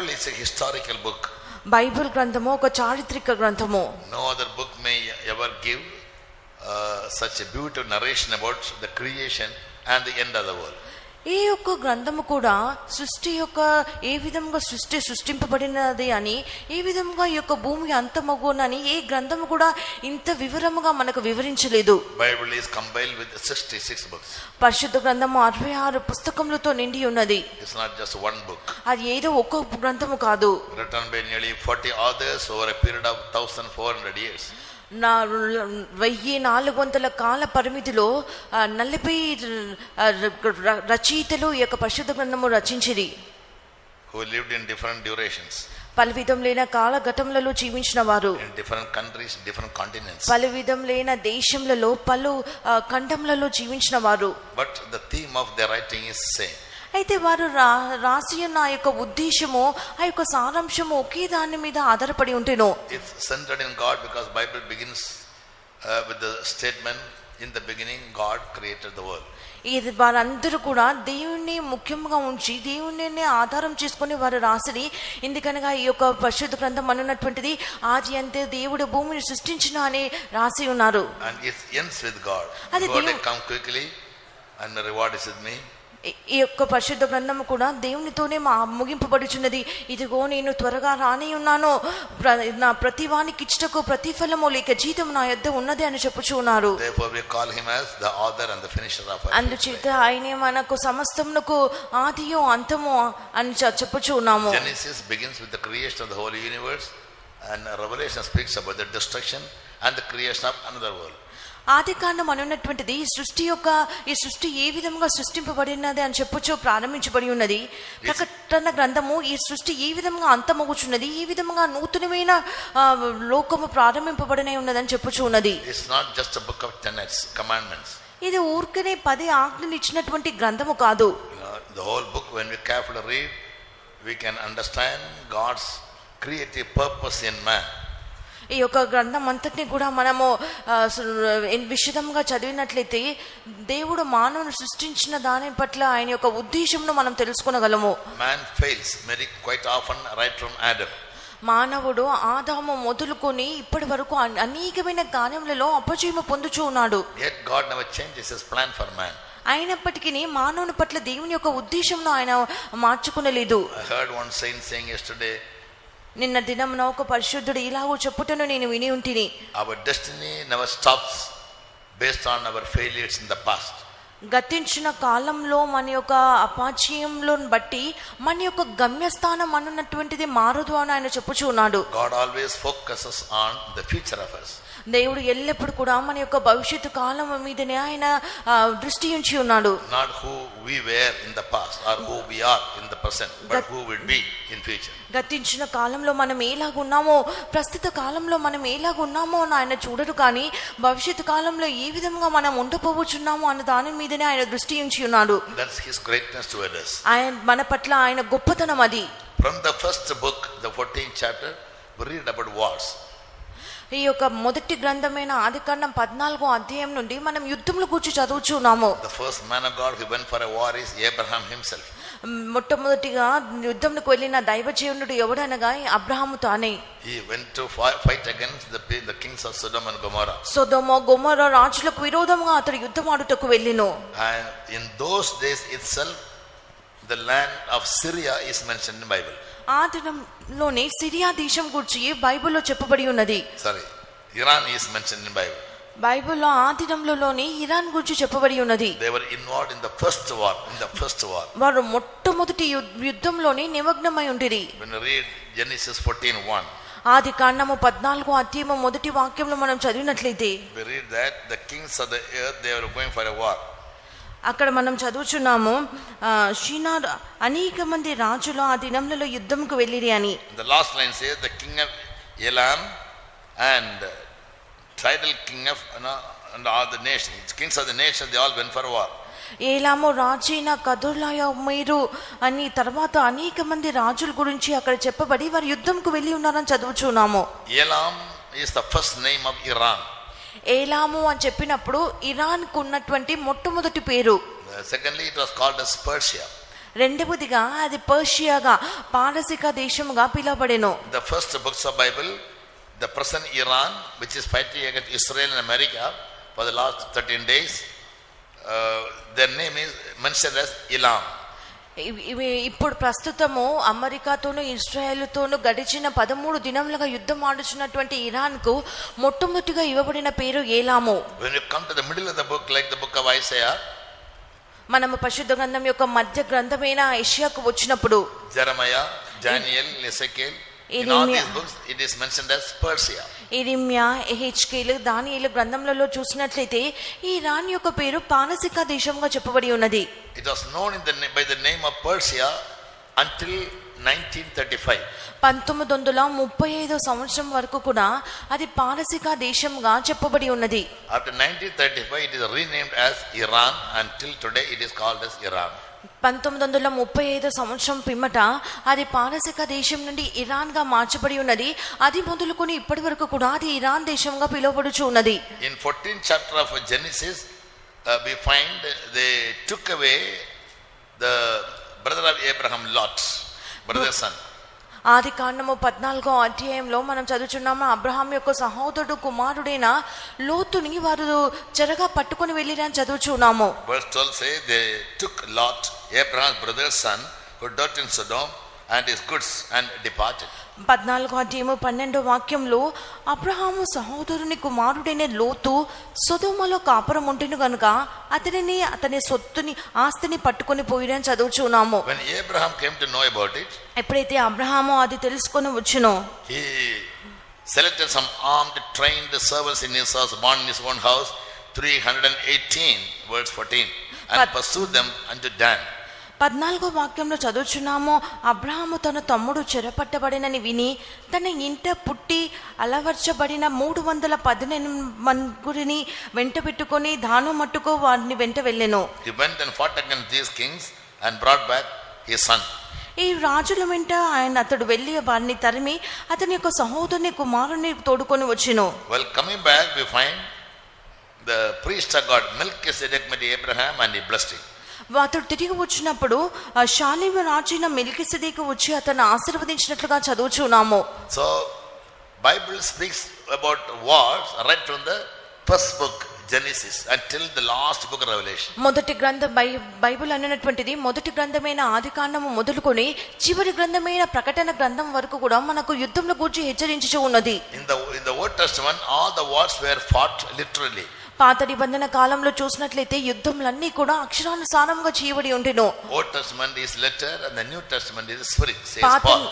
Bible is a historical book. Bible గ్రంథము ఒక చారిత్రక గ్రంథము. No other book may ever give such a beautiful narration about the creation and the end of the world. ఈ యొక్క గ్రంథము కూడా సృష్టి యొక్క ఏ విధంగా సృష్టింపబడినది అని, ఏ విధంగా ఈ యొక్క భూమి అంతమగునని ఏ గ్రంథము కూడా ఇంత వివరముగా మనకు వివరించలేదు. Bible is compiled with 66 books. పరిశుద్ధ గ్రంథము 66 పుస్తకములతో నిండి ఉన్నది. It's not just one book. అది ఏదో ఒక్క గ్రంథము కాదు. Written by nearly 40 authors over a period of 1400 years. 1400 కాల పరిమితిలో 40 రచయితలు ఈ యొక్క పరిశుద్ధ గ్రంథము రచించిరి. Who lived in different durations. పలు విధములైన కాల ఘటములలో జీవించిన వారు. In different countries, different continents. పలు విధములైన దేశములలో పలు ఖండములలో జీవించిన వారు. But the theme of their writing is same. అయితే వారు రాసి ఉన్న ఆ యొక్క ఉద్దేశము, ఆ యొక్క సారాంశము ఒకే దాని మీద ఆధారపడి ఉంటేనో. It's centered in God because Bible begins with the statement, in the beginning God created the world. ఇది వారందరూ కూడా దేవుణ్ణి ముఖ్యంగా ఉంచి దేవుణ్ణి ఆధారం చేసుకుని వారు రాసిరి. ఎందుకనగా ఈ యొక్క పరిశుద్ధ గ్రంథం అనున్నటువంటిది ఆది అంతే దేవుడు భూమిని సృష్టించిన అని రాసి ఉన్నారు. And it ends with God. అది God will come quickly and the reward is with me. ఈ యొక్క పరిశుద్ధ గ్రంథము కూడా దేవునితోనే ముగింపబడుచున్నది. ఇదిగో నేను త్వరగా రాని ఉన్నాను, నా ప్రతి వానికి ఇచ్చటకు ప్రతిఫలము లేక జీతం నా యొద్ద ఉన్నది అని చెప్పుచూ ఉన్నారు. అందుచేత ఆయనే మనకు సమస్తమునకు ఆదియో అంతము అని చెప్పుచూ ఉన్నాము. Genesis begins with the creation of the whole universe and Revelation speaks about the destruction and the creation of another world. ఆది కాండం అనున్నటువంటిది ఈ సృష్టి ఏ విధంగా సృష్టింపబడినది అని చెప్పుచూ ప్రారంభించబడి ఉన్నది. ప్రకటన గ్రంథము ఈ సృష్టి ఏ విధంగా అంతమగుచున్నది, ఏ విధంగా నూతనమైన లోకము ప్రారంభింపబడిన ఉన్నదని చెప్పుచూ ఉన్నది. It's not just a book of tenets, commandments. ఇది ఊరికనే 10 ఆజ్ఞలు ఇచ్చినటువంటి గ్రంథము కాదు. The whole book, when we carefully read, we can understand God's creative purpose in man. ఈ యొక్క గ్రంథం అంతటిని కూడా మనము విశదంగా చదివినట్లయితే దేవుడు మానవుని సృష్టించిన దాని పట్ల ఆయన యొక్క ఉద్దేశంను మనం తెలుసుకోగలము. Man fails very quite often right from Adam. మానవుడు ఆదాము మొదలుకొని ఇప్పటి వరకు అనేకమైన కార్యములలో అపజయము పొందుచూ ఉన్నాడు. Yet God never changes his plan for man. అయినప్పటికీ మానవుని పట్ల దేవుని యొక్క ఉద్దేశంను ఆయన మార్చుకునలేదు. I heard one saint saying yesterday, నిన్న దినమున ఒక పరిశుద్ధుడు ఇలాగో చెప్పుటను నేను విని ఉంటిని. Our destiny never stops based on our failures in the past. గతించిన కాలంలో మన యొక్క అపాచయంలో బట్టి మన యొక్క గమ్యస్థానం అనున్నటువంటిది మారదు అని ఆయన చెప్పుచూ ఉన్నాడు. God always focuses on the future of us. దేవుడు ఎల్లప్పుడు కూడా మన యొక్క భవిష్యత్తు కాలం మీదనే ఆయన దృష్టి ఉంచి ఉన్నాడు. Not who we were in the past or who we are in the present, but who will be in future. గతించిన కాలంలో మనం ఎలాగున్నామో, ప్రస్తుత కాలంలో మనం ఎలాగున్నామో అని ఆయన చూడరు, కానీ భవిష్యత్తు కాలంలో ఏ విధంగా మనం ఉండపోవచ్చున్నామో అన్న దాని మీదనే ఆయన దృష్టి ఉంచి ఉన్నాడు. That's his greatness toward us. ఆయన మన పట్ల ఆయన గొప్పతనం అది. From the first book, the 14th chapter, we read about wars. ఈ యొక్క మొదటి గ్రంథమైన ఆదికాండం 14వ అధ్యాయం నుండి మనం యుద్ధముల గురించి చదువుచున్నాము. The first man of God who went for a war is Abraham himself. మొట్టమొదటిగా యుద్ధములకు వెళ్ళిన దైవజనుడు ఎవడనగా అబ్రహాము తానే. He went to fight against the kings of Sodom and Gomorrah. సొదొమ గొమొర్రా రాజులకు విరోధంగా అతడు యుద్ధమాడుటకు వెళ్ళెను. And in those days itself the land of Syria is mentioned in Bible. ఆ దినంలోనే Syria దేశం గురించి బైబిల్లో చెప్పబడి ఉన్నది. Iran is mentioned in Bible. బైబిల్లో ఆ దినంలోనే ఇరాన్ గురించి చెప్పబడి ఉన్నది. They were involved in the first war. వారు మొట్టమొదటి యుద్ధంలోనే నిమగ్నమై ఉండిరి. When we read Genesis 14:1, ఆది కాండము 14వ అధ్యాయం మొదటి వాక్యంలో మనం చదివినట్లయితే we read that the kings of the earth, they were going for a war. అక్కడ మనం చదువుచున్నాము, షీనార్ అనేక మంది రాజులు ఆ దినములలో యుద్ధంకు వెళ్ళిరి అని. The last line says the king of Elam and tidal king of and all the nations, kings of the nations, they all went for war. ఏలాము రాజైన కదొర్లాయోమెరు అని తర్వాత అనేక మంది రాజుల గురించి అక్కడ చెప్పబడి వారు యుద్ధంకు వెళ్ళి ఉన్నారని చదువుచున్నాము. Elam is the first name of Iran. ఏలాము అని చెప్పినప్పుడు ఇరాన్ కు ఉన్నటువంటి మొట్టమొదటి పేరు. Secondly, it was called as Persia. రెండవదిగా అది పర్షియాగా పారసిక దేశముగా పిలువబడెను. The first books of Bible, the present Iran, which is fighting against Israel and America for the last 13 days, their name is mentioned as Elam. ఇవి ఇప్పుడు ప్రస్తుతము అమెరికాతోను ఇజ్రాయెల్తోను గడిచిన 13 దినములుగా యుద్ధం ఆడుచున్నటువంటి ఇరాన్కు మొట్టమొదటిగా ఇవ్వబడిన పేరు ఏలాము. When you come to the middle of the book, like the book of Isaiah, మనము పరిశుద్ధ గ్రంథం యొక్క మధ్య గ్రంథమైన యెషయాకు వచ్చినప్పుడు Jeremiah, Daniel, Ezekiel, in all these books it is mentioned as Persia. ఇర్మియా, యెహెజ్కేలు, దానియేలు గ్రంథములలో చూసినట్లయితే ఈ ఇరాన్ యొక్క పేరు పారసిక దేశంగా చెప్పబడి ఉన్నది. It was known by the name of Persia until 1935. 1935 సంవత్సరం వరకు కూడా అది పారసిక దేశంగా చెప్పబడి ఉన్నది. After 1935 it is renamed as Iran, until today it is called as Iran. 1935 సంవత్సరం పిమ్మట అది పారసిక దేశం నుండి ఇరాన్ గా మార్చబడి ఉన్నది. అది మొదలుకొని ఇప్పటి వరకు కూడా అది ఇరాన్ దేశంగా పిలువబడుచు ఉన్నది. In 14th chapter of Genesis, we find they took away the brother of Abraham, Lot, brother son. ఆది కాండము 14వ అధ్యాయంలో మనం చదువుచున్నాము, అబ్రహాం యొక్క సహోదరుడు కుమారుడైన లోతుని వారు చెరగా పట్టుకొని వెళ్ళిరని చదువుచున్నాము. Verse 12 says they took Lot, Abraham's brother's son, who dwelt in Sodom, and his goods, and departed. 14వ అధ్యాయము 12వ వాక్యంలో అబ్రహాము సహోదరుని కుమారుడైన లోతు సొదొమలో కాపురం ఉంటెను గనుక అతనిని అతని సొత్తుని ఆస్తిని పట్టుకొని పోయిరని చదువుచున్నాము. When Abraham came to know about it, ఎప్పుడైతే అబ్రహాము అది తెలుసుకొని వచ్చునో, he selected some armed, trained servants in his house, born in his own house, 318, verse 14, and pursued them unto Dan. 14వ వాక్యంలో చదువుచున్నాము, అబ్రహాము తన తమ్ముడు చెరపట్టబడినని విని తన ఇంట పుట్టి అలవర్చబడిన 318 మందిని వెంట పెట్టుకొని దాను మట్టుకు వారిని వెంట వెళ్ళెను. He went and fought against these kings and brought back his son. ఈ రాజుల వెంట అతడు వెళ్ళి వారిని తరిమి అతని యొక్క సహోదరుని కుమారుని తోడుకొని వచ్చెను. Well, coming back we find the priest of God, Melchizedek, met Abraham and he blessed him. అతడు తిరిగి వచ్చినప్పుడు షాలేము రాజైన మెల్కీసెదెకు వచ్చి అతను ఆశీర్వదించినట్లుగా చదువుచున్నాము. So Bible speaks about wars right from the first book Genesis until the last book of Revelation. మొదటి గ్రంథం Bible అన్నటువంటిది మొదటి గ్రంథమైన ఆదికాండము మొదలుకొని చివరి గ్రంథమైన ప్రకటన గ్రంథం వరకు కూడా మనకు యుద్ధంలో గురించి హెచ్చరించుచూ ఉన్నది. In the Old Testament all the wars were fought literally. పాత నిబంధన కాలంలో చూసినట్లయితే యుద్ధములన్నీ కూడా అక్షరానుసారంగా చేయబడి ఉండెను. Old Testament is letter and the New Testament is spirit, says Paul.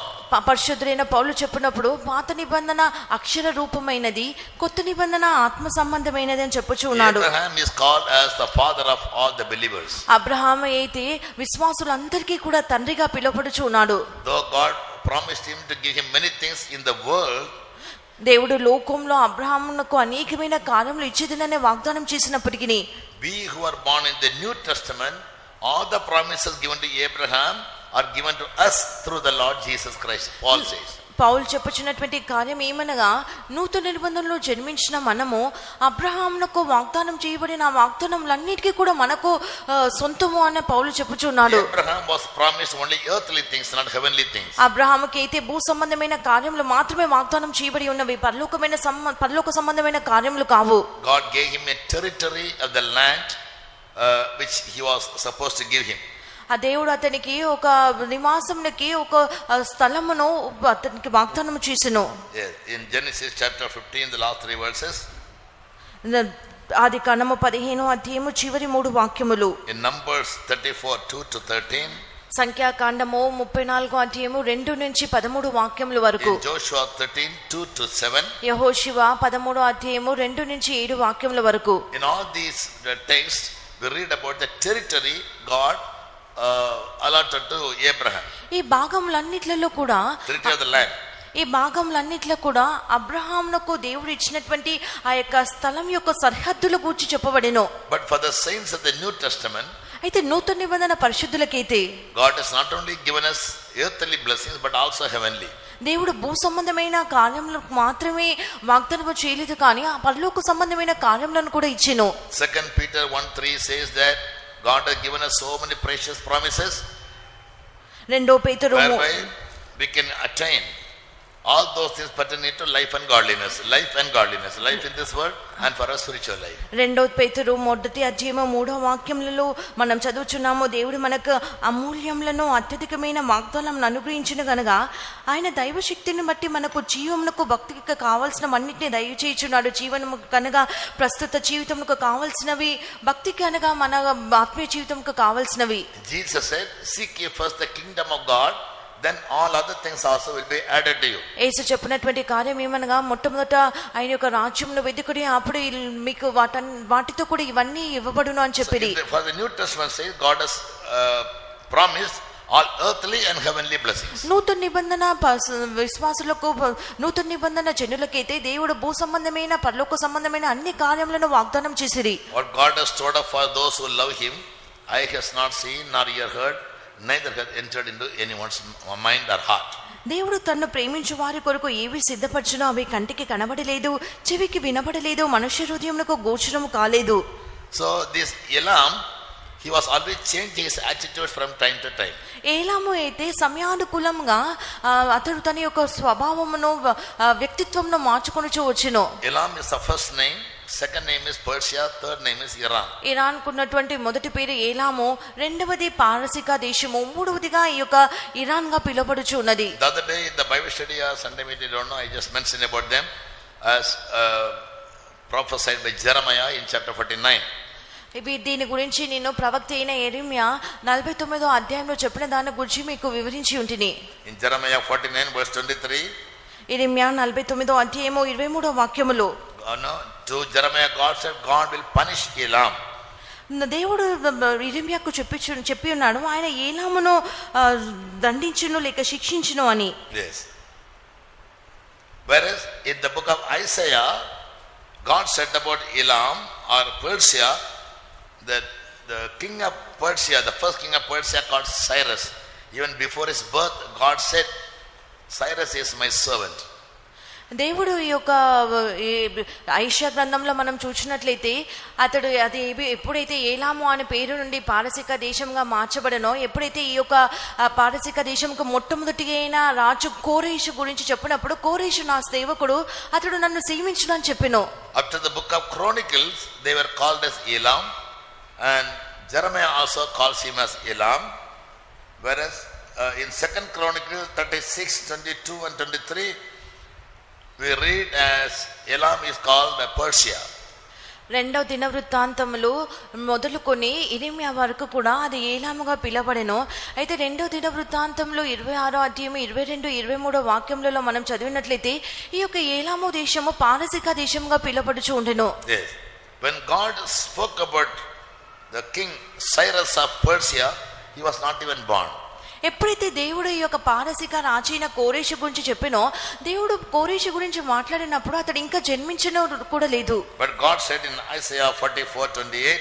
పరిశుద్ధుడైన పౌలు చెప్పినప్పుడు పాత నిబంధన అక్షర రూపమైనది, కొత్త నిబంధన ఆత్మ సంబంధమైనది అని చెప్పుచూ ఉన్నాడు. Abraham is called as the father of all the believers. Abraham అయితే విశ్వాసులందరికీ కూడా తండ్రిగా పిలువబడుచూ ఉన్నాడు. Though God promised him to give him many things in the world, దేవుడు లోకంలో అబ్రహామునకు అనేకమైన కార్యములు ఇచ్చేదననే వాగ్దానం చేసినప్పటికీ, we who are born in the New Testament, all the promises given to Abraham are given to us through the Lord Jesus Christ, Paul says. పౌలు చెప్పుచున్నటువంటి కార్యం ఏమనగా, నూతన నిబంధనలో జన్మించిన మనము అబ్రహామునకు వాగ్దానం చేయబడిన ఆ వాగ్దానములన్నిటికీ కూడా మనకు సొంతము అని పౌలు చెప్పుచున్నాడు. Abraham was promised only earthly things, not heavenly things. అబ్రహాముకి అయితే భూ సంబంధమైన కార్యములు మాత్రమే వాగ్దానం చేయబడి ఉన్నవి, పరలోక సంబంధమైన కార్యములు కావు. God gave him a territory of the land which he was supposed to give him. ఆ దేవుడు అతనికి ఒక నివాసమునికి ఒక స్థలమును అతనికి వాగ్దానం చేసెను. In Genesis chapter 15, the last 3 verses. ఆది కాండము 15వ అధ్యాయము చివరి 3 వాక్యములు. In Numbers 34, 2 to 13. సంఖ్యాకాండము 34వ అధ్యాయము 2 నుంచి 13 వాక్యముల వరకు. In Joshua 13, 2 to 7. యెహోషువ 13వ అధ్యాయము 2 నుంచి 7 వాక్యముల వరకు. In all these texts we read about the territory God allotted to Abraham. ఈ భాగములన్నిట్లలో కూడా territory of the land. ఈ భాగములన్నిట్లో కూడా అబ్రహామునకు దేవుడు ఇచ్చినటువంటి ఆ యొక్క స్థలం యొక్క సరిహద్దుల గురించి చెప్పబడెను. But for the saints of the New Testament, అయితే నూతన నిబంధన పరిశుద్ధులకైతే God has not only given us earthly blessings but also heavenly. దేవుడు భూ సంబంధమైన కార్యములకు మాత్రమే వాగ్దానం చేయలేదు, కానీ ఆ పరలోక సంబంధమైన కార్యములను కూడా ఇచ్చెను. 2 Peter 1:3 says that God has given us so many precious promises రెండో పేతురు whereby we can attain all those things pertaining to life and godliness, life in this world and for our spiritual life. రెండో పేతురు మొదటి అధ్యాయము 3వ వాక్యములలో మనం చదువుచున్నాము, దేవుడు మనకు అమూల్యములను అత్యధికమైన వాగ్దానం అనుగ్రహించిన గనుక ఆయన దైవశక్తిని బట్టి మనకు జీవమునకు భక్తికి కావాల్సిన అన్నిటిని దయచేయుచున్నాడు. జీవనము కనుక ప్రస్తుత జీవితమునకు కావాల్సినవి, భక్తికి అనగా మన ఆత్మీయ జీవితముకు కావాల్సినవి. Jesus said, seek ye first the kingdom of God, then all other things also will be added to you. యేసు చెప్పినటువంటి కార్యం ఏమనగా, మొట్టమొదట ఆయన యొక్క రాజ్యమును వెతుకుడి, అప్పుడు మీకు వాటితో కూడా ఇవన్నీ ఇవ్వబడును అని చెప్పిరి. For the New Testament says God has promised all earthly and heavenly blessings. నూతన నిబంధన విశ్వాసులకు, నూతన నిబంధన జనులకైతే దేవుడు భూ సంబంధమైన పరలోక సంబంధమైన అన్ని కార్యములను వాగ్దానం చేసిరి. What God has stored up for those who love him, eye has not seen nor ear heard, neither has entered into anyone's mind or heart. దేవుడు తన్ను ప్రేమించు వారి కొరకు ఏవి సిద్ధపరచునో అవి కంటికి కనబడలేదు, చెవికి వినబడలేదు, మనుష్య హృదయమునకు గోచరము కాలేదు. So this Elam, he was always changing his attitude from time to time. ఏలాము అయితే సమయానుకూలంగా అతడు తన యొక్క స్వభావమును వ్యక్తిత్వంను మార్చుకొనుచూ వచ్చును. Elam is the first name, second name is Persia, third name is Iran. Iran కున్నటువంటి మొదటి పేరు ఏలాము, రెండవది పారసిక దేశము, మూడవదిగా ఈ యొక్క ఇరాన్ గా పిలువబడుచు ఉన్నది. The other day in the Bible study or Sunday meeting, I don't know, I just mentioned about them as prophesied by Jeremiah in chapter 49. దీని గురించి నేను ప్రవక్త అయిన యెరెమియా 49వ అధ్యాయంలో చెప్పిన దాని గురించి మీకు వివరించి ఉంటిని. In Jeremiah 49 verse 23, యెరెమియా 49వ అధ్యాయము 23వ వాక్యములో to Jeremiah God said, God will punish Elam. దేవుడు యెరెమియాకు చెప్పి ఉన్నాడు, ఆయన ఏలామును దండించును లేక శిక్షించును అని. Yes. Whereas in the book of Isaiah, God said about Elam or Persia, that the king of Persia, the first king of Persia called Cyrus, even before his birth, God said, Cyrus is my servant. దేవుడు ఈ యొక్క ఐషియా గ్రంథంలో మనం చూసినట్లయితే అతడు అది ఎప్పుడైతే ఏలాము అనే పేరు నుండి పారసిక దేశంగా మార్చబడనో, ఎప్పుడైతే ఈ యొక్క పారసిక దేశంకు మొట్టమొదటిగా అయిన రాజు కోరేషు గురించి చెప్పినప్పుడు, కోరేషు నా సేవకుడు, అతడు నన్ను సేవించును అని చెప్పెను. Up to the book of Chronicles, they were called as Elam, and Jeremiah also calls him as Elam. Whereas in 2nd Chronicles 36, 22 and 23, we read as Elam is called Persia. రెండవ దినవృత్తాంతములు మొదలుకొని ఇరిమియా వరకు కూడా అది ఏలాముగా పిలవబడెను. అయితే రెండవ దినవృత్తాంతంలో 26వ అధ్యాయం 22, 23 వాక్యములలో మనం చదివినట్లయితే ఈ యొక్క ఏలాము దేశము పారసిక దేశంగా పిలవబడుచు ఉండెను. Yes. When God spoke about the king Cyrus of Persia, he was not even born. ఎప్పుడైతే దేవుడు ఈ యొక్క పారసిక రాజైన కోరేషు గురించి చెప్పినో, దేవుడు కోరేషు గురించి మాట్లాడినప్పుడు అతడు ఇంకా జన్మించిన కూడా లేదు. But God said in Isaiah 44:28,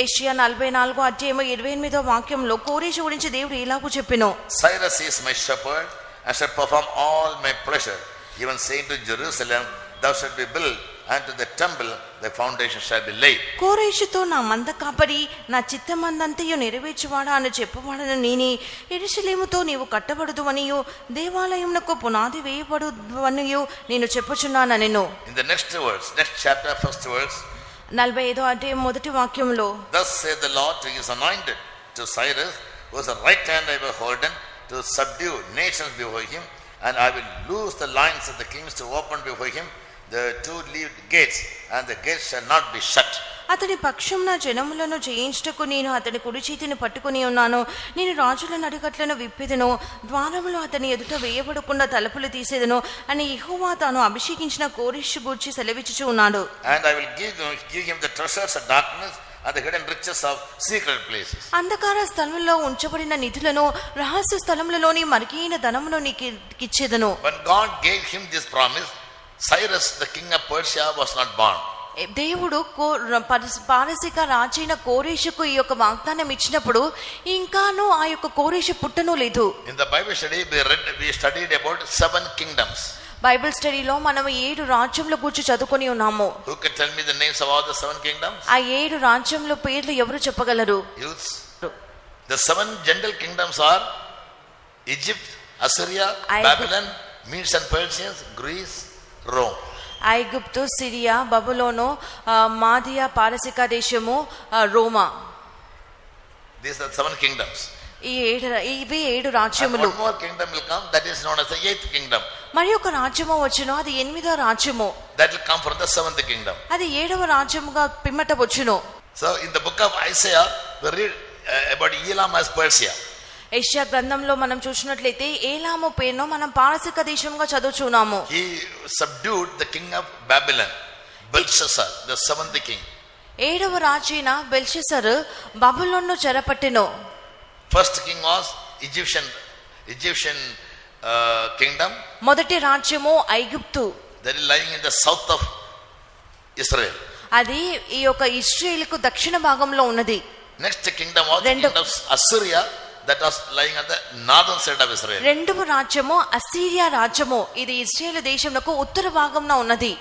యెషయా 44వ అధ్యాయం 28వ వాక్యంలో కోరేషు గురించి దేవుడు ఇలాగూ చెప్పెను, Cyrus is my shepherd and shall perform all my pleasure, even saying to Jerusalem, thou shalt be built, and to the temple the foundation shall be laid. కోరేషుతో నా మంద కాపరి, నా చిత్తమందంతయు నెరవేర్చువాడా అని చెప్పువాడను నేనే, యెరూషలేముతో నీవు కట్టబడదు అనియు దేవాలయమునకు పునాది వేయబడు అనియు నేను చెప్పుచున్నానెను. In the next verse, next chapter, first verse, 45వ అధ్యాయం మొదటి వాక్యంలో, thus saith the Lord to his anointed, to Cyrus, whose right hand I will hold, to subdue nations before him, and I will loose the lines of the kings to open before him the two-leaved gates, and the gates shall not be shut. అతని పక్షంన జనములను జయించుటకు నేను అతని కుడి చేతిని పట్టుకుని ఉన్నాను. నేను రాజుల నడికట్లను విప్పెదను, ద్వారములు అతని ఎదుట వేయబడకుండా తలుపులు తీసేదను అని యెహోవా తాను అభిషేకించిన కోరేషు గూర్చి సెలవిచ్చుచు ఉన్నాడు. And I will give him the treasures of darkness and the hidden riches of secret places. అంధకార స్థలంలో ఉంచబడిన నిధులను, రహస్య స్థలములలోని మరుగైన ధనమును నీకు ఇచ్చేదను. When God gave him this promise, Cyrus the king of Persia was not born. దేవుడు పారసిక రాజైన కోరేషుకు ఈ యొక్క వాగ్దానం ఇచ్చినప్పుడు ఇంకాను ఆ యొక్క కోరేషు పుట్టను లేదు. In the Bible study we studied about 7 kingdoms. Bible స్టడీలో మనం 7 రాజ్యముల గురించి చదువుకొని ఉన్నాము. Who can tell me the names of all the 7 kingdoms? ఆ 7 రాజ్యముల పేర్లు ఎవరు చెప్పగలరు? Youths. The 7 general kingdoms are Egypt, Assyria, Babylon, Medes and Persians, Greece, Rome. ఐగుప్తు, సిరియా, బబులోను, మాదియా, పారసిక దేశము, రోమా. These are 7 kingdoms. ఇవి 7 And రాజ్యములు. one more kingdom will come, that is known as the 8th kingdom. మరి ఒక రాజ్యము వచ్చును, అది 8వ రాజ్యము. That will come from the 7th kingdom. అది 7వ రాజ్యముగా పిమ్మట వచ్చును. So in the book of Isaiah, we read about Elam as Persia. యెషయా గ్రంథంలో మనం చూసినట్లయితే ఏలాము పేరును మనం పారసిక దేశంగా చదువుచున్నాము. He subdued the king of Babylon, Belshazzar, the 7th king. 7వ రాజైన బెల్షస్సరు బబులోనును చెరపట్టెను. First king was Egyptian kingdom. మొదటి రాజ్యము ఐగుప్తు. That is lying in the south of Israel. అది ఈ యొక్క ఇశ్రాయేలుకు దక్షిణ భాగంలో ఉన్నది. Next kingdom was the kingdom of Assyria, that was lying on the northern side of Israel. రెండవ రాజ్యము అస్సీరియా రాజ్యము, ఇది ఇశ్రాయేలు దేశమునకు ఉత్తర భాగంలో ఉన్నది.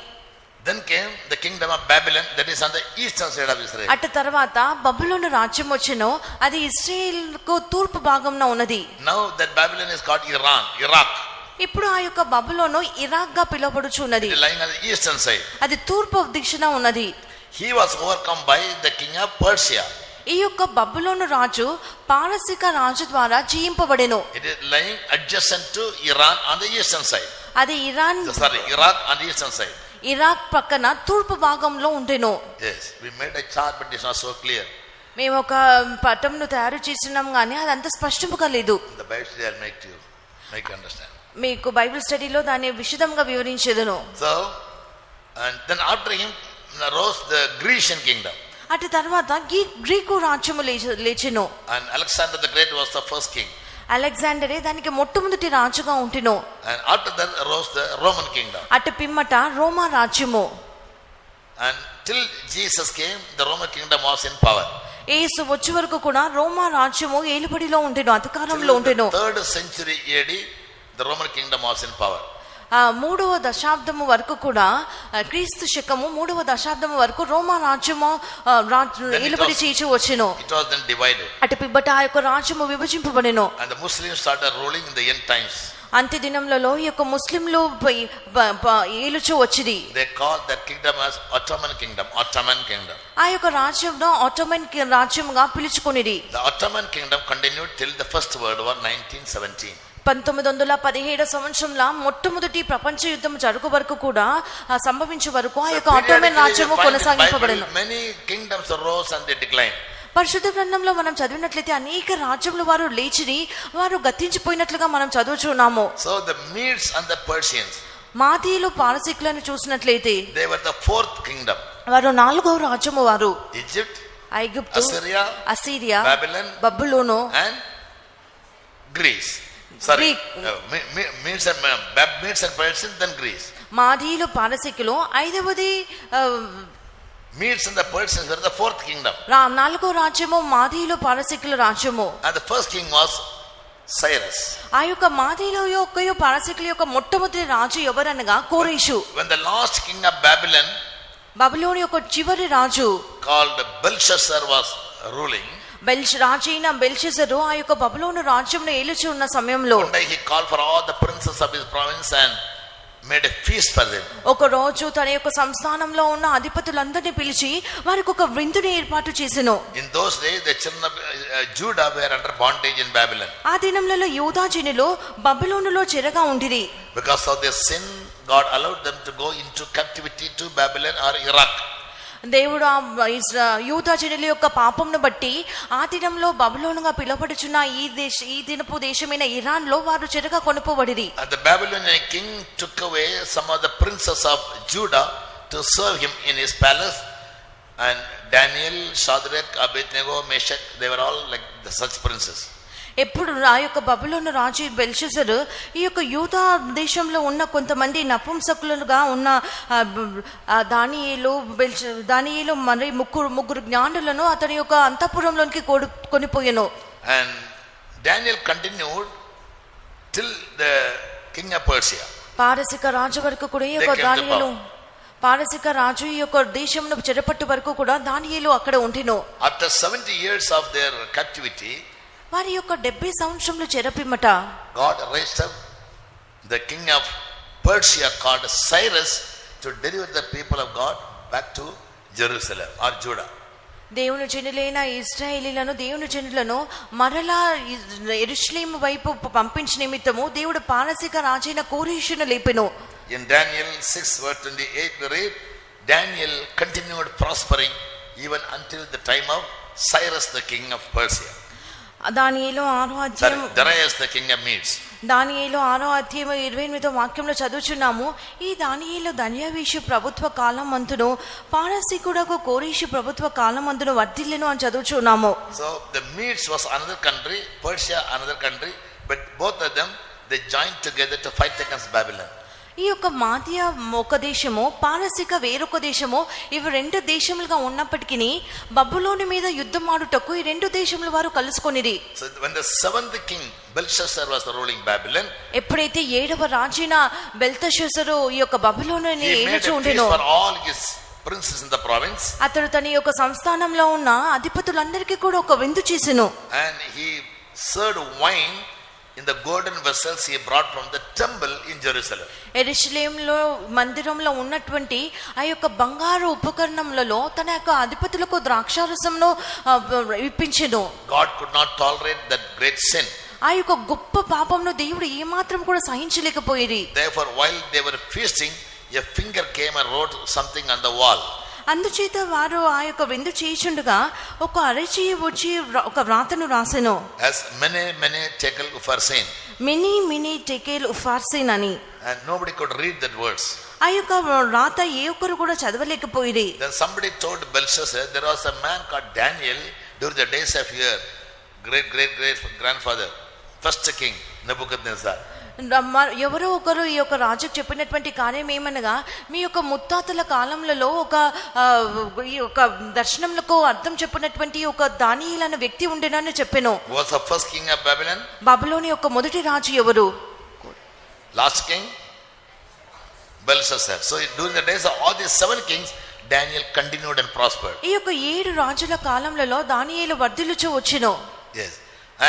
Then came the kingdom of Babylon, that is on the eastern side of Israel. అటు తర్వాత బబులోను రాజ్యం వచ్చెను, అది ఇశ్రాయేలుకు తూర్పు భాగంలో ఉన్నది. Now that Babylon is called Iraq. ఇప్పుడు ఆ యొక్క బబులోను ఇరాక్ గా పిలువబడుచున్నది. It is lying on the eastern side. అది తూర్పు దిశన ఉన్నది. He was overcome by the king of Persia. ఈ యొక్క బబులోను రాజు పారసిక రాజు ద్వారా జయింపబడెను. It is lying adjacent to Iran on the eastern side. అది Iraq on the eastern side. Iraq పక్కన తూర్పు భాగంలో ఉండెను. Yes, we made a chart, but it's not so clear. మేము ఒక పటంను తయారు చేస్తున్నాం కానీ అది అంత స్పష్టంగా లేదు. The Bible study I'll make you understand. మీకు బైబిల్ స్టడీలో దాన్ని విశదంగా వివరించేదను. So, and then after him rose the Grecian kingdom. అటు తర్వాత గ్రీకు రాజ్యము లేచెను. And Alexander the Great was the first king. అలెగ్జాండరే దానికి మొట్టమొదటి రాజుగా ఉంటెను. And after that rose the Roman kingdom. అటు పిమ్మట రోమా రాజ్యము. And till Jesus came, the Roman kingdom was in power. యేసు వచ్చే వరకు కూడా రోమా రాజ్యము ఏలుబడిలో ఉండెను, అధికారంలో ఉండెను. 3rd century AD, the Roman kingdom was in power. 3వ దశాబ్దము వరకు కూడా క్రీస్తు శకము 3వ దశాబ్దము వరకు రోమా రాజ్యము ఏలుబడి చేసి వచ్చెను. It was then divided. అటు పిమ్మట ఆ యొక్క రాజ్యము విభజింపబడెను. And the Muslims started ruling in the end times. అంత్య దినములలో ఈ యొక్క ముస్లింలు ఏలుచు వచ్చింది. They called that kingdom as Ottoman kingdom. ఆ యొక్క రాజ్యంలో ఆటోమన్ రాజ్యముగా పిలుచుకొనిది. The Ottoman kingdom continued till the first World War 1917. 1917 సంవత్సరంలో మొట్టమొదటి ప్రపంచ యుద్ధం జరుగు వరకు కూడా సంభవించే వరకు ఆ యొక్క ఆటోమన్ రాజ్యము కొనసాగింపబడెను. Many kingdoms arose and they declined. పరిశుద్ధ గ్రంథంలో మనం చదివినట్లయితే అనేక రాజ్యములు వారు లేచిని వారు గతించిపోయినట్లుగా మనం చదువుచున్నాము. So the Medes and the Persians, మాదీయులు పారసీకులను చూసినట్లయితే they were the 4th kingdom. వారు 4వ రాజ్యము. వారు Egypt, ఐగుప్తు, Assyria, Babylon, Babylon and Greece. Sorry, Medes and Persians, then Greece. మాదీయులు పారసీకులు, 5వది Medes and the Persians were the 4th kingdom. 4వ రాజ్యము మాదీయులు పారసీకుల రాజ్యము. And the first king was Cyrus. ఆ యొక్క మాదీయుల యొక్క పారసీకుల యొక్క మొట్టమొదటి రాజు ఎవరనగా కోరేషు. When the last king of Babylon, బబులోను యొక్క చివరి రాజు called Belshazzar, was ruling, రాజైన బెల్షస్సరు ఆ యొక్క బబులోను రాజ్యంలో ఏలుచు ఉన్న సమయంలో one day he called for all the princes of his province and made a feast for them. ఒక రోజు తన యొక్క సంస్థానంలో ఉన్న అధిపతులందరినీ పిలిచి వారికి ఒక విందుని ఏర్పాటు చేసెను. In those days the children of Judah were under bondage in Babylon. ఆ దినములలో యూదా జనులు బబులోనులో చెరగా ఉండిరి. Because of their sin, God allowed them to go into captivity to Babylon or Iraq. దేవుడు యూదా జనుల యొక్క పాపంను బట్టి ఆ దినంలో బబులోనుగా పిలువబడుచున్న ఈ దినపు దేశమైన ఇరాన్ లో వారు చెరగా కొనుపోబడిరి. The Babylonian king took away some of the princes of Judah to serve him in his palace, and Daniel, Shadrach, Abednego, Meshach, they were all like such princes. ఎప్పుడు ఆ యొక్క బబులోను రాజు బెల్షస్సరు ఈ యొక్క యూదా దేశంలో ఉన్న కొంతమంది నపుంసకులుగా ఉన్న దానియేలు మరి ముగ్గురు జ్ఞానులను అతని యొక్క అంతఃపురంలోనికి కొనిపోయెను. And Daniel continued till the king of Persia. పారసిక రాజు వరకు కూడా ఈ యొక్క దానియేలు పారసిక రాజు ఈ యొక్క దేశంను చెరపట్టు వరకు కూడా దానియేలు అక్కడ ఉంటెను. After 70 years of their captivity, వారి యొక్క 70 సంవత్సరములు చెరపిమ్మట God raised up the king of Persia called Cyrus to deliver the people of God back to Jerusalem or Judah. దేవుని జనులైన ఇశ్రాయేలీలను దేవుని జనులను మరలా యెరూషలేము వైపు పంపించిన నిమిత్తము దేవుడు పారసీక రాజైన కోరేషును లేపెను. In Daniel 6:28 we read, Daniel continued prospering even until the time of Cyrus the king of Persia. దానియేలు 6వ అధ్యాయం Darius the king of Medes. దానియేలు 6వ అధ్యాయం 28వ వాక్యంలో చదువుచున్నాము. ఈ దానియేలు దర్యావేషు ప్రభుత్వ కాలమందును పారసీకుడకు కోరేషు ప్రభుత్వ కాలమందును వర్ధిల్లెను అని చదువుచున్నాము. So the Medes was another country, Persia another country, but both of them they joined together to fight against Babylon. ఈ యొక్క మాదియా ఒక దేశము, పారసిక వేరొక దేశము, ఇవి 2 దేశములుగా ఉన్నప్పటికీ బబులోను మీద యుద్ధం ఆడుటకు ఈ 2 దేశముల వారు కలుసుకొనిరి. So when the 7th king Belshazzar was ruling Babylon, ఎప్పుడైతే 7వ రాజైన బెల్తషస్సరు ఈ యొక్క బబులోనుని he made ఏలుచు a feast ఉండెనో for all his princes in the province, అతడు తన యొక్క సంస్థానంలో ఉన్న అధిపతులందరికీ కూడా ఒక విందు చేసెను. and he served wine in the golden vessels he brought from the temple in Jerusalem. యెరూషలేములో మందిరంలో ఉన్నటువంటి ఆ యొక్క బంగారు ఉపకరణములలో తన యొక్క అధిపతులకు ద్రాక్షారసంను ఇప్పించెను. God could not tolerate that great sin. ఆ యొక్క గొప్ప పాపంను దేవుడు ఏమాత్రం కూడా సహించలేకపోయేది. Therefore while they were feasting, a finger came and wrote something on the wall. అందుచేత వారు ఆ యొక్క విందు చేయుచుండగా ఒక అరచేయి వచ్చి ఒక వ్రాతను రాసెను. As many tekel upharsin. Mene tekel upharsin అని. And nobody could read that words. ఆ యొక్క రాత ఏ ఒక్కరు కూడా చదవలేకపోయిరి. Then somebody told Belshazzar, there was a man called Daniel during the days of your great grandfather, first king Nebuchadnezzar. ఎవరో ఒకరు ఈ యొక్క రాజుకు చెప్పినటువంటి కార్యం ఏమనగా, మీ యొక్క ముత్తాతల కాలంలో ఈ యొక్క దర్శనములకు అర్థం చెప్పినటువంటి ఒక దానియేలు అనే వ్యక్తి ఉండేనని చెప్పెను. Was the first king of Babylon? బబులోని యొక్క మొదటి రాజు ఎవరు? Last king Belshazzar. So during the days of all these 7 kings, Daniel continued and prospered. ఈ యొక్క 7 రాజుల కాలంలో దానియేలు వర్ధిల్లుచు వచ్చెను. Yes.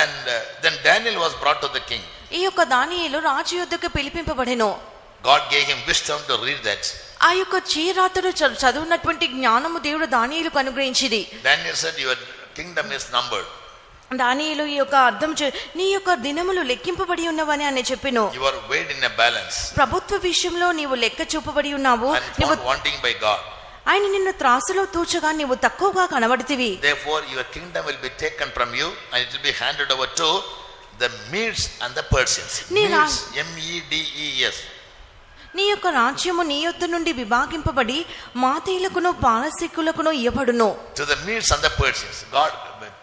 And then Daniel was brought to the king. ఈ యొక్క దానియేలు రాజు యొద్దకు పిలిపింపబడెను. God gave him wisdom to read that. ఆ యొక్క చీరాతను చదువున్నటువంటి జ్ఞానము దేవుడు దానియేలుకు అనుగ్రహించింది. Daniel said, your kingdom is numbered. దానియేలు ఈ యొక్క అర్థం నీ యొక్క దినములు లెక్కింపబడి ఉన్నవని అని చెప్పెను. You are weighed in a balance. ప్రభుత్వ విషయంలో నీవు లెక్క చూపబడి ఉన్నావు. And found wanting by God. ఆయన నిన్ను త్రాసులో తూచగా నీవు తక్కువగా కనబడితివి. Therefore your kingdom will be taken from you and it will be handed over to the Medes and the Persians. Medes, MEDES. నీ యొక్క రాజ్యము నీ యొద్ద నుండి విభాగింపబడి మాతీయులకును పారసీకులకును ఇవ్వబడును. To the Medes and the Persians. God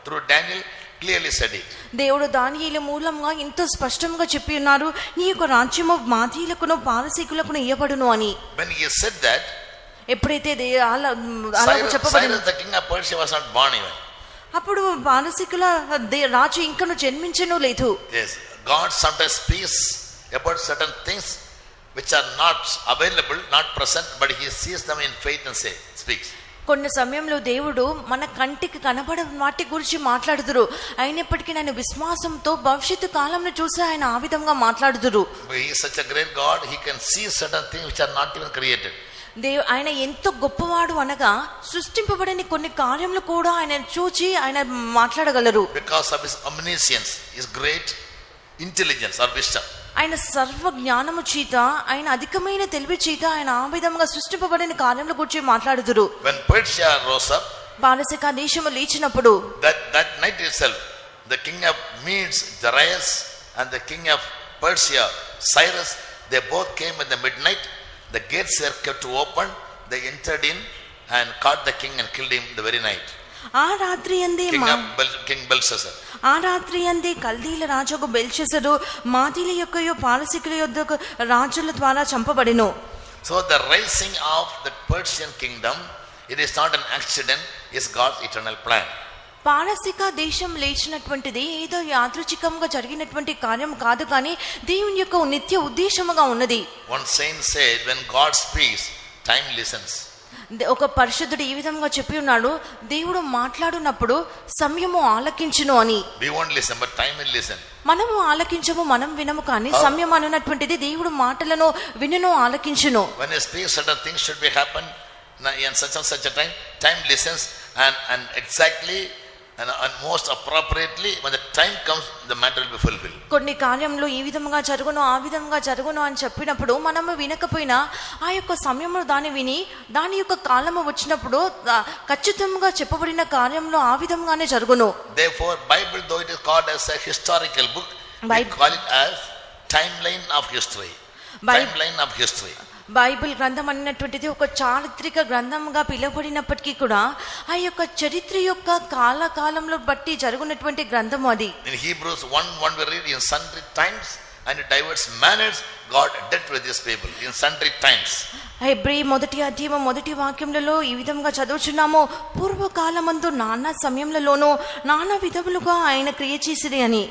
through Daniel clearly said it. దేవుడు దానియేలు మూలంగా ఎంతో స్పష్టంగా చెప్పి ఉన్నారు, నీ యొక్క రాజ్యము మాతీయులకును పారసీకులకును ఇవ్వబడును అని. When he said that, ఎప్పుడైతే అలా చెప్పబడింది, Cyrus the king of Persia was not born even. అప్పుడు పారసీకుల రాజు ఇంకను జన్మించను లేదు. Yes, God sometimes speaks about certain things which are not available, not present, but he sees them in faith and speaks. కొన్ని సమయంలో దేవుడు మన కంటికి కనబడని వాటి గురించి మాట్లాడుదురు, అయినప్పటికీ ఆయన విశ్వాసంతో భవిష్యత్తు కాలంలో చూసి ఆయన ఆ విధంగా మాట్లాడుదురు. He is such a great God, he can see certain things which are not even created. ఆయన ఎంతో గొప్పవాడు అనగా సృష్టింపబడని కొన్ని కార్యములు కూడా ఆయన చూచి ఆయన మాట్లాడగలరు. Because of his omniscience, his great intelligence or wisdom. ఆయన సర్వ జ్ఞానము చేత, ఆయన అధికమైన తెలివి చేత ఆయన ఆ విధంగా సృష్టింపబడిన కార్యముల గురించి మాట్లాడుదురు. When Persia rose up, పారసీక దేశము లేచినప్పుడు, that night itself, the king of Medes, Darius, and the king of Persia, Cyrus, they both came in the midnight. The gates were kept open. They entered in and caught the king and killed him the very night. ఆ రాత్రి అందే King Belshazzar. ఆ రాత్రి అందే కల్దీల రాజుకు బెల్షస్సరు మాదీల యొక్కయు పారసీకుల యొద్దకు రాజుల ద్వారా చంపబడెను. So the rising of the Persian kingdom, it is not an accident, it's God's eternal plan. పారసీక దేశం లేచినటువంటిది ఏదో యాదృచ్ఛికంగా జరిగినటువంటి కార్యం కాదు, కానీ దేవుని యొక్క నిత్య ఉద్దేశముగా ఉన్నది. One saint said, when God speaks, time listens. ఒక పరిశుద్ధుడు ఈ విధంగా చెప్పి ఉన్నాడు, దేవుడు మాట్లాడినప్పుడు సమయము ఆలకించును అని. We won't listen, but time will listen. మనము ఆలకించము, మనం వినము, కానీ సమయం అన్నటువంటిది దేవుడు మాటలను వినును, ఆలకించును. When he speaks, certain things should be happen in such and such a time. Time listens and exactly and most appropriately when the time comes, the matter will be fulfilled. కొన్ని కార్యములు ఈ విధంగా జరుగును, ఆ విధంగా జరుగును అని చెప్పినప్పుడు మనము వినకపోయినా ఆ యొక్క సమయంలో దాన్ని విని దాని యొక్క కాలము వచ్చినప్పుడు ఖచ్చితంగా చెప్పబడిన కార్యంలో ఆ విధంగానే జరుగును. Therefore, Bible, though it is called as a historical book, we call it as timeline of history. Timeline of history. Bible గ్రంథం అన్నటువంటిది ఒక చారిత్రక గ్రంథంగా పిలువబడినప్పటికీ కూడా ఆ యొక్క చరిత్ర యొక్క కాలంలో బట్టి జరుగునటువంటి గ్రంథం అది. In Hebrews 1:1 we read, in sundry times and in diverse manners God dealt with his people. In sundry times. Hebrew 1:1 ఈ విధంగా చదువుచున్నాము, పూర్వకాలమందు నానా సమయంలోనూ నానా విధములుగా ఆయన క్రియ చేసిరి అని.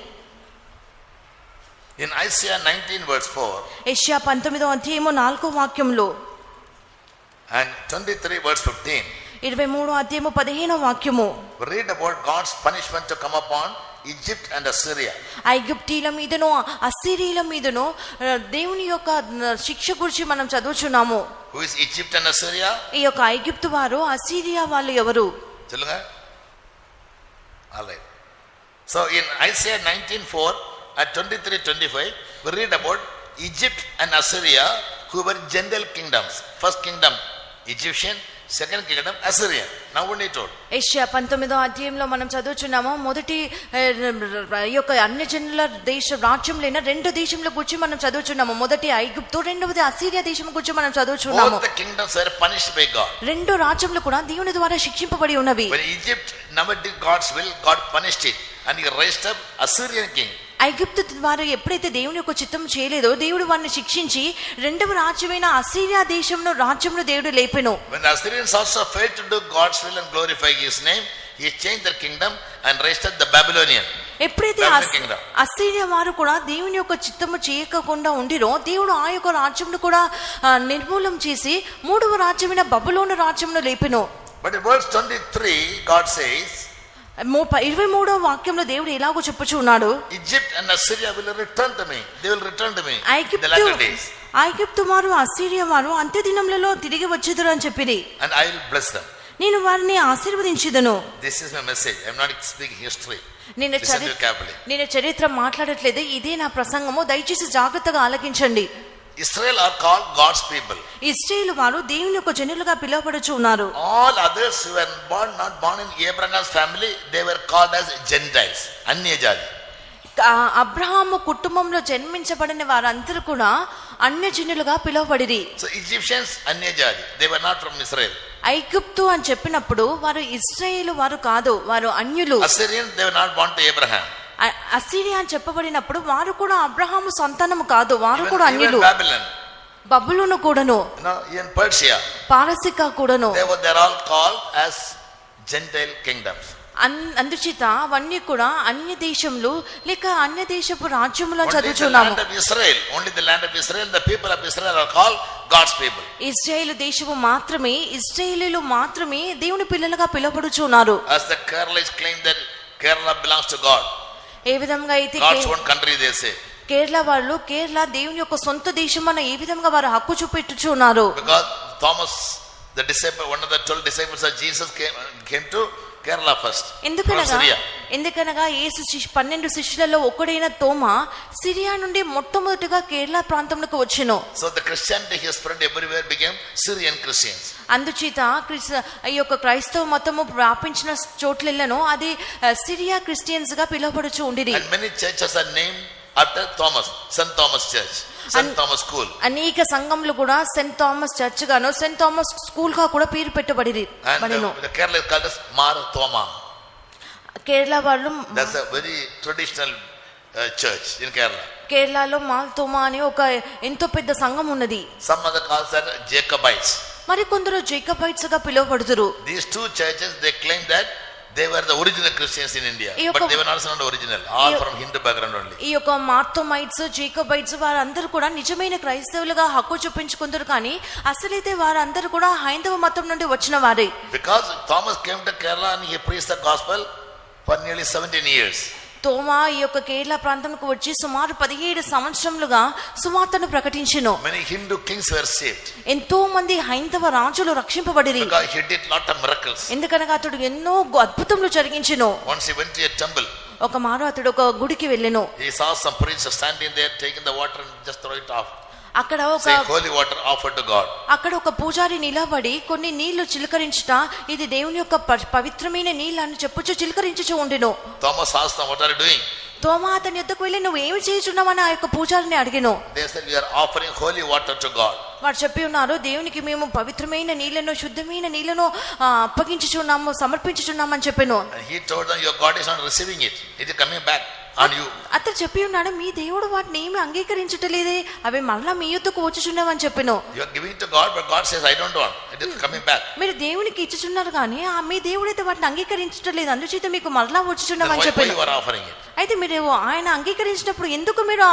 In Isaiah 19:4 యెషయా 19:4 and 23:15 23:15 we read about God's punishment to come upon Egypt and Assyria. ఐగుప్తీల మీదను అస్సీరీల మీదను దేవుని యొక్క శిక్ష గురించి మనం చదువుచున్నాము. Who is Egypt and Assyria? ఈ యొక్క ఐగుప్తు వారు, అస్సీరియా వాళ్ళు ఎవరు? చెల్లుగా. All right. So in Isaiah 19:4 at 23:25 we read about Egypt and Assyria, who were general kingdoms. First kingdom Egyptian, second kingdom Assyrian. Now only told. యెషయా 19 మనం చదువుచున్నాము, మొదటి యొక్క అన్ని జనుల రాజ్యంలైన రెండు దేశముల గురించి మనం చదువుచున్నాము. మొదటి ఐగుప్తు, రెండవది అస్సీరియా దేశం గురించి మనం చదువుచున్నాము. Both the kingdoms were punished by God. రెండు రాజ్యములు కూడా దేవుని ద్వారా శిక్షింపబడి ఉన్నవి. When Egypt never did God's will, God punished it and he raised up Assyrian king. ఐగుప్తు వారు ఎప్పుడైతే దేవుని యొక్క చిత్తం చేయలేదో దేవుడు వారిని శిక్షించి రెండవ రాజ్యమైన అస్సీరియా రాజ్యంలో దేవుడు లేపెను. When the Assyrians also failed to do God's will and glorify his name, he changed their kingdom and raised up the Babylonian. ఎప్పుడైతే అస్సీరియా వారు కూడా దేవుని యొక్క చిత్తము చేయకుండా ఉండిరో దేవుడు ఆ యొక్క రాజ్యంను కూడా నిర్మూలం చేసి మూడవ రాజ్యమైన బబులోను రాజ్యంను లేపెను. But in verse 23 God says, 23వ దేవుడు ఎలాగో చెప్పుచు ఉన్నాడు, Egypt and Assyria will return to me. They will return to me in the latter days. ఐగుప్తు వారు అస్సీరియా వారు అంత్య దినములలో తిరిగి వచ్చేదురు అని చెప్పిరి. And I will bless them. నేను వారిని ఆశీర్వదించుదును. This is my message. I am not speaking history. నేను చరిత్ర మాట్లాడట్లేదు, ఇదే నా ప్రసంగము, దయచేసి జాగ్రత్తగా ఆలకించండి. Israel are called God's people. ఇశ్రాయేలు వారు దేవుని యొక్క జనులుగా పిలువబడుచు ఉన్నారు. All others who were not born in Abraham's family, they were called as Gentiles. అన్యజాతి. Abraham కుటుంబంలో జన్మించబడిన వారందరూ కూడా అన్యజనులుగా పిలువబడిరి. So Egyptians అన్యజాతి. They were not from Israel. ఐగుప్తు అని చెప్పినప్పుడు వారు ఇశ్రాయేలు వారు కాదు, వారు అన్యులు. Assyrians, they were not born to Abraham. Assyria అని చెప్పబడినప్పుడు వారు కూడా అబ్రహాము సంతానము కాదు, వారు కూడా అన్యులు. బబులోను కూడాను, Persia, పారసిక కూడాను, they are all called as Gentile kingdoms. అందుచేత అవన్నీ కూడా అన్య దేశములు లేక అన్య దేశపు రాజ్యములు చదువుచున్నాము. Only the land of Israel, the people of Israel are called God's people. ఇశ్రాయేలు దేశము మాత్రమే, ఇశ్రాయేలీలు మాత్రమే దేవుని పిల్లలుగా పిలువబడుచున్నారు. As the Kerala claim that Kerala belongs to God. ఏ విధంగా అయితే God's own country they say. Kerala వాళ్ళు కేరళ దేవుని యొక్క సొంత దేశం అన్న ఏ విధంగా వారు హక్కు చూపెట్టుచున్నారు. Because Thomas, the disciple, one of the 12 disciples of Jesus came to Kerala first. ఎందుకనగా యేసు 12 శిష్యులలో ఒకడైన తోమా సిరియా నుండి మొట్టమొదటిగా కేరళ ప్రాంతంలోకి వచ్చెను. So the Christianity has spread everywhere, became Syrian Christians. అందుచేత ఈ యొక్క క్రైస్తవ మతము వ్యాపించిన చోట్లెల్లను అది సిరియా క్రిస్టియన్స్ గా పిలువబడుచు ఉండిరి. And many churches are named after Thomas, St. Thomas Church, St. Thomas School. అనేక సంఘములు కూడా సెయింట్ థామస్ చర్చ్ గాను సెయింట్ థామస్ స్కూల్ గా కూడా పేరు పెట్టబడిరి. And the Kerala is called as Mar Thoma. Kerala వాళ్ళు, that's a very traditional church in Kerala. కేరళలో mall తోమా అని ఒక ఎంతో పెద్ద సంఘం ఉన్నది. Some other calls are Jacobites. మరి కొందరు జేకబైట్స్ గా పిలువబడుతురు. These two churches, they claim that They were the original Christians in India, ఈ యొక్క- but they were not the original. All from Hindu background only. ఈ యొక్క మార్తోమైట్స్, జేకబైట్స్ వారందరూ కూడా నిజమైన క్రైస్తవులుగా హక్కు చూపించుకుందరు, కానీ అసలైతే వారందరూ కూడా హైందవ మతం నుండి వచ్చిన వారే. Because Thomas came to Kerala and he preached the gospel for nearly 17 years. తోమా ఈ యొక్క కేరళ ప్రాంతంకు వచ్చి సుమారు 17 సంవత్సరములుగా సువార్తను ప్రకటించెను. Many Hindu kings were saved. ఎంతో మంది హైందవ రాజులు రక్షింపబడిరి. Because he did lot of miracles. ఎందుకనగా అతడు ఎన్నో అద్భుతములు జరిగించెను. Once he went to a temple. ఒక మారు అతడు ఒక గుడికి వెళ్ళెను. He saw some priest standing there taking the water and just throw it off. అక్కడ ఒక Say holy water offered to God. అక్కడ ఒక పూజారి నిలబడి కొన్ని నీళ్లు చిలకరించుట, ఇది దేవుని యొక్క పవిత్రమైన నీళ్ళు అని చెప్పుచు చిలకరించుచు ఉండెను. Thomas asked them, what are you doing? తోమా అతని యొద్దకు వెళ్ళి నువ్వు ఏమి చేయుచున్నావని ఆ యొక్క పూజారిని అడిగెను. They said, we are offering holy water to God. వారు చెప్పి ఉన్నారు, దేవునికి మేము పవిత్రమైన నీళ్లను, శుద్ధమైన నీళ్లను అప్పగించుచున్నాము, సమర్పించుచున్నాము అని చెప్పాను. And he told them, your God is not receiving it. It is coming back on you. అతను చెప్పి ఉన్నాడు, మీ దేవుడు వాటిని ఏమి అంగీకరించటలేదే, అవి మళ్ళా మీ యొద్దకు వచ్చుచున్నావు అని చెప్పాను. You are giving to God, but God says, I don't want. It is coming back. మీరు దేవునికి ఇచ్చుచున్నారు కానీ మీ దేవుడైతే వాటిని అంగీకరించటలేదు, అందుచేత మీకు మరలా వచ్చుచున్నావు Then అని why చెప్పాను. you are offering it? అయితే మీరు ఆయన అంగీకరించినప్పుడు ఎందుకు మీరు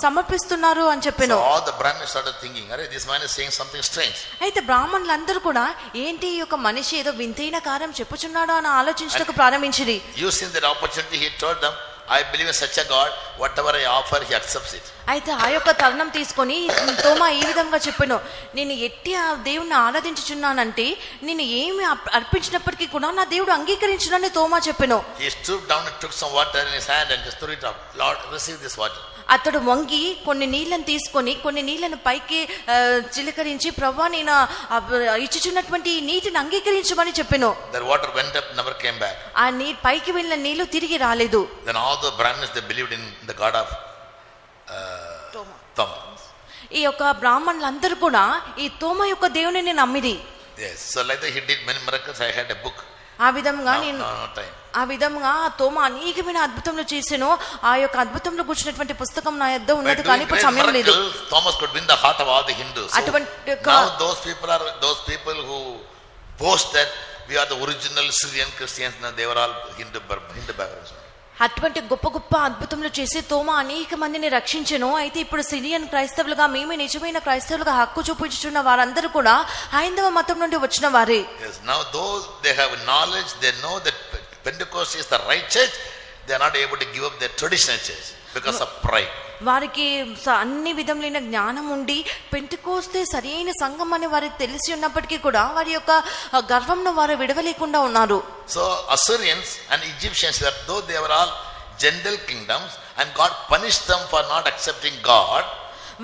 సమర్పిస్తున్నారు అని So చెప్పాను. all the Brahmins started thinking, "Arey, this man is saying something strange." అయితే బ్రాహ్మణులందరూ కూడా ఏంటి ఈ యొక్క మనిషి ఏదో వింతైన కార్యం చెప్పుచున్నాడు అని ఆలోచించడానికి ప్రారంభించిరి. Using that opportunity, he told them, I believe in such a God, whatever I offer, he accepts it. అయితే ఆ యొక్క తరుణం తీసుకొని తోమా ఈ విధంగా చెప్పాను, నేను ఎట్టి ఆ దేవుణ్ణి ఆరాధించుచున్నానంటే నేను ఏమి అర్పించినప్పటికీ కూడా నా దేవుడు అంగీకరించునని తోమా చెప్పాను. He stooped down and took some water in his hand and just threw it up. Lord, receive this water. అతడు వంగి కొన్ని నీళ్లను తీసుకొని కొన్ని నీళ్లను పైకి చిలకరించి, ప్రభువా నేను ఇచ్చుచున్నటువంటి నీటిని అంగీకరించమని చెప్పాను. That water went up, never came back. ఆ పైకి వెళ్ళిన నీళ్లు తిరిగి రాలేదు. Then all the Brahmins, they believed in the God of Toma. ఈ యొక్క బ్రాహ్మణులందరూ కూడా ఈ తోమ యొక్క దేవుని నమ్మిది. Yes. So like that he did many miracles. I had a book. ఆ విధంగా నేను No time. ఆ విధంగా తోమ అనేకమైన అద్భుతములు చేసాను. ఆ యొక్క అద్భుతంలో కూర్చున్నటువంటి పుస్తకం నా యొద్ద By ఉన్నది, doing కానీ ఇప్పుడు great సమయం లేదు. miracles, Thomas could win the heart of all the Hindus. So అటువంటి now those people who boast that we are the original Syrian Christians, now they were all Hindu backgrounds. అటువంటి గొప్ప గొప్ప అద్భుతములు చేసి తోమ అనేక మందిని రక్షించెను. అయితే ఇప్పుడు సిరియన్ క్రైస్తవులుగా, మేమే నిజమైన క్రైస్తవులుగా హక్కు చూపించుచున్న వారందరూ కూడా హైందవ మతం నుండి వచ్చిన వారే. Yes, now those they have knowledge, they know that Pentecost is the right church, they are not able to give up their traditional church because of pride. వారికి అన్ని విధములైన జ్ఞానం ఉండి పెంటెకోస్తే సరైన సంఘం అని వారికి తెలిసి ఉన్నప్పటికీ కూడా వారి యొక్క గర్వంను వారు విడవలేకుండా ఉన్నారు. So Assyrians and Egyptians were, though they were all Gentile kingdoms, and God punished them for not accepting God.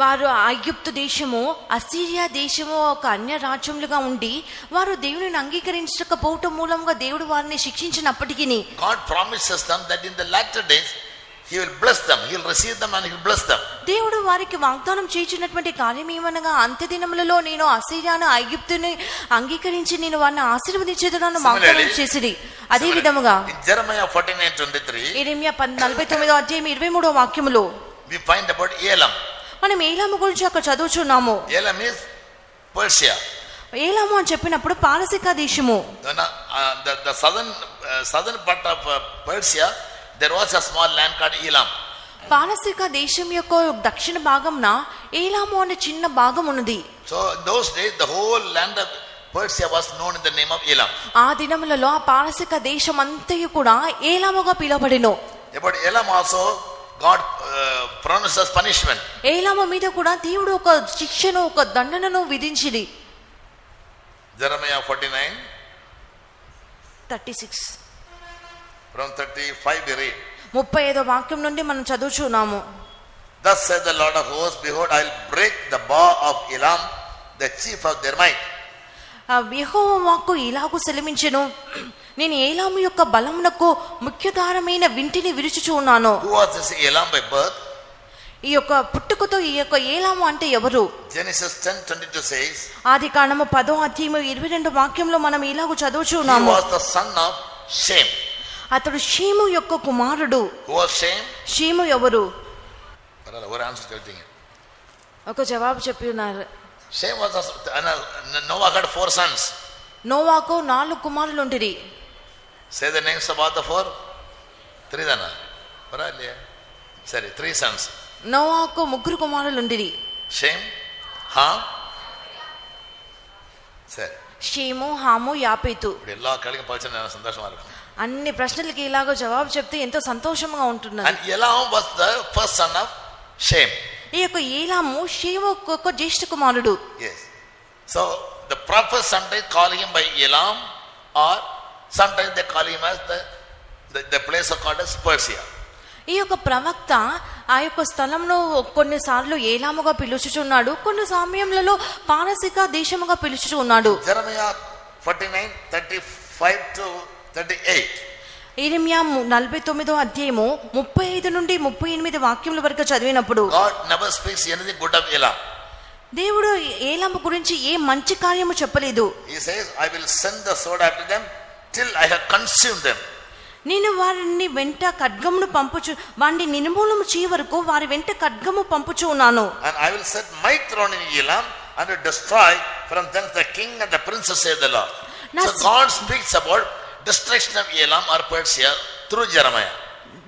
వారు ఐగుప్తు దేశము, అసీరియా దేశము ఒక అన్య రాజ్యములుగా ఉండి వారు దేవుని అంగీకరించకపోవటం మూలంగా దేవుడు వారిని శిక్షించినప్పటికీ God promises them that in the latter days He will bless them, He will receive them and He will bless them. దేవుడు వారికి వాగ్దానం చేసినటువంటి కార్యం ఏమనగా అంత్య దినములలో నేను అసీరియాను ఐగుప్తుని అంగీకరించి నేను వారిని ఆశీర్వదించేదనని వాగ్దానం చేసిరి. అదే విధముగా in Jeremiah 49:23 యెరెమయా 49వ అధ్యాయం 23వ వాక్యములో we find about Elam. మనం ఏలాము గురించి అక్కడ చదువుచున్నాము. Elam is Persia. ఏలాము అని చెప్పినప్పుడు పారసీక దేశము. The southern part of Persia, there was a small land called Elam. పారసీక దేశం యొక్క దక్షిణ భాగంన ఏలాము అనే చిన్న భాగం ఉన్నది. So in those days the whole land of Persia was known in the name of Elam. ఆ దినములలో ఆ పారసీక దేశం అంతయు కూడా ఏలాముగా పిలువబడెను. About Elam also God pronounces punishment. ఏలాము మీద కూడా దేవుడు ఒక శిక్షను, ఒక దండనను విధించింది. Jeremiah 49 36 from 35 we read. 35వ వాక్యం నుండి మనం చదువుచున్నాము. Thus says the Lord of hosts, behold, I will break the bow of Elam, the chief of their might. యెహోవా వాక్కు ఇలాగు సెలవించెను, నేను ఏలాము యొక్క బలమునకు ముఖ్యధారమైన వింటిని విరుచుచు ఉన్నాను. Who was this Elam by birth? ఈ యొక్క పుట్టుకతో ఈ యొక్క ఏలాము అంటే ఎవరు? Genesis 10:22 says, ఆదికాండము 10వ అధ్యాయము 22వ వాక్యంలో మనం ఇలాగు he చదువుచున్నాము. was the son of Shem. అతడు షేము యొక్క కుమారుడు. Who was Shem? షేము ఎవరు? What answer telling it? ఒక జవాబు చెప్పి ఉన్నారు. Shem was Noah had 4 sons. నోవాకు 4 కుమారులు ఉండిరి. Say the names of all the four. Three dana. Parallel. Sorry, 3 sons. నోవాకు 3 కుమారులు ఉండిరి. Shem, Ham. Sorry. షేము, హాము, యాపేతు. ఇప్పుడు எல்லா కలిగి పలిచిన సంతోషం இருக்கும். అన్ని ప్రశ్నలకి ఇలాగో జవాబు చెప్తే ఎంతో సంతోషంగా ఉంటున్నది. And Elam was the first son of Shem. ఈ యొక్క ఏలాము షేము యొక్క జ్యేష్ఠ కుమారుడు. Yes. So the prophets sometimes call him by Elam, or sometimes they call him as the place called as Persia. ఈ యొక్క ప్రవక్త ఆ యొక్క స్థలంలో కొన్నిసార్లు ఏలాముగా పిలుచుచున్నాడు, కొన్ని సమయంలో పారసిక దేశముగా పిలుచుచున్నాడు. Jeremiah 49:35 to 38. ఇర్మియా 49వ అధ్యాయము 35 నుండి 38 వాక్యముల వరకు చదివినప్పుడు God never speaks anything good of Elam. దేవుడు ఏలాము గురించి ఏ మంచి కార్యము చెప్పలేదు. He says, I will send the sword after them till I have consumed them. నేను వారిని వెంట ఖడ్గమును పంపుచు, వారిని నిర్మూలము చేయ వరకు వారి వెంట ఖడ్గము పంపుచు ఉన్నాను. And I will set my throne in Elam and will destroy from thence the king and the princes, says the Lord. So God speaks about destruction of Elam or Persia through Jeremiah.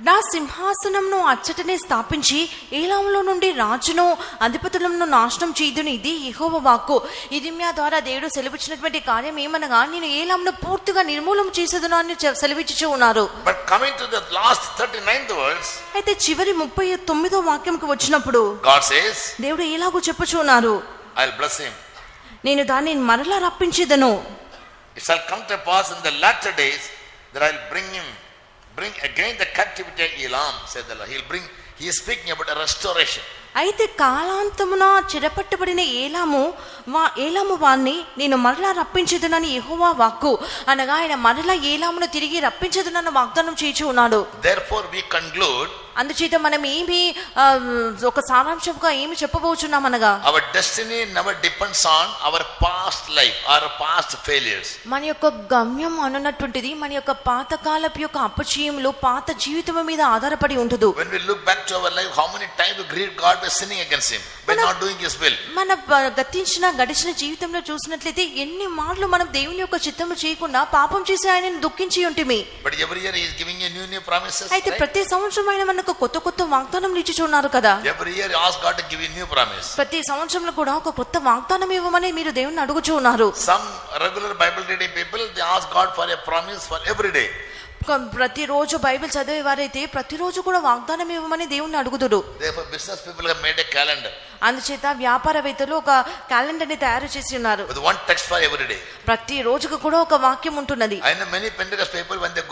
నా సింహాసనంను అచ్చటనే స్థాపించి ఏలాములో నుండి రాజును అధిపతులను నాశనం చేయుదును, ఇది యెహోవా వాక్కు. ఇర్మియా ద్వారా దేవుడు సెలవిచ్చినటువంటి కార్యం ఏమనగా, నేను ఏలామును పూర్తిగా నిర్మూలన చేసేదును అని సెలవిచ్చుచూ ఉన్నారు. But coming to the last 39th verse, అయితే చివరి 39వ వాక్యంకి వచ్చినప్పుడు God says, దేవుడు ఎలాగో చెప్పుచూ ఉన్నారు, I'll bless him. నేను దాన్ని మరలా రప్పించేదను. It shall come to pass in the latter days that I'll bring again the captivity of Elam, said the Lord. He is speaking about a restoration. అయితే కాలాంతమున చెరపట్టబడిన ఏలాము వారిని నేను మరలా రప్పించేదనని యెహోవా వాక్కు. అనగా ఆయన మరలా ఏలామును తిరిగి రప్పించేదనన్న వాగ్దానం చేయించి ఉన్నాడు. Therefore we conclude, అందుచేత మనం ఏమి ఒక సారాంశంగా ఏమి చెప్పబోచున్నాం అనగా, our destiny never depends on our past life or past failures. మన యొక్క గమ్యం అన్నటువంటిది మన యొక్క పాతకాలపు యొక్క అపచయములు, పాత జీవితం మీద ఆధారపడి ఉంటదు. When we look back to our life, how many times we grieved God by sinning against him, by not doing his will. మన గడిచిన జీవితంలో చూసినట్లయితే ఎన్ని మార్లు మనం దేవుని యొక్క చిత్తము చేయకుండా పాపం చేసి ఆయనను దుఃఖించి ఉంటిమి. But every year he is giving you new promises. అయితే right? ప్రతి సంవత్సరం ఆయన మనకు కొత్త వాగ్దానం ఇచ్చుచున్నారు కదా. Every year you ask God to give you new promise. ప్రతి సంవత్సరంలో కూడా ఒక కొత్త వాగ్దానం ఇవ్వమని మీరు దేవుని అడుగుచూ ఉన్నారు. Some regular Bible reading people, they ask God for a promise for every day. ప్రతిరోజు బైబిల్ చదివే వారైతే ప్రతిరోజు కూడా వాగ్దానం ఇవ్వమని దేవుణ్ణి అడుగుదురు. Therefore business people have made a calendar. అందుచేత వ్యాపారవేత్తలు ఒక క్యాలెండర్ ని తయారు చేసి ఉన్నారు. With one text for every day. ప్రతి రోజుకు కూడా ఒక వాక్యం ఉంటున్నది. I know many Pentecost people, when they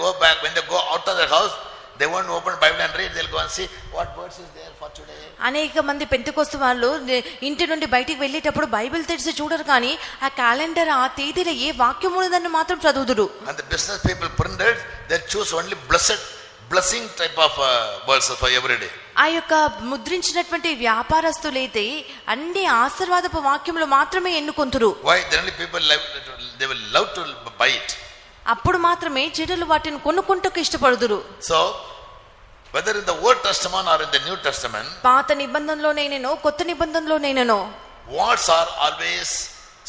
go out of their house, they won't open Bible and read. They'll go and see what verse is there for today. అనేక మంది Pentecost వాళ్ళు ఇంటి నుండి బయటికి వెళ్ళేటప్పుడు బైబిల్ తెరిచి చూడరు, కానీ ఆ క్యాలెండర్ ఆ తేదీలో ఏ వాక్యం ఉన్నదని మాత్రం చదువుదురు. And the business people printed, they choose only blessing type of verses for every day. ఆ యొక్క ముద్రించినటువంటి వ్యాపారస్తులైతే అన్ని ఆశీర్వాదపు వాక్యములు మాత్రమే ఎన్నుకొంతురు. Why? Then only people they will love to buy it. అప్పుడు మాత్రమే చెడులు వాటిని కొనుక్కుంటకు ఇష్టపడుదురు. So whether in the Old Testament or in the New Testament, పాత నిబంధనలోనైనను కొత్త నిబంధనలోనైనను wars are always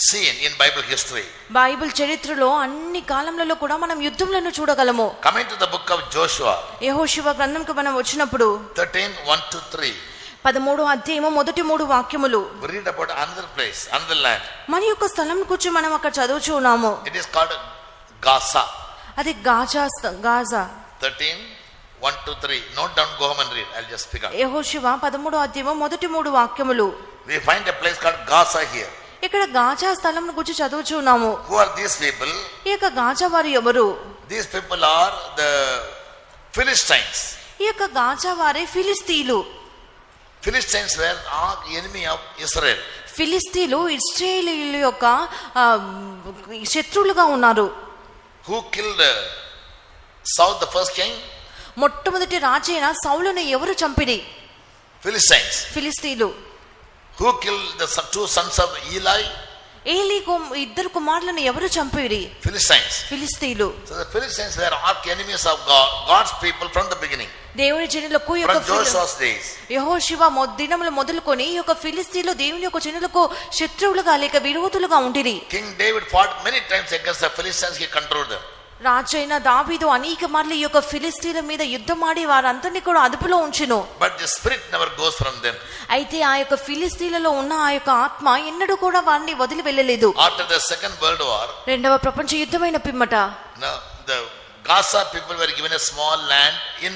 seen in Bible history. Bible చరిత్రలో అన్ని కాలంలో కూడా మనం యుద్ధములను చూడగలము. Coming to the book of Joshua, యెహోషువ గ్రంథంకి మనం వచ్చినప్పుడు 13:1-3, 13వ అధ్యాయము మొదటి 3 వాక్యములు we read about another place, another land. మన యొక్క స్థలం గురించి మనం అక్కడ చదువుచూ ఉన్నాము. It is called Gaza. అది Gaza. 13:1-3. Note down, go home and read. I'll just pick up. యెహోషువ 13వ అధ్యాయము మొదటి 3 వాక్యములు. We find a place called Gaza here. ఇక్కడ గాజా స్థలం గురించి చదువుచూ ఉన్నాము. Who are these people? ఈ యొక్క గాజా వారు ఎవరు? These people are the Philistines. ఈ యొక్క గాజా వారే ఫిలిస్తీయులు. Philistines were our enemy of Israel. ఫిలిస్తీయులు ఇశ్రాయేలీయుల యొక్క శత్రువులుగా ఉన్నారు. Who killed Saul the first king? మొట్టమొదటి రాజైన సౌలును ఎవరు చంపిరి? Philistines. ఫిలిస్తీయులు. Who killed the 2 sons of Eli? Eli ఇద్దరు కుమారులను ఎవరు చంపిరి? Philistines. ఫిలిస్తీయులు. So the Philistines were arch enemies of God's people from the beginning. దేవుని జనులకు From Joshua's days. యెహోషువ దినములు మొదలుకొని ఈ యొక్క ఫిలిస్తీయులు దేవుని యొక్క జనులకు శత్రువులుగా లేక విరోధులుగా ఉండిరి. King David fought many times against the Philistines. He controlled them. రాజు అయిన దావీదు అనేక మార్లు ఈ యొక్క ఫిలిస్తీన్ల మీద యుద్ధమాడి వారందరినీ కూడా అదుపులో ఉంచును. But the spirit never goes from them. అయితే ఆ యొక్క ఫిలిస్తీన్లలో ఉన్న ఆ యొక్క ఆత్మ ఎన్నడూ కూడా వారిని వదిలి వెళ్ళలేదు. After the Second World War, రెండవ ప్రపంచ యుద్ధమైన పిమ్మట now the Gaza people were given a small land in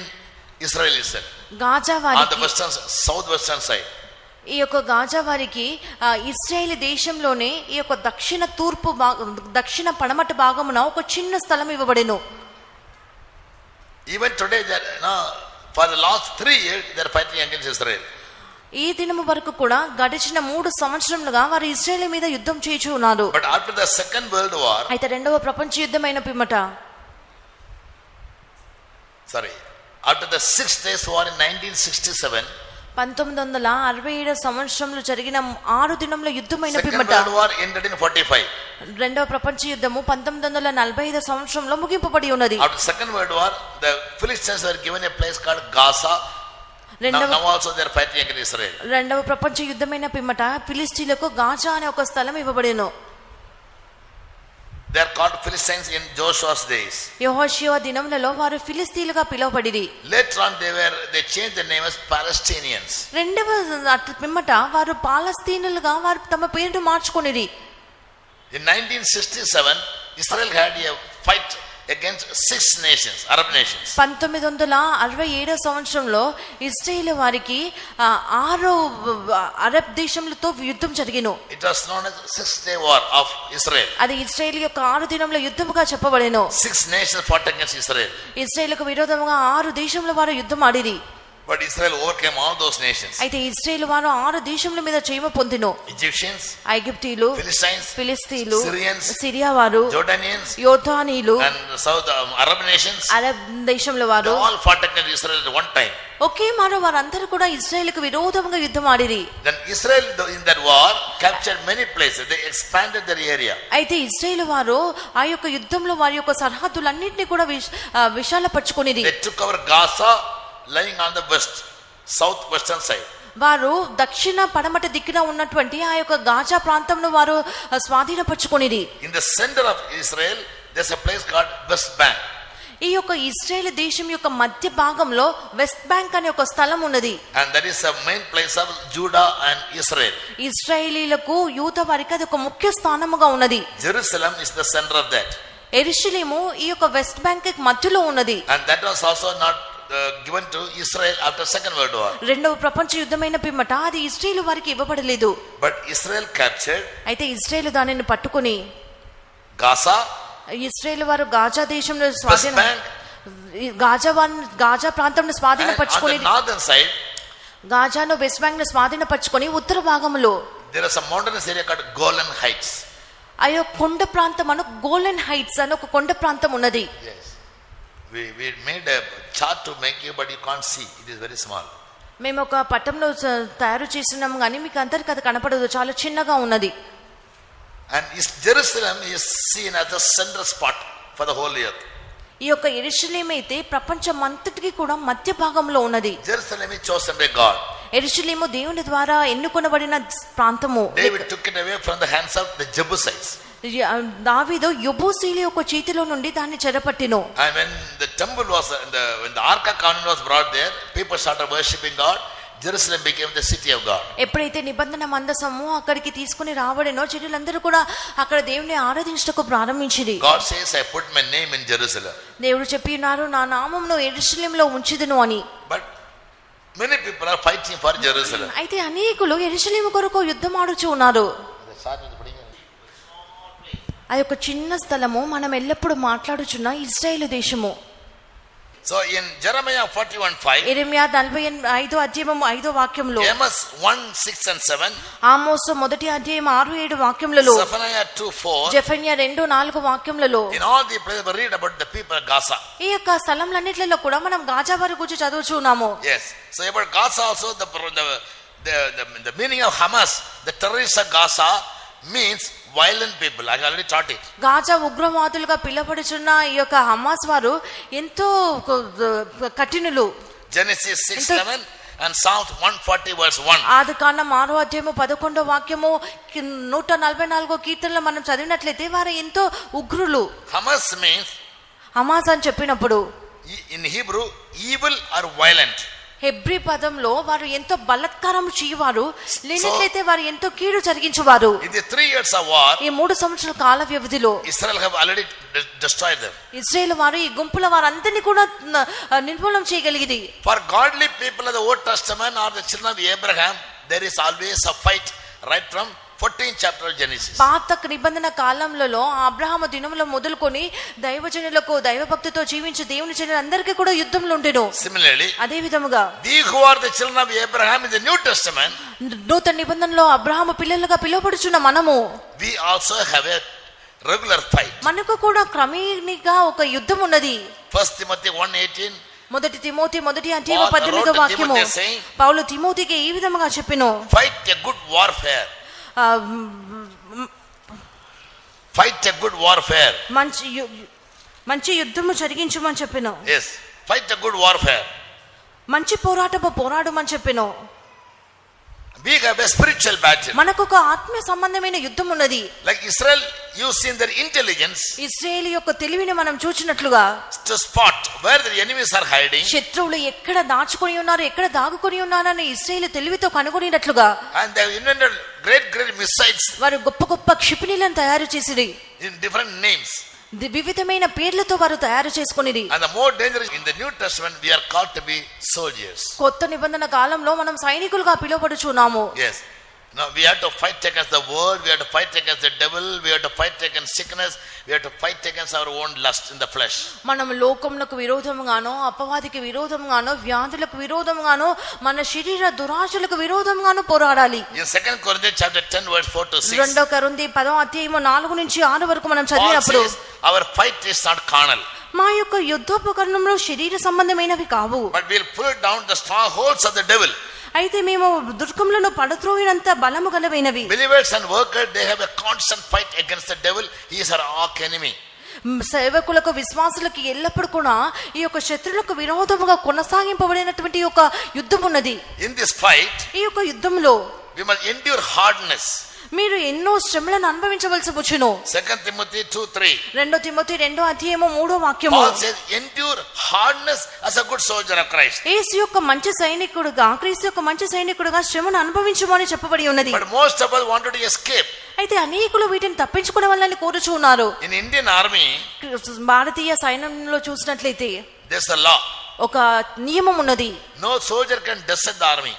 Israel itself, Gaza on the వారికి western, southwestern side. ఈ యొక్క గాజా వారికి ఇశ్రాయేల్ దేశంలోనే ఈ యొక్క దక్షిణ పడమటి భాగమున ఒక చిన్న స్థలం ఇవ్వబడెను. Even today, for the last 3 years, they are fighting against Israel. ఈ దినము వరకు కూడా గడిచిన 3 సంవత్సరములుగా వారు ఇశ్రాయేల్ మీద యుద్ధం చేయుచు ఉన్నారు. But after the Second World War, అయితే రెండవ ప్రపంచ యుద్ధమైన పిమ్మట after the 6 Days War in 1967, 1967 సంవత్సరంలో జరిగిన 6 దినముల యుద్ధమైన Second పిమ్మట World War ended in 45. రెండవ ప్రపంచ యుద్ధము 1945 సంవత్సరంలో ముగింపబడి ఉన్నది. After Second World War, the Philistines were given a place called Gaza. Now also they are fighting against Israel. రెండవ ప్రపంచ యుద్ధమైన పిమ్మట ఫిలిస్తీన్లకు గాజా అనే ఒక స్థలం ఇవ్వబడెను. They are called Philistines in Joshua's days. యెహోషువ దినములలో వారు ఫిలిస్తీన్లుగా పిలువబడిరి. Later on they changed the name as Palestinians. రెండవ పిమ్మట వారు పాలస్తీనులుగా వారు తమ పేరును మార్చుకొనిరి. In 1967, Israel had a fight against 6 nations, Arab nations. 1967 సంవత్సరంలో ఇశ్రాయేలు వారికి 6 అరబ్ దేశములతో యుద్ధం జరిగిను. It was known as 6-day war of Israel. అది ఇశ్రాయేలు యొక్క 6 దినముల యుద్ధముగా చెప్పబడెను. 6 nations fought against Israel. ఇశ్రాయేలుకు విరోధముగా 6 దేశముల వారు యుద్ధం ఆడిరి. But Israel overcame all those nations. అయితే ఇశ్రాయేలు వారు 6 దేశముల మీద జయము పొందిను. Egyptians, ఐగుప్తీయులు, Philistines, ఫిలిస్తీయులు, Syrians, సిరియా వారు, Jordanians, యోర్దానీయులు, and South Arab nations. Arab దేశముల వారు They all fought against Israel at one time. ఒకే మారు వారందరూ కూడా ఇశ్రాయేలుకు విరోధముగా యుద్ధం ఆడిరి. Then Israel in that war captured many places. They expanded their area. అయితే ఇశ్రాయేలు వారు ఆ యొక్క యుద్ధంలో వారి యొక్క సరిహద్దులన్నింటినీ కూడా విశాలపరచుకొనిరి. They took over Gaza, lying on the southwestern side. వారు దక్షిణ పడమటి దిక్కున ఉన్నటువంటి ఆ యొక్క గాజా ప్రాంతంను వారు స్వాధీనపరచుకొనిరి. In the center of Israel, there's a place called West Bank. ఈ యొక్క ఇశ్రాయేల్ దేశం యొక్క మధ్య భాగంలో వెస్ట్ బ్యాంక్ అనే ఒక స్థలం ఉన్నది. And that is the main place of Judah and Israel. ఇశ్రాయేలీలకు యూదా వారికి అది ఒక ముఖ్య స్థానముగా ఉన్నది. Jerusalem is the center of that. యెరూషలేము ఈ యొక్క వెస్ట్ బ్యాంక్ మధ్యలో ఉన్నది. And that was also not given to Israel after Second World War. రెండవ ప్రపంచ యుద్ధమైన పిమ్మట అది ఇశ్రాయేలు వారికి ఇవ్వబడలేదు. But Israel captured అయితే ఇశ్రాయేలు దానిని పట్టుకొని Gaza, ఇశ్రాయేలు వారు గాజా దేశంలో West Bank, గాజా ప్రాంతంను and స్వాధీనపరచుకొని on the northern side గాజాను వెస్ట్ బ్యాంక్ ను స్వాధీనపరచుకొని ఉత్తర భాగంలో there is a mountainous area called Golan Heights. అయ్యో కొండ ప్రాంతం అను గోలెన్ హైట్స్ అని ఒక కొండ ప్రాంతం ఉన్నది. Yes. We made a chart to make you, but you can't see. It is very small. మేము ఒక పట్టంలో తయారు చేస్తున్నాము కానీ మీకు అందరికి అది కనపడదు, చాలా చిన్నగా ఉన్నది. And Jerusalem is seen as the central spot for the whole earth. ఈ యొక్క యెరూషలేము అయితే ప్రపంచం అంతటికి కూడా మధ్య భాగంలో ఉన్నది. Jerusalem is chosen by God. యెరూషలేము దేవుని ద్వారా ఎన్నుకొనబడిన ప్రాంతము. David took it away from the hands of the Jebusites. దావీదు యెబూసీయుల యొక్క చేతిలో నుండి దాన్ని చెరపట్టెను. And when the temple was when the Ark of Covenant was brought there, people started worshiping God. Jerusalem became the city of God. ఎప్పుడైతే నిబంధన మందసము అక్కడికి తీసుకుని రావడెనో జనులందరూ కూడా అక్కడ దేవుని ఆరాధించుటకు ప్రారంభించిరి. God says, I put my name in Jerusalem. దేవుడు చెప్పి ఉన్నారు, నా నామమును యెరూషలేములో ఉంచుదును అని. But many people are fighting for Jerusalem. అయితే అనేకులు యెరూషలేము కొరకు యుద్ధం ఆడుచు ఉన్నారు. ఆ యొక్క చిన్న స్థలము మనం ఎల్లప్పుడూ మాట్లాడుచున్న ఇశ్రాయేలు దేశము. So in Jeremiah 41:5, యెరెమయా 45 అధ్యాయం 5వ వాక్యంలో, Amos 1:6 and 7, ఆమోసు 1 అధ్యాయం 6-7 వాక్యములలో, Zephaniah 2:4, Zephaniah 2-4 వాక్యములలో, in all the places we read about the people of Gaza. ఈ యొక్క స్థలంలన్నిటిలో కూడా మనం గాజా వారి గురించి చదువుచున్నాము. Yes. So about Gaza also, the meaning of Hamas, the terrorists of Gaza, means violent people. I already taught it. Gaza ఉగ్రవాదులుగా పిలువబడుచున్న ఈ యొక్క హమాస్ వారు ఎంతో కఠినులు. Genesis 6:11 and Psalms 140:1. ఆదికాండం 6వ అధ్యాయము 11వ వాక్యము 144వ కీర్తనలో మనం చదివినట్లయితే వారు ఎంతో ఉగ్రులు. Hamas means హమాస్ అని చెప్పినప్పుడు In Hebrew, evil or violent. Hebrew పదంలో వారు ఎంతో బలత్కారం చేయవారు, లేనట్లయితే వారు ఎంతో కీడు జరిగించేవారు. In the 3 years of war, ఈ 3 సంవత్సరాల కాల వ్యవధిలో Israel have already destroyed them. ఇశ్రాయేలు వారు ఈ గుంపుల వారందరినీ కూడా నిర్మూలన చేయగలిగింది. For godly people of the Old Testament or the children of Abraham, there is always a fight right from 14th chapter of Genesis. పాత నిబంధన కాలంలో అబ్రహాము దినములో మొదలుకొని దైవజనులకు దైవభక్తితో జీవించే దేవుని జనులందరికీ కూడా యుద్ధంలో ఉండెను. Similarly, అదే విధముగా we who are the children of Abraham in the New Testament, నూతన నిబంధనలో అబ్రహాము పిల్లలుగా పిలువబడుచున్న మనము we also have a regular fight. మనకు కూడా క్రమేణిగా ఒక యుద్ధం ఉన్నది. 1 Timothy 1:18. మొదటి తిమోతి 1:18 వాక్యము పౌలు తిమోతికి ఈ విధముగా చెప్పెను, Fight a good warfare. Fight a good warfare. మంచి యుద్ధము జరిగించమని చెప్పెను. Yes, fight a good warfare. మంచి పోరాటము పోరాడమని చెప్పెను. We have a spiritual battle. మనకు ఒక ఆత్మ సంబంధమైన యుద్ధం ఉన్నది. Like Israel using their intelligence ఇశ్రాయేలు యొక్క తెలివిని మనం చూచినట్లుగా to spot where the enemies are hiding, శత్రువులు ఎక్కడ దాచుకొని ఉన్నారు, ఎక్కడ దాగుకొని ఉన్నారని ఇశ్రాయేలు తెలివితో కనుగొనినట్లుగా, and they have invented great missiles వారు గొప్ప గొప్ప క్షిపణులను తయారు చేసిరి. in different names. వివిధమైన పేర్లతో వారు తయారు చేసుకునిది. And the more dangerous in the New Testament, we are called to be soldiers. కొత్త నిబంధన కాలంలో మనం సైనికులుగా పిలువబడుచున్నాము. Yes. Now we have to fight against the world, we have to fight against the devil, we have to fight against sickness, we have to fight against our own lust in the flesh. మనం లోకమునకు విరోధముగానో, అపవాదికి విరోధముగానో, వ్యాధులకు విరోధముగానో, మన శరీర దురాశలకు విరోధముగానో పోరాడాలి. In 2 Corinthians chapter 10 verse 4 to 6. 2 కొరింథీ 10వ అధ్యాయము 4 నుంచి 6 వరకు మనం చదివినప్పుడు our fight is not carnal. మా యొక్క యుద్ధోపకరణంలో శరీర సంబంధమైనవి కావు. But we'll pull down the strongholds of the devil. అయితే మేము దుర్గములను పడత్రోయినంత బలము గలవైనవి. Believers and workers, they have a constant fight against the devil. He is our arch enemy. సేవకులకు విశ్వాసులకు ఎల్లప్పుడూ కూడా ఈ యొక్క శత్రువులకు విరోధముగా కొనసాగింపబడినటువంటి ఒక యుద్ధం ఉన్నది. In this fight, ఈ యొక్క యుద్ధంలో we must endure hardness. మీరు ఎన్నో శ్రమలను అనుభవించవలసి వచ్చును. 2 Timothy 2:3. 2 తిమోతి 2వ అధ్యాయము 3వ వాక్యము Paul says, endure hardness as a good soldier of Christ. యేసు యొక్క మంచి సైనికుడుగా, క్రీస్తు యొక్క మంచి సైనికుడుగా శ్రమను అనుభవించమని చెప్పబడి ఉన్నది. But most of us wanted to escape. అయితే అనేకులు వీటిని తప్పించుకునే వాళ్ళని కోరుచున్నారు. In Indian army, భారతీయ సైన్యంలో చూసినట్లయితే there's a law. ఒక నియమం ఉన్నది. No soldier can desert the army.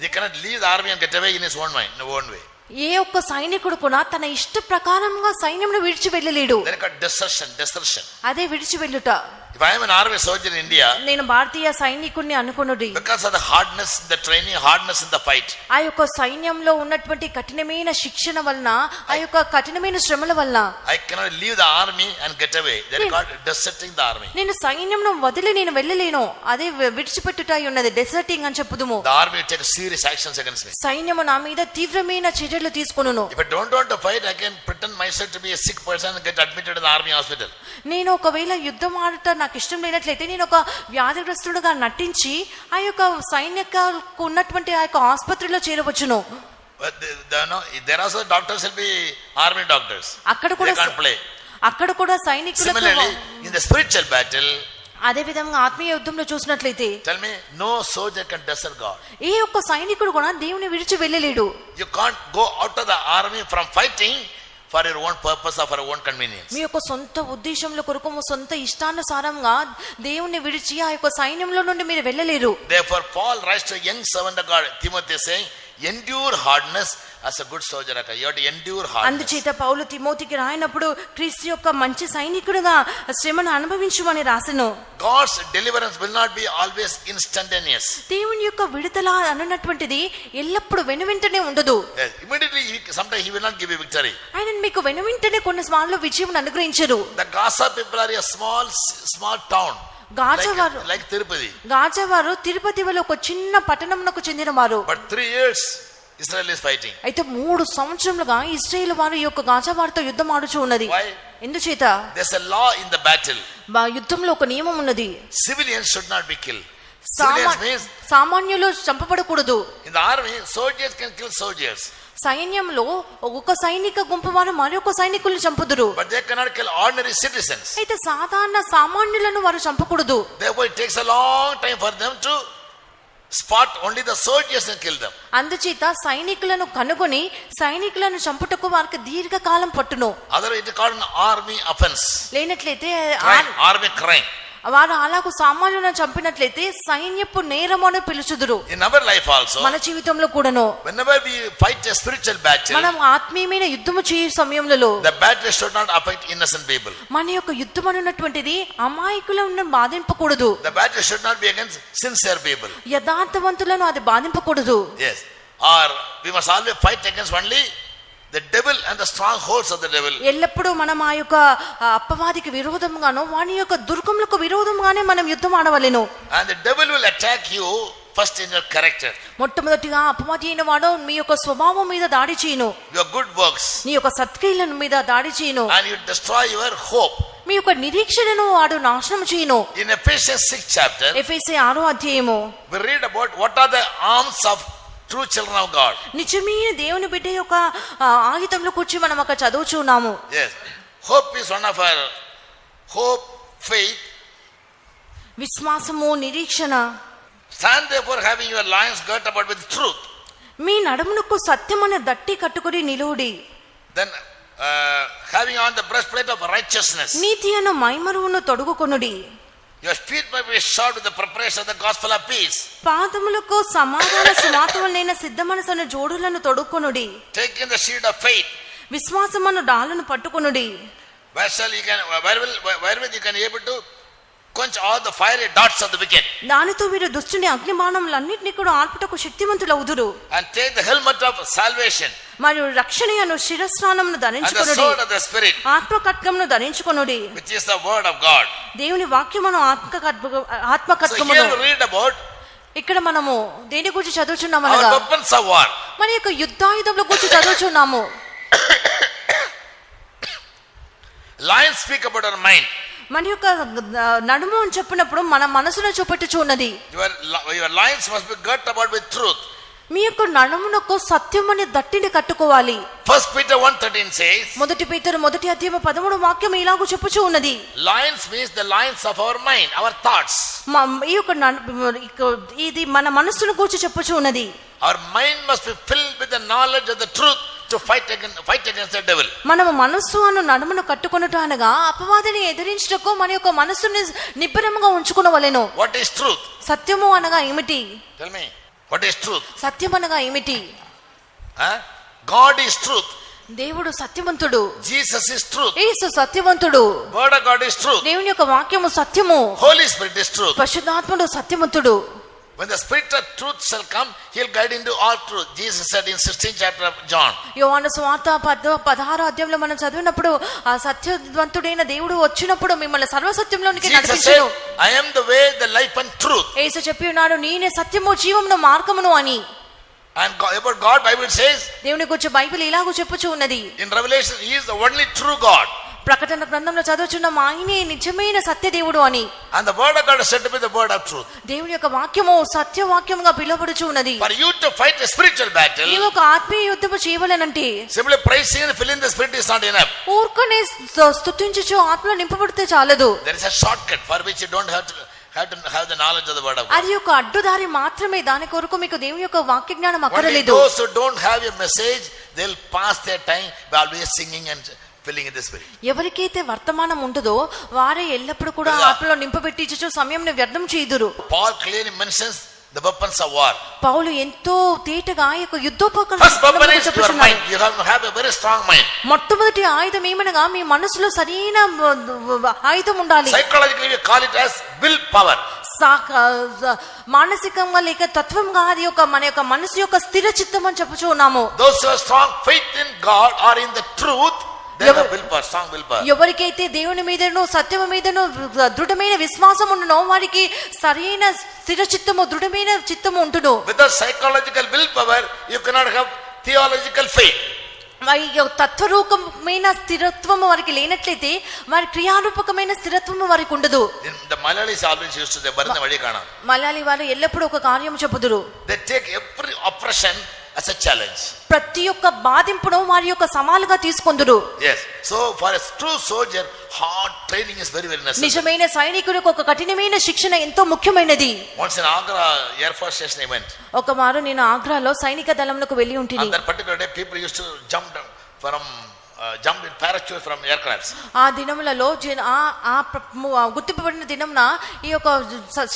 He cannot leave the army and get away in his own mind, in his own way. ఏ ఒక్క సైనికుడు కూడా తన ఇష్ట ప్రకారంగా సైన్యంను విడిచి వెళ్ళలేడు. They call desertion. అదే విడిచి వెళ్ళుట. If I am an army soldier in India, నేను భారతీయ సైనికుడిని అనుకున్నది because of the hardness, the training, hardness in the fight, ఆ యొక్క సైన్యంలో ఉన్నటువంటి కఠినమైన శిక్షణ వలన, ఆ యొక్క కఠినమైన శ్రమల వలన I cannot leave the army and get away. They are called deserting the army. నేను సైన్యంను వదిలి నేను వెళ్ళలేను, అదే విడిచిపెట్టుట ఉన్నది, డెసర్టింగ్ అని చెప్పుదుము. The army will take serious actions against me. సైన్యము నా మీద తీవ్రమైన చర్యలు తీసుకొనును. If I don't want to fight, I can pretend myself to be a sick person and get admitted in the army hospital. నేను ఒకవేళ యుద్ధం ఆడట నాకు ఇష్టం లేనట్లయితే నేను ఒక వ్యాధిగ్రస్తుడుగా నటించి ఆ యొక్క సైనికులకు ఉన్నటువంటి ఆ యొక్క ఆసుపత్రిలో చేరవచ్చును. There also doctors will be army doctors. They can't play. అక్కడ కూడా సైనికులకు. Similarly, in the spiritual battle, అదే విధంగా ఆత్మీయ యుద్ధంలో చూసినట్లయితే tell me, no soldier can desert God. ఏ ఒక్క సైనికుడు కూడా దేవుని విడిచి వెళ్ళలేడు. You can't go out of the army from fighting for your own purpose or for your own convenience. మీ యొక్క సొంత ఉద్దేశంలో కొరకు మీ సొంత ఇష్టానుసారంగా దేవుని విడిచి ఆ యొక్క సైన్యంలో నుండి మీరు వెళ్ళలేరు. Therefore Paul writes to a young servant of God, Timothy, saying, endure hardness as a good soldier. You have to endure hardness. అందుచేత పౌలు తిమోతికి రాయినప్పుడు క్రీస్తు యొక్క మంచి సైనికుడుగా శ్రమను అనుభవించుమని రాసెను. God's deliverance will not be always instantaneous. దేవుని యొక్క విడుదల అన్నటువంటిది ఎల్లప్పుడూ వెనువెంటనే ఉండదు. Yes, immediately sometimes he will not give you victory. ఆయన మీకు వెనువెంటనే కొన్ని సార్లు విజయం అనుగ్రహించరు. The Gaza people are a small town. గాజావారు like Tirupati. గాజావారు Tirupati వల్ల ఒక చిన్న పట్టణంకు చెందిన వారు. But 3 years Israel is fighting. అయితే 3 సంవత్సరములుగా ఇశ్రాయేలు వారు ఈ యొక్క గాజావారితో యుద్ధం ఆడుచూ ఉన్నది. Why? ఎందుచేత There's a law in the battle. యుద్ధంలో ఒక నియమం ఉన్నది. Civilians should not be killed. Civilians means సామాన్యులు చంపబడకూడదు. in the army soldiers can kill soldiers. సైన్యంలో ఒక సైనిక గుంపు వారు మరొక సైనికుల్ని చంపుదురు. But they cannot kill ordinary citizens. అయితే సాధారణ సామాన్యులను వారు చంపకూడదు. Therefore, it takes a long time for them to spot only the soldiers and kill them. అందుచేత సైనికులను కనుగొని సైనికులను చంపుటకు వారికి దీర్ఘకాలం పట్టును. Otherwise, it is called an army offense. లేనట్లయితే Crime, army crime. వారు అలాగూ సామాన్యులను చంపినట్లయితే సైన్యపు నేరము అని పిలుచుదురు. In our life also, మన జీవితంలో కూడాను whenever we fight a spiritual battle, మనం ఆత్మీయమైన యుద్ధము చేయు సమయంలో the battle should not affect innocent people. మన యొక్క యుద్ధం అన్నటువంటిది అమాయకులను బాధింపకూడదు. The battle should not be against sincere people. యథార్థవంతులను అది బాధింపకూడదు. Yes. Or we must always fight against only the devil and the strongholds of the devil. ఎల్లప్పుడూ మనం ఆ యొక్క అపవాదికి విరోధంగాను వాని యొక్క దుర్గములకు విరోధంగానే మనం యుద్ధం ఆడవలెను. And the devil will attack you first in your character. మొట్టమొదటిగా అపవాది అయిన వాడు మీ యొక్క స్వభావం మీద దాడి చేయను. Your good works. నీ యొక్క సత్క్రియల మీద దాడి చేయను. And you destroy your hope. మీ యొక్క నిరీక్షణను వాడు నాశనం చేయను. In Ephesians 6 chapter, ఎఫెసీ 6వ అధ్యాయము we read about what are the arms of true children of God. నిజమైన దేవుని బిడ్డ యొక్క ఆయుధంలో కూర్చి మనం అక్కడ చదువుచున్నాము. Yes. Hope is one of our hope, faith. విశ్వాసము, నిరీక్షణ. Stand therefore having your loins girt about with truth. మీ నడుమునకు సత్యమనే దట్టి కట్టుకొని నిలువుడి. Then having on the breastplate of righteousness. NITI Anu మైమరువును తొడుగుకొనుడి. Your feet might be shod with the preparation of the gospel of peace. పాదములకు సమాధాన సువార్తవలైన సిద్ధ మనసున జోడులను తొడుగుకొనుడి. Taking the shield of faith. విశ్వాసమును డాలును పట్టుకొనుడి. Wherewith you can be able to quench all the fiery darts of the wicked. దానితో మీరు దుష్టుని అగ్నిబాణములన్నిటిని కూడా ఆర్పుటకు శక్తివంతులవుదురు. And take the helmet of salvation. మరియు రక్షణ అను శిరస్నానమును And the ధరించుకొనుడి. sword of the spirit, ఆత్మ ఖడ్గమును ధరించుకొనుడి. which is the word of God. దేవుని వాక్యమును ఆత్మ So ఖడ్గమును. here we read about ఇక్కడ మనము దేని గురించి చదువుచున్నాము our అనగా weapons of war. మన యొక్క యుద్ధాయుధముల గురించి చదువుచున్నాము. Lions speak about our mind. మన యొక్క నడుము అని చెప్పినప్పుడు మన మనసును చూపెట్టుచున్నది. Your lions must be girt about with truth. మీ యొక్క నడుమునకు సత్యం అనే దట్టిని కట్టుకోవాలి. 1 Peter 1:13 says, మొదటి పేతురు 1వ అధ్యాయం 13వ వాక్యం ఇలాగూ చెప్పుచూ ఉన్నది. lions means the lions of our mind, our thoughts. ఈ యొక్క ఇది మన మనస్సును గురించి చెప్పుచూ ఉన్నది. Our mind must be filled with the knowledge of the truth to fight against the devil. మనము మనస్సు అను నడుమును కట్టుకొనుట అనగా అపవాదిని ఎదిరించుటకు మన యొక్క మనస్సుని నిబ్బరముగా ఉంచుకొనవలెను. What is truth? సత్యము అనగా ఏమిటి? Tell me. What is truth? సత్యం అనగా ఏమిటి? God is truth. దేవుడు సత్యవంతుడు. Jesus is truth. Yesu Satyavantudu. Word of God is truth. దేవుని యొక్క వాక్యము సత్యము. Holy Spirit is truth. పరిశుద్ధాత్ముడు సత్యవంతుడు. When the spirit of truth shall come, he'll guide into all truth. Jesus said in 16th chapter of John. యోహాను సువార్త 16వ అధ్యాయంలో మనం చదివినప్పుడు ఆ సత్యవంతుడైన దేవుడు వచ్చినప్పుడు మిమ్మల్ని సర్వసత్యంలోనికి Jesus said, నడిపించును. I am the way, the life and truth. యేసు చెప్పి ఉన్నాడు నేనే సత్యము జీవమును మార్గమును అని. And about God, Bible says, దేవుని గురించి బైబిల్ ఇలాగూ చెప్పుచూ ఉన్నది. in Revelation, he is the only true God. ప్రకటన గ్రంథంలో చదువుచున్నాం ఆయనే నిజమైన సత్య దేవుడు అని. And the word of God is said to be the word of truth. దేవుని యొక్క వాక్యము సత్య వాక్యముగా పిలువబడుచు ఉన్నది. For you to fight a spiritual battle, నీవు ఒక ఆత్మీయ యుద్ధము చేయవలెనంటే simply praising and filling the spirit is not enough. ఊర్కనే స్తుతించుచు ఆత్మలో నింపబడితే చాలదు. There is a shortcut for which you don't have to have the knowledge of the word of God. అది ఒక అడ్డుదారి మాత్రమే. దాని కొరకు మీకు దేవుని యొక్క వాక్య జ్ఞానం Only అక్కరలేదు. those who don't have a message, they'll pass their time by always singing and filling in the spirit. ఎవరికైతే వర్తమానం ఉంటుందో వారే ఎల్లప్పుడూ కూడా ఆత్మలో నింపబెట్టించు సమయంని వ్యర్థం చేయుదురు. Paul clearly mentions the weapons of war. పౌలు ఎంతో తేటగా ఈ యొక్క First weapon is your యుద్ధోపకరణాలు mind. You have to have a very strong mind. మొట్టమొదటి ఆయుధం ఏమనగా మీ మనసులో సరైన ఆయుధం ఉండాలి. Psychologically we call it as will power. మానసికంగా లేక తత్వంగా అది ఒక మన యొక్క మనసు యొక్క స్థిర చిత్తం అని చెప్పుచూ ఉన్నాము. Those who have strong faith in God or in the truth, they have will power, strong will power. ఎవరికైతే దేవుని మీదను సత్యము మీదను దృఢమైన విశ్వాసం ఉండునో వారికి సరైన స్థిర చిత్తము దృఢమైన చిత్తము ఉంటును. Without psychological will power, you cannot have theological faith. వారి తత్వరూపమైన స్థిరత్వము వారికి లేనట్లయితే వారి క్రియారూపకమైన స్థిరత్వము వారికి ఉండదు. The Malayalis always used to say, "Barna vadi kana." Malayali వారు ఎల్లప్పుడూ ఒక కార్యం చెప్పుదురు. They take every oppression as a challenge. ప్రతి ఒక్క బాధింపును వారి యొక్క సవాలుగా తీసుకొందురు. Yes. So for a true soldier, hard training is very necessary. నిజమైన సైనికుడికి ఒక కఠినమైన శిక్షణ ఎంతో ముఖ్యమైనది. Once in Agra Air Force Station I went. ఒక మారు నేను ఆగ్రాలో సైనిక దళంలోకి వెళ్ళి ఉంటిని. On that particular day people used to jump in parachute from aircrafts. ఆ దినములలో గుర్తింపబడిన దినంన ఈ యొక్క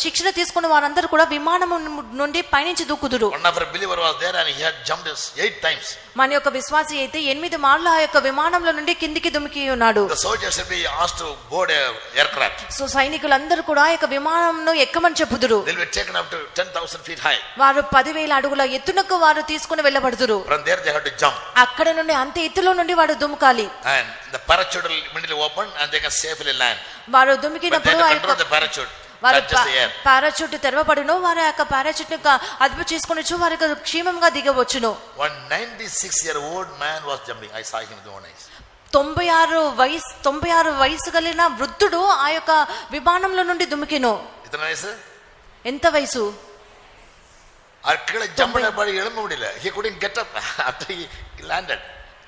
శిక్షణ తీసుకున్న వారందరూ కూడా విమానం నుండి పైనుంచి దూకుదురు. One of our believer was there and he had jumped 8 times. మన యొక్క విశ్వాసి అయితే 8 మార్లు ఆ యొక్క విమానంలో నుండి కిందికి దుమికి ఉన్నాడు. The soldiers should be asked to board a aircraft. So సైనికులందరూ కూడా ఆ యొక్క విమానంను ఎక్కమని చెప్పుదురు. They will be taken up to 10,000 feet high. వారు 10,000 అడుగుల ఎత్తునకు వారు తీసుకుని వెళ్ళబడుదురు. From there they have to jump. అక్కడ నుండి అంత ఎత్తులో నుండి వాడు దుముకాలి. And the parachute will immediately open and they can safely land. వారు దుమికినప్పుడు ఆ యొక్క పారాచూట్ తెరవబడును. వారి యొక్క పారాచూట్ అదుపు చేసుకొనొచ్చు. వారి క్షేమంగా దిగవచ్చును. One 96-year-old man was jumping. I saw him with my own eyes. 96 వయసు కలిగిన వృద్ధుడు ఆ యొక్క విమానంలో నుండి దుమికెను. ఎంత వయసు? అక్కడ జంప్ పడి ఎడమ ముడిల. He couldn't get up after he landed.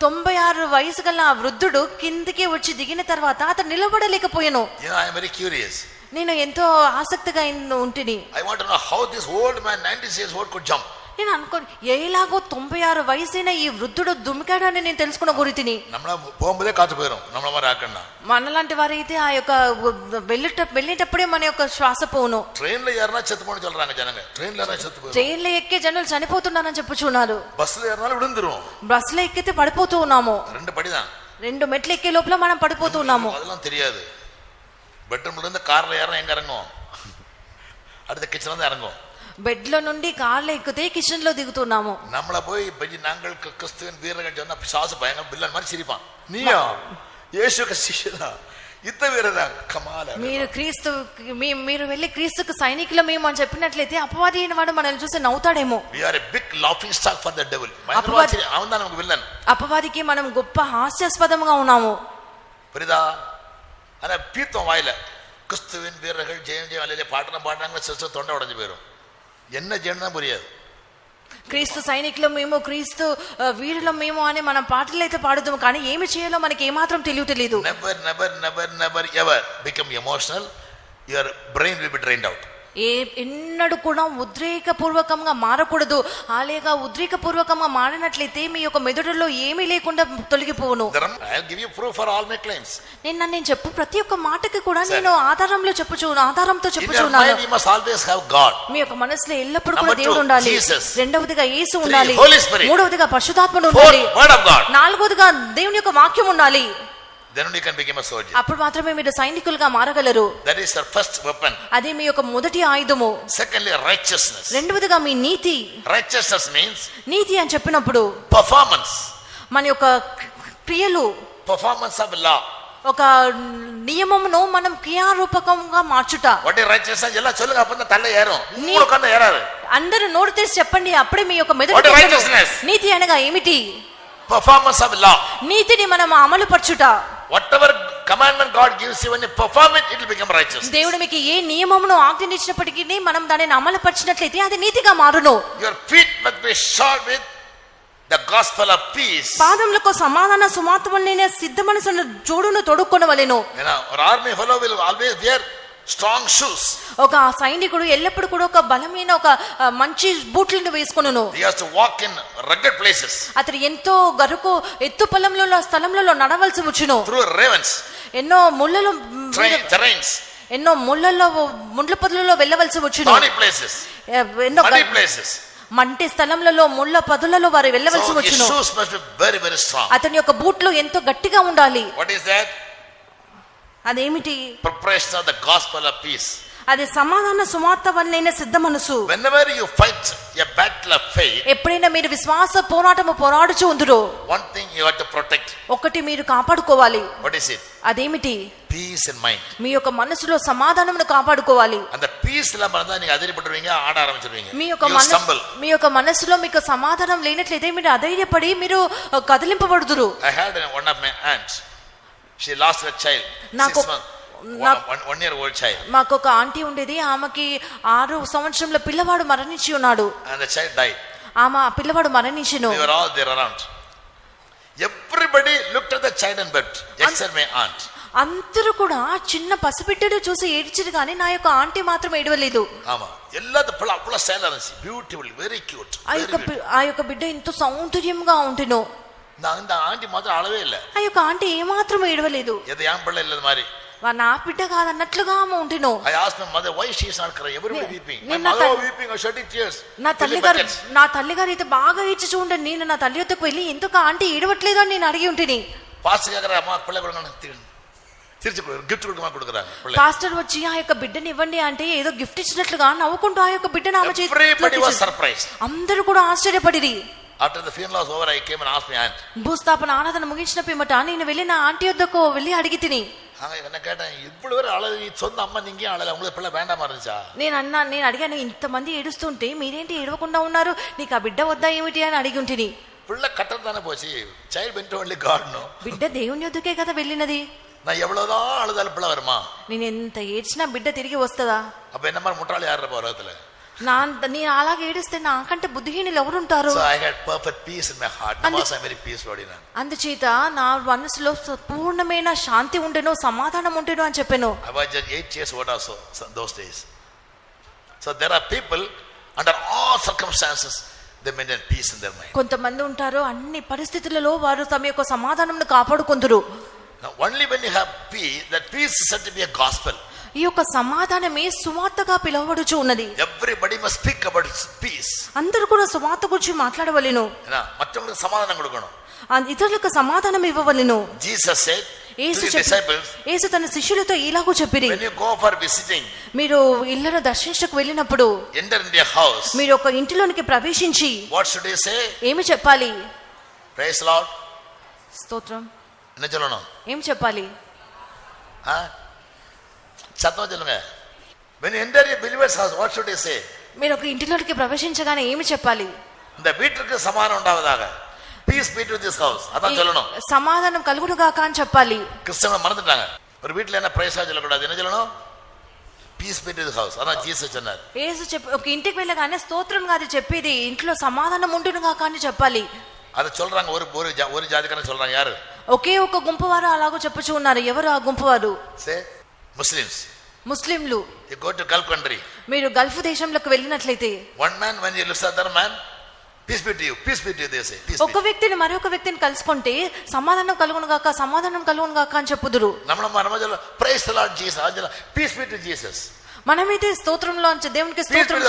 96 వయసు గల ఆ వృద్ధుడు కిందికి వచ్చి దిగిన తర్వాత అతను నిలబడలేకపోయాను. I am very curious. నేను ఎంతో ఆసక్తిగా ఉంటిని. I want to know how this old man 96 years old could jump. నేను అనుకోని ఎలాగో 96 వయసైన ఈ వృద్ధుడు దుమికాడని నేను తెలుసుకున్న గురితిని. మనలాంటి వారైతే ఆ యొక్క వెళ్ళేటప్పుడే మన యొక్క శ్వాస పోను. ట్రైన్లో ఎక్కే జనాలు చనిపోతున్నారని చెప్పుచున్నారు. బస్సులో ఎక్కితే పడిపోతూ ఉన్నాము. 2 మెట్లు ఎక్కే లోపల మనం పడిపోతూ ఉన్నాము. తెలియదు. బెడ్రూమ్లో இருந்து కార్లో ஏறணும் எங்க இறங்கும், அடுத்த கிச்சன்ல இருந்து இறங்கும். బెడ్ లో నుండి కార్లో ఎక్కితే కిచెన్ లో దిగుతున్నాము. நம்மள போய் நாங்கள் கிறிஸ்துவின் வீரர்கள் சொன்னா பிசாசு பயங்கர வில்லன் மாதிரி சிரிப்பான். நீயா యేసుకు శిష్యుడా యుద్ధ వీరుడా కమాల్. మీరు వెళ్ళి క్రీస్తుకు సైనికులు మేము అని చెప్పినట్లయితే అపవాది అయిన వాడు మనల్ని చూసి నవ్వుతాడేమో. we are a big laughing stock for the devil. అవునా நமக்கு విల్లన్. అపవాదికి మనం గొప్ప హాస్యాస్పదంగా ఉన్నాము. புரியுதா? ஆனா பீத்தம் வாயில கிறிஸ்துவின் வீரர்கள் ஜெயம் ஜெயம் அல்லையே பாடுறாங்க சிஸ்ட தொண்டை உடைஞ்சு போயிடும். என்ன చేయడం புரியாது. క్రీస్తు సైనికులు మేము, క్రీస్తు వీరులం మేము అని మనం పాటలు అయితే పాడుతాము, కానీ ఏమి చేయాలో మనకి ఏమాత్రం తెలియదు. never ever become emotional. your brain will be drained out. ఎన్నడూ కూడా ఉద్రేకపూర్వకంగా మారకూడదు. అలాగా ఉద్రేకపూర్వకంగా మారినట్లయితే మీ యొక్క మెదడులో ఏమీ లేకుండా తొలగిపోవును. నేను చెప్పు ప్రతి ఒక్క మాటకి కూడా నేను ఆధారంతో చెప్పుచున్నాను. మీ యొక్క మనసులో ఎల్లప్పుడూ కూడా దేవుడు ఉండాలి. రెండవదిగా యేసు ఉండాలి. మూడవదిగా పరిశుద్ధాత్ముడు ఉండాలి. నాలుగవదిగా దేవుని యొక్క వాక్యం ఉండాలి. Then you can become a soldier. అప్పుడు మాత్రమే మీరు సైనికులుగా మారగలరు. That is your first weapon. అది మీ యొక్క మొదటి ఆయుధము. Secondly, righteousness. రెండవదిగా మీ నీతి. Righteousness means నీతి అని చెప్పినప్పుడు performance. మన యొక్క క్రియలు, performance of law. ఒక నియమమును మనం క్రియారూపకంగా మార్చుట. What is righteousness? ఎలా சொல்லுங்க அப்பதான் தள்ள ஏறும். மூணு கண்ணு ஏறாது. అందరూ నోరు తెరిచి చెప్పండి, అప్పుడే మీ యొక్క మెదడు. నీతి అనగా ఏమిటి? performance of law. నీతిని మనం అమలు పరచుట. whatever commandment God gives you, when you perform it, it will become righteous. దేవుడు మీకు ఏ నియమమును ఆజ్ఞాపించినప్పటికీ మనం దానిని అమలు పరిచినట్లయితే అది నీతిగా మారును. your feet must be shod with the gospel of peace. పాదములకు సమాధాన సువార్తవలెన సిద్ధ మనసును జోడును తొడుక్కొనవలెను. or army fellow will always wear strong shoes. ఒక సైనికుడు ఎల్లప్పుడూ కూడా ఒక బలమైన ఒక మంచి బూట్లను వేసుకొనును. he has to walk in rugged places. అతడు ఎంతో గరుకు ఎత్తు పొలంలో స్థలంలో నడవలసి వచ్చును. through ravens. ఎన్నో ముళ్ళలో terrains. ఎన్నో ముళ్ళ పొదలలో వెళ్ళవలసి వచ్చును. thorny places. ఎన్నో muddy places. మంటి స్థలంలో ముళ్ళ పొదలలో వారు వెళ్ళవలసి వచ్చును. shoes must be very very strong. అతని యొక్క బూట్లు ఎంతో గట్టిగా ఉండాలి. what is that? అదేమిటి? preparation of the gospel of peace. అది సమాధాన సువార్త వలన సిద్ధ మనసు. whenever you fight a battle of faith, ఎప్పుడైనా మీరు విశ్వాస పోరాటము పోరాడుచు ఉందురో, one thing you have to protect. ఒకటి మీరు కాపాడుకోవాలి. what is it? అదేమిటి? peace in mind. మీ యొక్క మనసులో సమాధానమును కాపాడుకోవాలి. அந்த peaceல మనదా நீங்க అధైర్యపడువீங்க, ఆడ ఆరంభించువீங்க. మీ యొక్క మనసులో మీకు సమాధానం లేనట్లయితే మీరు అధైర్యపడి మీరు కదిలింపబడుదురు. I had one of my aunts. she lost her child. 1 year old child. మాకు ఒక ఆంటీ ఉండేది. ఆమెకి 6 సంవత్సరముల పిల్లవాడు మరణించి ఉన్నాడు. and the child died. ఆమె ఆ పిల్లవాడు మరణించెను. We were all there around. Everybody looked at the child and wept, except my aunt. అందరూ కూడా చిన్న పసిబిడ్డను చూసి ఏడ్చిరు కానీ నా యొక్క ఆంటీ మాత్రం ఏడవలేదు. ஆமா எல்லாத்த புள்ள ஸ்டைலா இருந்துச்சு, பியூட்டிஃபுல், வெரி క్యూట్. ఆ యొక్క బిడ్డ ఎంతో సౌందర్యంగా ఉంటెను. அந்த ஆண்டி மாத்திரம் அழவே இல்ல. ఆ యొక్క ఆంటీ ఏమాత్రం ఏడవలేదు. இது ஏன் பிள்ளை இல்ல மாதிரி. నా బిడ్డ కాదన్నట్లుగా ఆమె ఉంటెను. I asked my mother why she is not crying, everybody weeping. My mother weeping or shedding tears. నా తల్లిగారు అయితే బాగా ఏడ్చి చూడండి, నేను నా తల్లి వద్దకు వెళ్ళి ఎందుకు ఆంటీ ఏడవట్లేదు అని నేను అడిగి ఉంటిని. పాస్టర్ గారు అమ్మ పిల్ల కొడుకుని తిరిచి గిఫ్ట్ கொடுக்குறாங்க. పాస్టర్ వచ్చి ఆ యొక్క బిడ్డని ఇవ్వండి అంటే ఏదో గిఫ్ట్ ఇచ్చినట్లుగా నవ్వుకుంటూ ఆ యొక్క బిడ్డను ఆమె చేతిలో everybody was surprised. అందరూ కూడా ఆశ్చర్యపడిరి. After the funeral was over, I came and asked my aunt. భూస్థాపన ఆరాధన ముగించిన పిమ్మట నేను వెళ్ళి నా ఆంటీ వద్దకు వెళ్ళి అడిగి తిని என்ன கேட்டேன், இவ்வளவு பேர் அழகு, நீ சொந்த அம்மா நீங்க அழல, உங்களுக்கு பிள்ளை வேண்டாமா இருந்துச்சா? నేను అడిగాను, ఇంతమంది ఏడుస్తుంటే మీరేంటి ఏడవకుండా ఉన్నారు, నీకు ఆ బిడ్డ వద్దా ఏమిటి అని అడిగి ఉంటిని. పిల్ల కట్టదానే పోచి చైల్డ్ వెంట ఓన్లీ గాడ్ నో. బిడ్డ దేవుని వద్దకే కదా వెళ్ళినది. நான் எவ்வளவுதான் அழுதாலும் பிள்ளை வருமா? నేను ఎంత ఏడ్చినా బిడ్డ తిరిగి వస్తుందా? அப்ப என்ன மாதிரி முட்டாளி யார் இருப்பா உலகத்துல? నేను అలాగే ఏడిస్తే నాకంటే బుద్ధిహీనులు ఎవరుంటారు? So I had perfect peace in my heart. Now I am very peaceful. అందుచేత నా మనసులో పూర్ణమైన శాంతి ఉండెను, సమాధానం ఉండెను అని చెప్పాను. I was just 8 years old also those days. So there are people under all circumstances they maintain peace in their mind. కొంతమంది ఉంటారు అన్ని పరిస్థితులలో వారు తమ యొక్క సమాధానంను కాపాడుకొందురు. Now only when you have peace, that peace is said to be a gospel. ఈ యొక్క సమాధానమే సువార్తగా పిలువబడుచు ఉన్నది. Everybody must speak about peace. అందరూ కూడా సువార్త గురించి మాట్లాడవలెను. మற்றவங்களுக்கு సమాధానం கொடுக்கணும், ఇతరులకు సమాధానం ఇవ్వవలెను. Jesus said to his disciples, యేసు తన శిష్యులతో ఇలాగూ చెప్పిరి, when you go for visiting, మీరు ఇళ్ళను దర్శించకు వెళ్ళినప్పుడు, enter in their house, మీరు ఒక ఇంటిలోనికి ప్రవేశించి what should you say? ఏమి చెప్పాలి? Praise the Lord. స్తోత్రం. என்ன சொல்லணும்? ఏం చెప్పాలి? சத்தமா சொல்லுங்க. when you enter a believer's house, what should you say? మీరు ఒక ఇంటిలోనికి ప్రవేశించగానే ఏమి చెప్పాలి? இந்த வீட்டுக்கு சமாதானம் உண்டாவதாக, peace be to this house, அதான் சொல்லணும். సమాధానం కలుగును గాక అని చెప్పాలి. கிறிஸ்தவங்க மறந்துட்டாங்க, ஒரு வீட்ல என்ன பிரைஸா சொல்லக்கூடாது, என்ன சொல்லணும்? peace be to this house, அதான் ஜீசஸ் சொன்னார். యేసు ఒక ఇంటికి వెళ్ళగానే స్తోత్రం కాదు చెప్పేది, ఇంట్లో సమాధానం ఉండును గాక అని చెప్పాలి. అద சொல்றாங்க, ஒரு జాతికన్నా சொல்றாங்க. யாரு? ఒకే ఒక గుంపు వారు అలాగో చెప్పుచూ ఉన్నారు. ఎవరు ఆ గుంపు వారు? సే ముస్లిమ్స్. ముస్లింలు. You go to Gulf country, మీరు గల్ఫ్ దేశంలోకి వెళ్ళినట్లయితే, one man when you listen to other man, peace be to you, peace be to you, they say, peace. ఒక వ్యక్తిని మరొక వ్యక్తిని కలుసుకుంటే సమాధానం కలుగును గాక, సమాధానం కలుగును గాక అని చెప్పుదురు. మనమజలో praise the Lord Jesus, అజల peace be to Jesus. మనమైతే స్తోత్రంలో దేవునికి స్తోత్రం,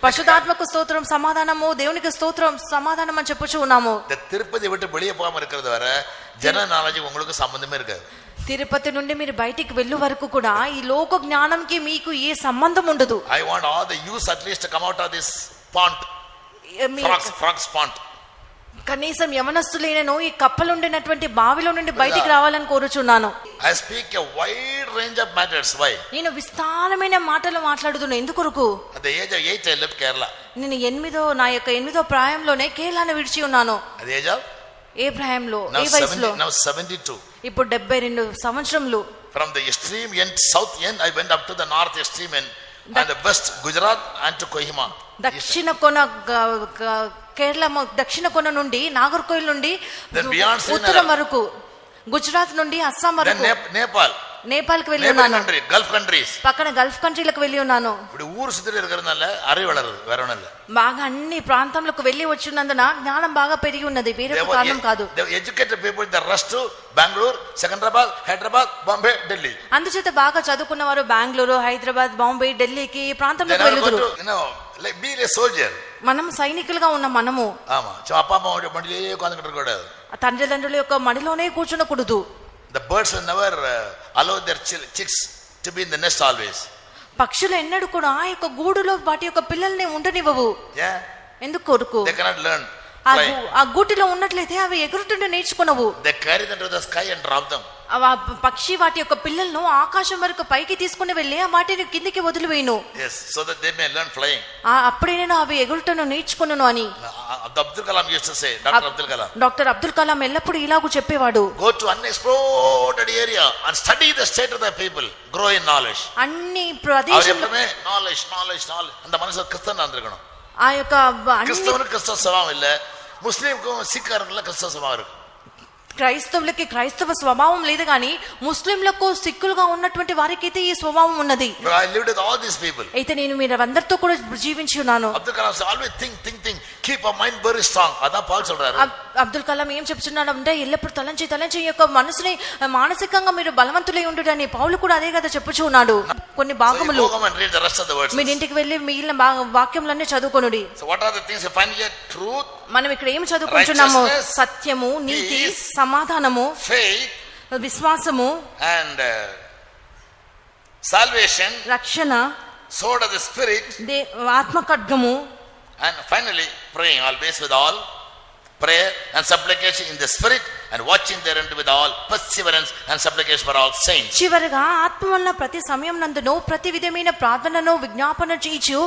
పరిశుద్ధాత్మకు స్తోత్రం, సమాధానము దేవునికి స్తోత్రం, సమాధానం అని చెప్పుచూ ఉన్నాము. తిరుపతి విட்டு வெளியே போகாம இருக்கிறது வரை జన నాలెడ్జ్ உங்களுக்கு సంబంధమే இருக்காது. తిరుపతి నుండి మీరు బయటికి వెళ్ళు వరకు కూడా ఈ లోక జ్ఞానంకి మీకు ఏ సంబంధం ఉండదు. I want all the youth at least to come out of this pond, frogs pond. కనీసం యవనస్తులైనను ఈ కప్పలుండినటువంటి బావిలో నుండి బయటికి రావాలని కోరుచున్నాను. I speak a wide range of matters. Why? నేను విస్తారమైన మాటలు మాట్లాడుతున్నా. ఎందుకొరకు? At the age of 8 I left Kerala. నేను నా యొక్క 8వ ప్రాయంలోనే కేరళను విడిచి ఉన్నాను. At the age of? ఏ ప్రాయంలో? ఏ వయసులో? Now 72. ఇప్పుడు 72 సంవత్సరములు. From the extreme end, south end, I went up to the north extreme end and the west Gujarat and to Kohima. దక్షిణ కొన కేరళ దక్షిణ కొన నుండి నాగర్కోయిల్ నుండి ఉత్తరం వరకు, గుజరాత్ నుండి అస్సాం వరకు, నేపాల్కి వెళ్ళి ఉన్నాను. గల్ఫ్ కంట్రీస్, పక్కన గల్ఫ్ కంట్రీలకు వెళ్ళి ఉన్నాను. ఇప్పుడు ఊరు సుత్తి இருக்கிறதுனால அறிவு வளருது, வேற ஒண்ணும் இல்ல. బాగా అన్ని ప్రాంతాలకు వెళ్ళి వచ్చినందున జ్ఞానం బాగా పెరిగి ఉన్నది, వేరే కారణం కాదు. Educated people the rush to Bengaluru, Secunderabad, Hyderabad, Bombay, Delhi. అందుచేత బాగా చదువుకున్న వారు బెంగళూరు, హైదరాబాద్, బాంబే, ఢిల్లీకి ప్రాంతంలోకి వెళ్తున్నారు. be a soldier. మనం సైనికులుగా ఉన్న మనము అప్ప అమ్మ మడిలో కూడదు, తండ్రిదండ్రుల యొక్క మడిలోనే కూర్చునకూడదు. The birds will never allow their chicks to be in the nest always. పక్షులు ఎన్నడూ కూడా ఆ యొక్క గూడులో వాటి యొక్క పిల్లల్ని ఉండనివ్వవు. ఎందుకు కొరకు? They cannot learn. ఆ గూటిలో ఉన్నట్లయితే అవి ఎగురుతుంటే నేర్చుకునవు. They carry them to the sky and drop them. పక్షి వాటి యొక్క పిల్లలను ఆకాశం వరకు పైకి తీసుకుని వెళ్ళి వాటిని కిందికి వదిలివేయును. Yes, so that they may learn flying. అప్పుడే నేను అవి ఎగురుటను నేర్చుకున్నాను అని Abdul Kalam used to say. Doctor Abdul Kalam ఎల్లప్పుడూ ఇలాగూ చెప్పేవాడు, go to unexplored area and study the state of the people, grow in knowledge. అన్ని ప్రదేశంలో knowledge அந்த மனுஷன் கிறிஸ்தவனா இருந்திருக்கணும். ఆ యొక్క అన్ని கிறிஸ்தவனுக்கு கிறிஸ்தவ சுபாவம் இல்ல, முஸ்லீமுக்கும் சீக்கிரம் கிறிஸ்தவ சுபாவம் இருக்கு. క్రైస్తవులకి క్రైస్తవ స్వభావం లేదు కానీ ముస్లింలకు సిక్కులుగా ఉన్నటువంటి వారికైతే ఈ స్వభావం ఉన్నది. I lived with all these people. అయితే నేను మీరందరితో కూడా జీవించి ఉన్నాను. Abdul Kalam always think keep a mind very strong. అదా పాల్ சொல்றாரு. అబ్దుల్ కలాం ఏం చెప్తున్నాడు అంటే ఎల్లప్పుడు తలంచి యొక్క మనసుని మానసికంగా మీరు బలవంతులై ఉండుడని పౌలు కూడా అదే కదా చెప్పుచూ ఉన్నాడు. కొన్ని భాగములు మీరు ఇంటికి వెళ్ళి మిగిలిన వాక్యములన్నీ చదువుకొనుడి. So what are the things you find here? Truth, మనం ఇక్కడ ఏం చదువుకుంటున్నాము? సత్యము, నీతి, సమాధానము, faith, విశ్వాసము, and salvation, రక్షణ, sword of the spirit, ఆత్మ ఖడ్గము, and finally praying always with all prayer and supplication in the spirit and watching thereunto with all perseverance and supplication for all saints. చివరగా ఆత్మ వలన ప్రతి సమయం నందును ప్రతి విధమైన ప్రార్థనను విజ్ఞాపన చేయొచ్చు.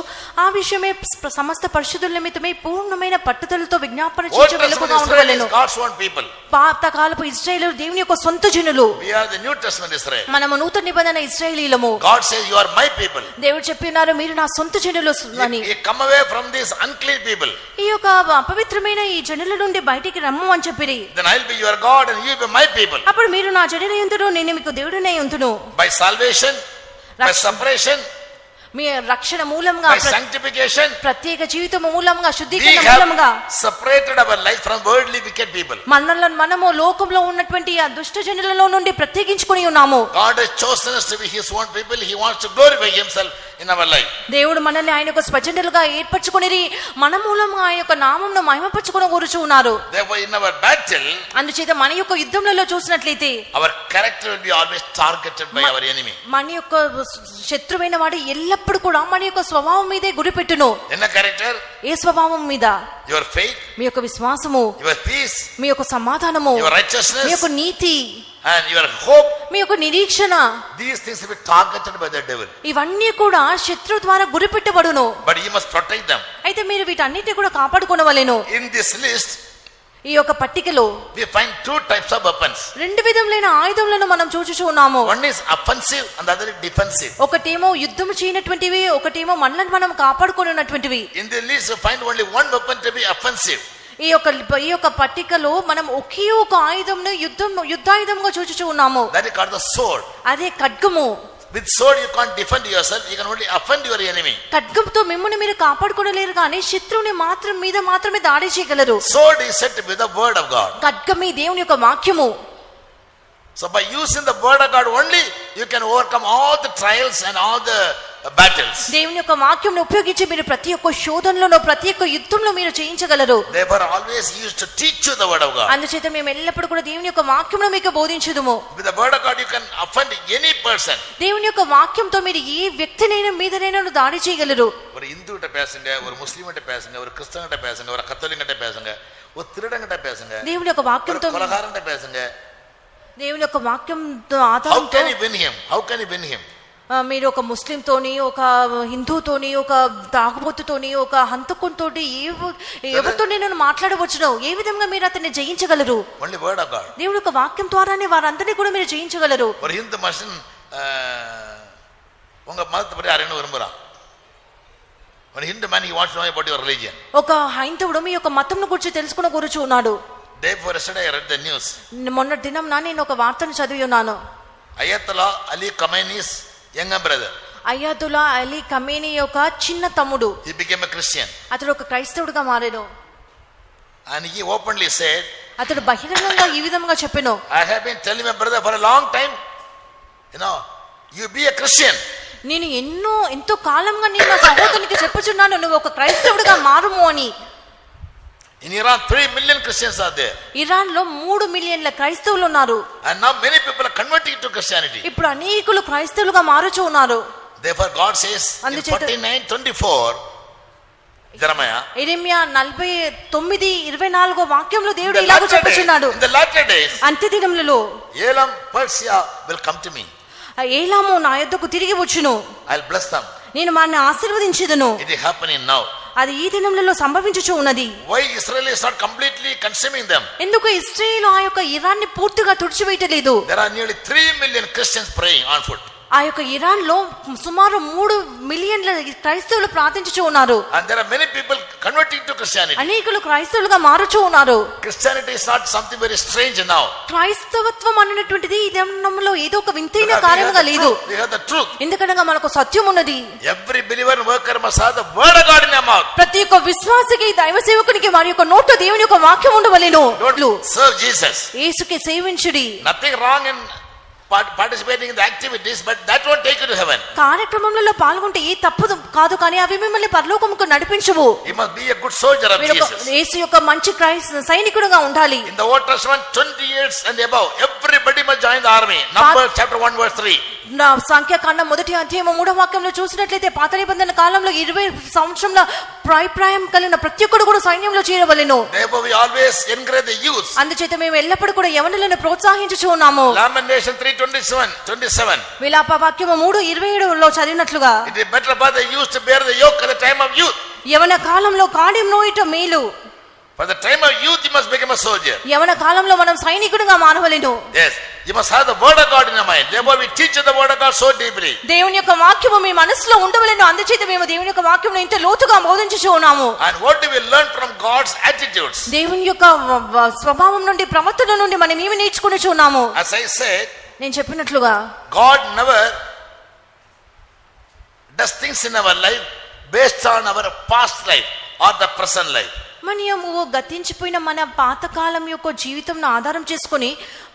ఆ విషయమే సమస్త పరిశుద్ధుల నిమిత్తమై పూర్ణమైన పట్టుదలతో విజ్ఞాపన చేయొచ్చు. వెలుగుగా ఉండవలెను. God's own people. పాత కాలపు ఇశ్రాయేలు దేవుని యొక్క సొంత జనులు. We are the New Testament Israel. మనము నూతన నిబంధన ఇశ్రాయేలీలము. God says you are my people. దేవుడు చెప్పినారు మీరు నా సొంత జనులు అని. You come away from these unclean people. ఈ యొక్క అపవిత్రమైన ఈ జనుల నుండి బయటికి రమ్ము అని చెప్పిరి. Then I'll be your God and you will be my people. అప్పుడు మీరు నా జనులై ఉందురు, నేను మీకు దేవుడినై ఉందును. By salvation, by separation, మీ రక్షణ మూలంగా, by sanctification, ప్రత్యేక జీవితం మూలంగా, శుద్ధీకరణ మూలంగా separated our life from worldly wicked people. మనము లోకంలో ఉన్నటువంటి ఆ దుష్ట జనులలో నుండి ప్రత్యేకించుకొని ఉన్నాము. God has chosen us to be his own people. He wants to glorify himself in our life. దేవుడు మనల్ని ఆయన యొక్క స్వజనులుగా ఏర్పరచుకొనిరి, మన మూలంగా ఆయన యొక్క నామమును మహిమపరచుకొని కోరుచు ఉన్నారు. Therefore in our battle, అందుచేత మన యొక్క యుద్ధంలో చూసినట్లయితే our character will be always targeted by our enemy. మన యొక్క శత్రువైన వాడు ఎల్లప్పుడు కూడా మన యొక్క స్వభావం మీదే గురిపెట్టును. ఎన్న character? ఏ స్వభావం మీద? Your faith, మీ యొక్క విశ్వాసము, your peace, మీ యొక్క సమాధానము, your righteousness, మీ యొక్క నీతి, and your hope. మీ యొక్క నిరీక్షణ. These things will be targeted by the devil. ఇవన్నీ కూడా శత్రు ద్వారా గురిపెట్టబడును. But you must protect them. అయితే మీరు వీటన్నిటిని కూడా కాపాడుకోవలెను. In this list, ఈ యొక్క పట్టికలో we find two types of weapons. రెండు విధములైన ఆయుధములను మనం చూచుచూ ఉన్నాము. One is offensive and the other is defensive. ఒకటేమో యుద్ధము చేయనటువంటివి, ఒకటేమో మనల్ని మనం కాపాడుకున్నటువంటివి. In the list you find only one weapon to be offensive. ఈ యొక్క పట్టికలో మనం ఒకే ఒక ఆయుధంను యుద్ధాయుధంగా చూచుచూ ఉన్నాము. That is called the sword. అదే ఖడ్గము. With sword you can't defend yourself, you can only offend your enemy. ఖడ్గంతో మిమ్మల్ని మీరు కాపాడుకోలేరు కానీ శత్రువుని మాత్రమే దాడి చేయగలరు. Sword is set with the word of God. ఖడ్గమే దేవుని యొక్క వాక్యము. So by using the word of God only you can overcome all the trials and all the battles. దేవుని యొక్క వాక్యంను ఉపయోగించి మీరు ప్రతి ఒక్క శోధనలో, ప్రతి ఒక్క యుద్ధంలో మీరు జయించగలరు. They were always used to teach you the word of God. అందుచేత మేము ఎల్లప్పుడూ కూడా దేవుని యొక్క వాక్యమును మీకు బోధించుదుము. With the word of God you can offend any person. దేవుని యొక్క వాక్యంతో మీరు ఏ వ్యక్తినైనా మీదనైనా దాడి చేయగలరు. ஒரு இந்து கிட்ட பேசுங்க, ஒரு முஸ்லிம் கிட்ட பேசுங்க, ஒரு கிறிஸ்தவன் கிட்ட பேசுங்க, ஒரு கத்தோலிக் கிட்ட பேசுங்க, ஒரு திருடன் கிட்ட பேசுங்க, దేవుని యొక్క వాక్యంతో, கொலகாரன் கிட்ட பேசுங்க. దేవుని యొక్క వాక్యంతో How ఆధారంతో can you win him? How can you win him? మీరు ఒక ముస్లింతోని, ఒక హిందూతోని, ఒక తాగుబోతుతోని, ఒక హంతకునితోటి ఎవరితో నేను మాట్లాడవచ్చును? ఏ విధంగా మీరు అతన్ని జయించగలరు? Only word of God. దేవుని యొక్క వాక్యం ద్వారానే వారందరినీ కూడా మీరు జయించగలరు. ஒரு இந்து மனுஷன் உங்க மதத்தை பற்றி அறியணும் விரும்புறான். ஒரு Hindu man he wants to know about your religion. ఒక హైందవుడు మీ యొక్క మతంను గురించి తెలుసుకున్న గురించి ఉన్నాడు. Therefore yesterday I read the news. మొన్న దినం నేను ఒక వార్తను చదివి ఉన్నాను. Ayatollah Ali Khamenei's younger brother. అయాతుల్లా Ali Khamenei యొక్క చిన్న తమ్ముడు. He became a Christian. అతడు ఒక క్రైస్తవుడిగా మారాడు. And he openly said, అతడు బహిరంగంగా ఈ విధంగా చెప్పెను, I have been telling my brother for a long time, you be a Christian. నేను ఎంతో కాలంగా నేను నా సహోదరునికి చెప్పుచున్నాను, నువ్వు ఒక క్రైస్తవుడిగా మారుము అని. In Iran 3 million Christians are there. Iran లో 3 మిలియన్ల క్రైస్తవులు ఉన్నారు. And now many people are converting to Christianity. ఇప్పుడు అనేకులు క్రైస్తవులుగా మారుచూ ఉన్నారు. Therefore God says in 49:24 Jeremiah, యెరెమయా 49:24 వాక్యంలో దేవుడు ఇలాగ చెప్పుచున్నాడు, in the latter days అంత్య దినములలో Elam, Persia will come to me. ఏలాము నా యొద్దకు తిరిగి వచ్చును, I'll bless them. నేను వారిని ఆశీర్వదించుదును. It is happening now. అది ఈ దినములలో సంభవించుచు ఉన్నది. Why Israel is not completely consuming them? ఎందుకు ఇశ్రాయేలు ఆ యొక్క ఇరాన్ని పూర్తిగా తుడిచివేయలేదు? There are nearly 3 million Christians praying on foot. ఆ యొక్క ఇరాన్ లో సుమారు 3 మిలియన్ల క్రైస్తవులు ప్రార్థించుచూ ఉన్నారు. And there are many people converting to Christianity. అనేకులు క్రైస్తవులుగా మారుచూ ఉన్నారు. Christianity is not something very strange now. క్రైస్తవత్వం అన్నటువంటిది ఈ దినంలో ఏదో ఒక వింతైన కార్యముగా లేదు. We have the truth. ఎందుకనగా మనకు సత్యం ఉన్నది. Every believer and worker must have the word of God in their mouth. ప్రతి ఒక్క విశ్వాసికి దైవ సేవకునికి వారి యొక్క నోట దేవుని యొక్క వాక్యం ఉండవలెను. Don't serve Jesus. యేసుకే సేవించుడి. Nothing wrong in participating in the activities, but that won't take you to heaven. కార్యక్రమంలో పాల్గొంటే ఏ తప్పు కాదు, కానీ అవి మిమ్మల్ని పరలోకముకు నడిపించవు. You must be a good soldier of Jesus. యేసు యొక్క మంచి సైనికుడుగా ఉండాలి. In the Old Testament 20 years and above, everybody must join the army. Numbers chapter 1 verse 3. నా సంఖ్యాకాండం 1వ అధ్యాయం 3వ వాక్యంలో చూసినట్లయితే పాత నిబంధన కాలంలో 20 సంవత్సరంల ప్రాయం కలిగిన ప్రతి ఒక్కడు కూడా సైన్యంలో చేరవలెను. Therefore we always encourage the youth. అందుచేత మేము ఎల్లప్పుడూ కూడా యవనులను ప్రోత్సహించుచూ ఉన్నాము. Lamentation 3:27. విలాప వాక్యము 3:27లో చదివినట్లుగా, It is better for the youth to bear the yoke at the time of youth. యవన కాలంలో కాడియం నోయుట మేలు. For the time of youth you must become a soldier. యవన కాలంలో మనం సైనికుడిగా మారవలెను. Yes, you must have the word of God in your mind. Therefore we teach the word of God so deeply. దేవుని యొక్క వాక్యము మీ మనసులో ఉండవలెను. అందుచేత మేము దేవుని యొక్క వాక్యమును ఇంత లోతుగా బోధించుచూ ఉన్నాము. And what do we learn from God's attitudes? దేవుని యొక్క స్వభావం నుండి, ప్రవర్తన నుండి మనం ఏమి నేర్చుకొనుచూ ఉన్నాము? As I said, నేను చెప్పినట్లుగా God never does things in our life based on our past life or the present life. మనము గతించిపోయిన మన పాతకాలం యొక్క జీవితంను ఆధారం చేసుకొని,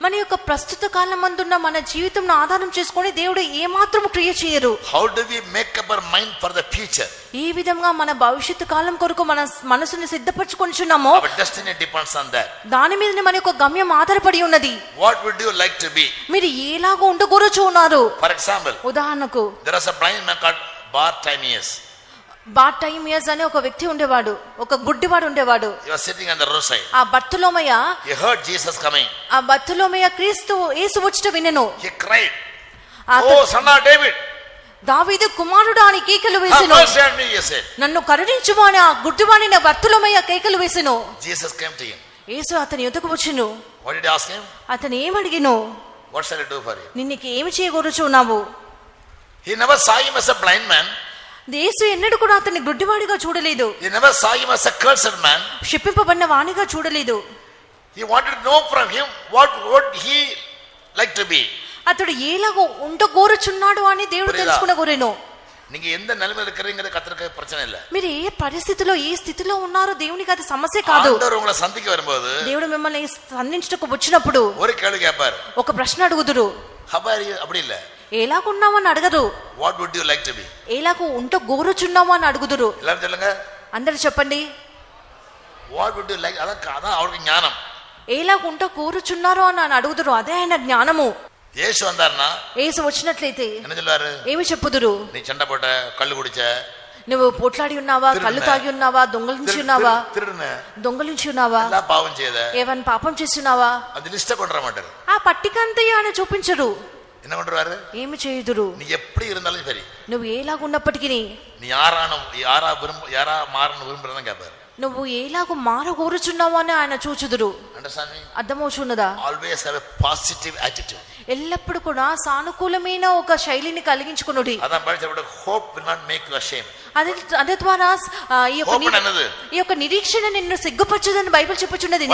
మన యొక్క ప్రస్తుత కాలం అందున్న మన జీవితంను ఆధారం చేసుకొని దేవుడు ఏమాత్రం క్రియ చేయరు. How do we make up our mind for the future? ఏ విధంగా మన భవిష్యత్తు కాలం కొరకు మన మనసుని సిద్ధపరచుకొనుచున్నామో Our destiny depends on that. దాని మీదనే మన యొక్క గమ్యం ఆధారపడి ఉన్నది. What would you like to be? మీరు ఎలాగో ఉండగోరుచూ ఉన్నారు. For example, ఉదాహరణకు there was a blind man called Bartimaeus. బార్టైమియస్ అనే ఒక వ్యక్తి ఉండేవాడు, ఒక గుడ్డివాడు ఉండేవాడు. He was sitting on the roadside. ఆ బర్తులోమయ, He heard Jesus coming. ఆ బర్తులోమయ క్రీస్తు యేసు వచ్చుట వినెను. He cried, "Oh son of David, దావీదు కుమారుడా అని కేకలు have వేసెను. mercy on me," he said. నన్ను కరుణించుము అని ఆ గుడ్డివాడిని బర్తులోమయ కేకలు వేసెను. Jesus came to him. యేసు అతని యొద్దకు వచ్చెను. What did he ask him? అతను ఏమడిగిను? What shall I do for you? నిన్నుకి ఏమి చేయగోరుచున్నావు? He never saw him as a blind man. యేసు ఎన్నడూ కూడా అతన్ని గుడ్డివాడిగా చూడలేదు. He never saw him as a cursed man. శపింపబడిన వానిగా చూడలేదు. He wanted to know from him what would he like to be. అతడు ఎలాగో ఉండగోరుచున్నాడు అని దేవుడు తెలుసుకునగోరెను. நீங்க எந்த நிலைமையில இருக்கறீங்கறது கர்த்தருக்கு பிரச்சனை இல்ல. మీరు ఏ పరిస్థితిలో ఏ స్థితిలో ఉన్నారో దేవునికి అది సమస్య కాదు. ఆందర్ உங்களை சந்திக்க வரும்போது దేవుడు మిమ్మల్ని సంధించుటకు వచ్చినప్పుడు ஒரு கேள்வி கேட்பார். ఒక ప్రశ్న అడుగుదురు. హబారి அப்படி இல்ல. ఎలాగున్నావని అడగరు. What would you like to be? ఎలాగో ఉంట గోరుచున్నావా అని అడుగుదురు. எல்லாரும் சொல்லுங்க. అందరూ చెప్పండి. What would you like? అదా அவருக்கு ஞானம். ఎలాగ ఉంట కోరుచున్నారో అని అడుగుదురు. అదే ఆయన జ్ఞానము. యేసు வந்தார்னா, యేసు వచ్చినట్లయితే என்ன சொல்வாரு? ఏమి చెప్పుదురు? నీ చెండ పోట, కళ్ళు కుడిచ, నువ్వు పోట్లాడి ఉన్నావా, కళ్ళు తాగి ఉన్నావా, దొంగలించి ఉన్నావా, దొంగలించి ఉన్నావా, పాపం చేయదా, ఏవన్ పాపం చేస్తున్నావా, అది లిస్ట్ కొనరమంటారు. ఆ పట్టిక అంతయు ఆయన చూపించరు. என்ன பண்றாரு? ఏమి చేయుదురు? நீ எப்படி இருந்தாலும் சரி, నువ్వు ఎలాగ ఉన్నప్పటికీ நீ யாரா மாறணும் விரும்புறதான் கேட்பாரு. నువ్వు ఎలాగ మార కోరుచున్నావు అని ఆయన చూచుదురు. అర్థమవుచున్నదా? Always have a positive attitude. ఎల్లప్పుడు కూడా సానుకూలమైన ఒక శైలిని కలిగించుకొనుడి. అదా Bible hope will not make you ashamed. అదే ద్వారా ఈ యొక్క నిరీక్షణ నిన్ను సిగ్గుపరచదని బైబిల్ చెప్పుచున్నది.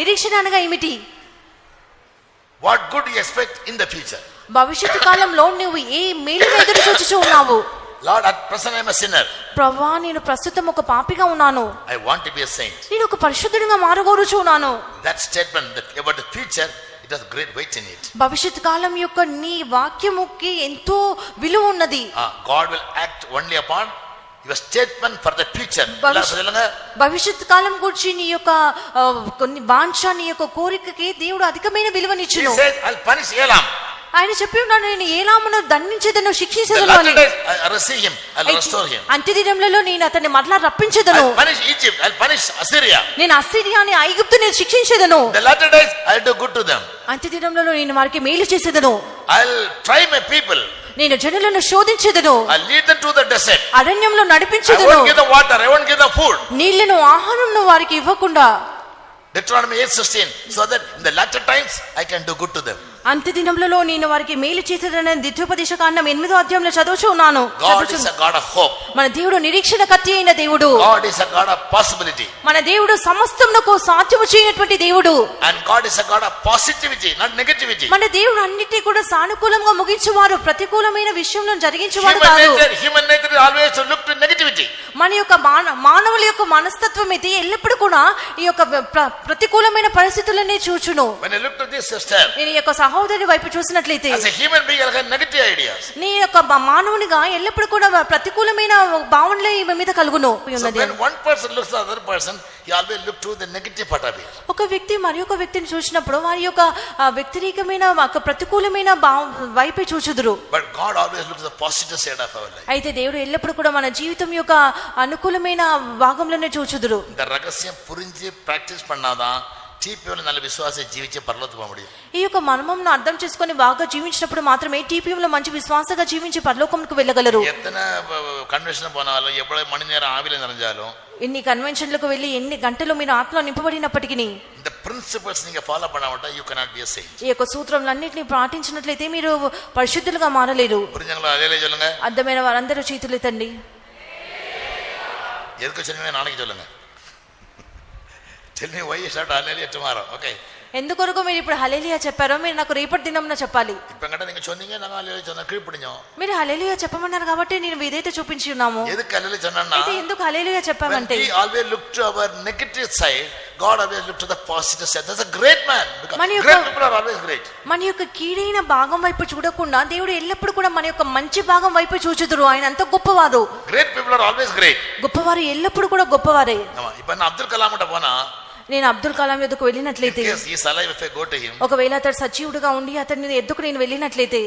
నిరీక్షణ అనగా ఏమిటి? What good you expect in the future. భవిష్యత్తు కాలంలో నువ్వు ఏ మేలు ఎదురు చూచుచూ ఉన్నావు? Lord, at present I am a sinner. ప్రభువా, నేను ప్రస్తుతం ఒక పాపిగా ఉన్నాను. I want to be a saint. నేను ఒక పరిశుద్ధునిగా మారగోరుచున్నాను. That statement about the future, it has great weight in it. భవిష్యత్తు కాలం యొక్క నీ వాక్యముకి ఎంతో విలువ ఉన్నది. God will act only upon your statement for the future. భవిష్యత్తు కాలం గురించి నీ యొక్క వాంఛ, నీ యొక్క కోరికకి దేవుడు అధికమైన విలువనిచ్చును. He said, I'll punish Elam. ఆయన చెప్పి ఉన్నాడు, నేను ఏలామును దండించేదను, శిక్షించేదను అని. అంత్యదినములలో నేను అతన్ని మరలా రప్పించేదను. నేను అసిరియాని, ఐగుప్తుని శిక్షించేదను. అంత్యదినములలో నేను వారికి మేలు చేసేదను. నేను జనులను శోధించేదను. అరణ్యంలో నడిపించేదను. నీళ్లను, ఆహారంను వారికి ఇవ్వకుండా. Deuteronomy 8:16, so that in the latter times I can do good to them. అంత్య దినములలో నేను వారికి మేలు చేసేదనే ద్వితీయోపదేశ కాండం 8వ అధ్యాయంలో చదువుచూ ఉన్నాను. God is a God of hope. మన దేవుడు నిరీక్షణ కత్తి అయిన దేవుడు. God is a God of possibility. మన దేవుడు సమస్తమునకు సాధ్యము చేయనటువంటి దేవుడు. And God is a God of positivity, not negativity. మన దేవుడు అన్నిటినీ కూడా సానుకూలంగా ముగించువారు, ప్రతికూలమైన విషయంలో జరిగించువారు కాదు. Human nature is always to look to negativity. మన యొక్క మానవుల యొక్క మనస్తత్వం ఇది ఎల్లప్పుడూ కూడా ఈ యొక్క ప్రతికూలమైన పరిస్థితులనే చూచును. When you look to this sister, నేను ఈ యొక్క సహోదరి వైపు చూసినట్లయితే as a human being, you have negative ideas. నీ యొక్క మానవునిగా ఎల్లప్పుడూ కూడా ప్రతికూలమైన భావనలే ఈమె మీద కలుగును So when one person looks at the other person, he always look to the negative part of it. ఒక వ్యక్తి మరి ఒక వ్యక్తిని చూసినప్పుడు వారి యొక్క వ్యతిరేకమైన ప్రతికూలమైన వైపే చూచుదురు. But God always looks at the positive side of our life. అయితే దేవుడు ఎల్లప్పుడూ కూడా మన జీవితం యొక్క అనుకూలమైన భాగంలోనే చూచుదురు. இந்த ரகசியம் புரிஞ்சு பிராக்டிஸ் பண்ணாதான் TPM நல்ல விசுவாச ஜீவிச்சு பரலோகத்துக்கு போக முடியும். ఈ యొక్క మర్మంను అర్థం చేసుకొని బాగా జీవించినప్పుడు మాత్రమే TPM లో మంచి విశ్వాసంగా జీవించి పరలోకంకు వెళ్ళగలరు. ఎత్తన కన్వెన్షన్ పోనాలో ఎவ்வளவு మణి నేరం ఆవిలో నిరంజాలో ఎన్ని కన్వెన్షన్లకు వెళ్ళి ఎన్ని గంటలు మీరు ఆత్మలో నింపబడినప్పటికీ the principles நீங்க follow பண்ணாமட்டா you cannot be a saint. ఈ యొక్క సూత్రములన్నిటిని పాటించినట్లయితే మీరు పరిశుద్ధులుగా మారలేరు. புரிஞ்சங்களா? అదేలే சொல்லுங்க. అర్థమైన వారందరూ చేతులెత్తండి. ఎదుకు చెన్నమే నాన్నకి சொல்லுங்க. Tell me why you start hallelujah tomorrow. Okay. ఎందుకొరకు మీరు ఇప్పుడు హల్లెలూయా చెప్పారో మీరు నాకు రేపటి దినంన చెప్పాలి. ఇప్పంగట நீங்க சொன்னீங்க நான் hallelujah சொன்னா கீழ்ப்படிஞ்சோம். మీరు హల్లెలూయా చెప్పమన్నారు కాబట్టి నేను విధేయత చూపించి ఉన్నాము. ఎదుకు hallelujah சொன்னన్నా? అయితే ఎందుకు హల్లెలూయా చెప్పామంటే we always look to our negative side, God always look to the positive side. That's a great man. Because great people are always great. మన యొక్క కీడైన భాగం వైపు చూడకుండా దేవుడు ఎల్లప్పుడూ కూడా మన యొక్క మంచి భాగం వైపు చూచుదురు. ఆయన అంత గొప్పవారు. Great people are always great. గొప్పవారు ఎల్లప్పుడూ కూడా గొప్పవారే. ఇప్పుడు నేను అబ్దుల్ కలాం అంటే పోనా, నేను అబ్దుల్ కలాం ఎద్దుకు వెళ్ళినట్లయితే ఒకవేళ అతడు సజీవుడుగా ఉండి అతన్ని ఎద్దుకు నేను వెళ్ళినట్లయితే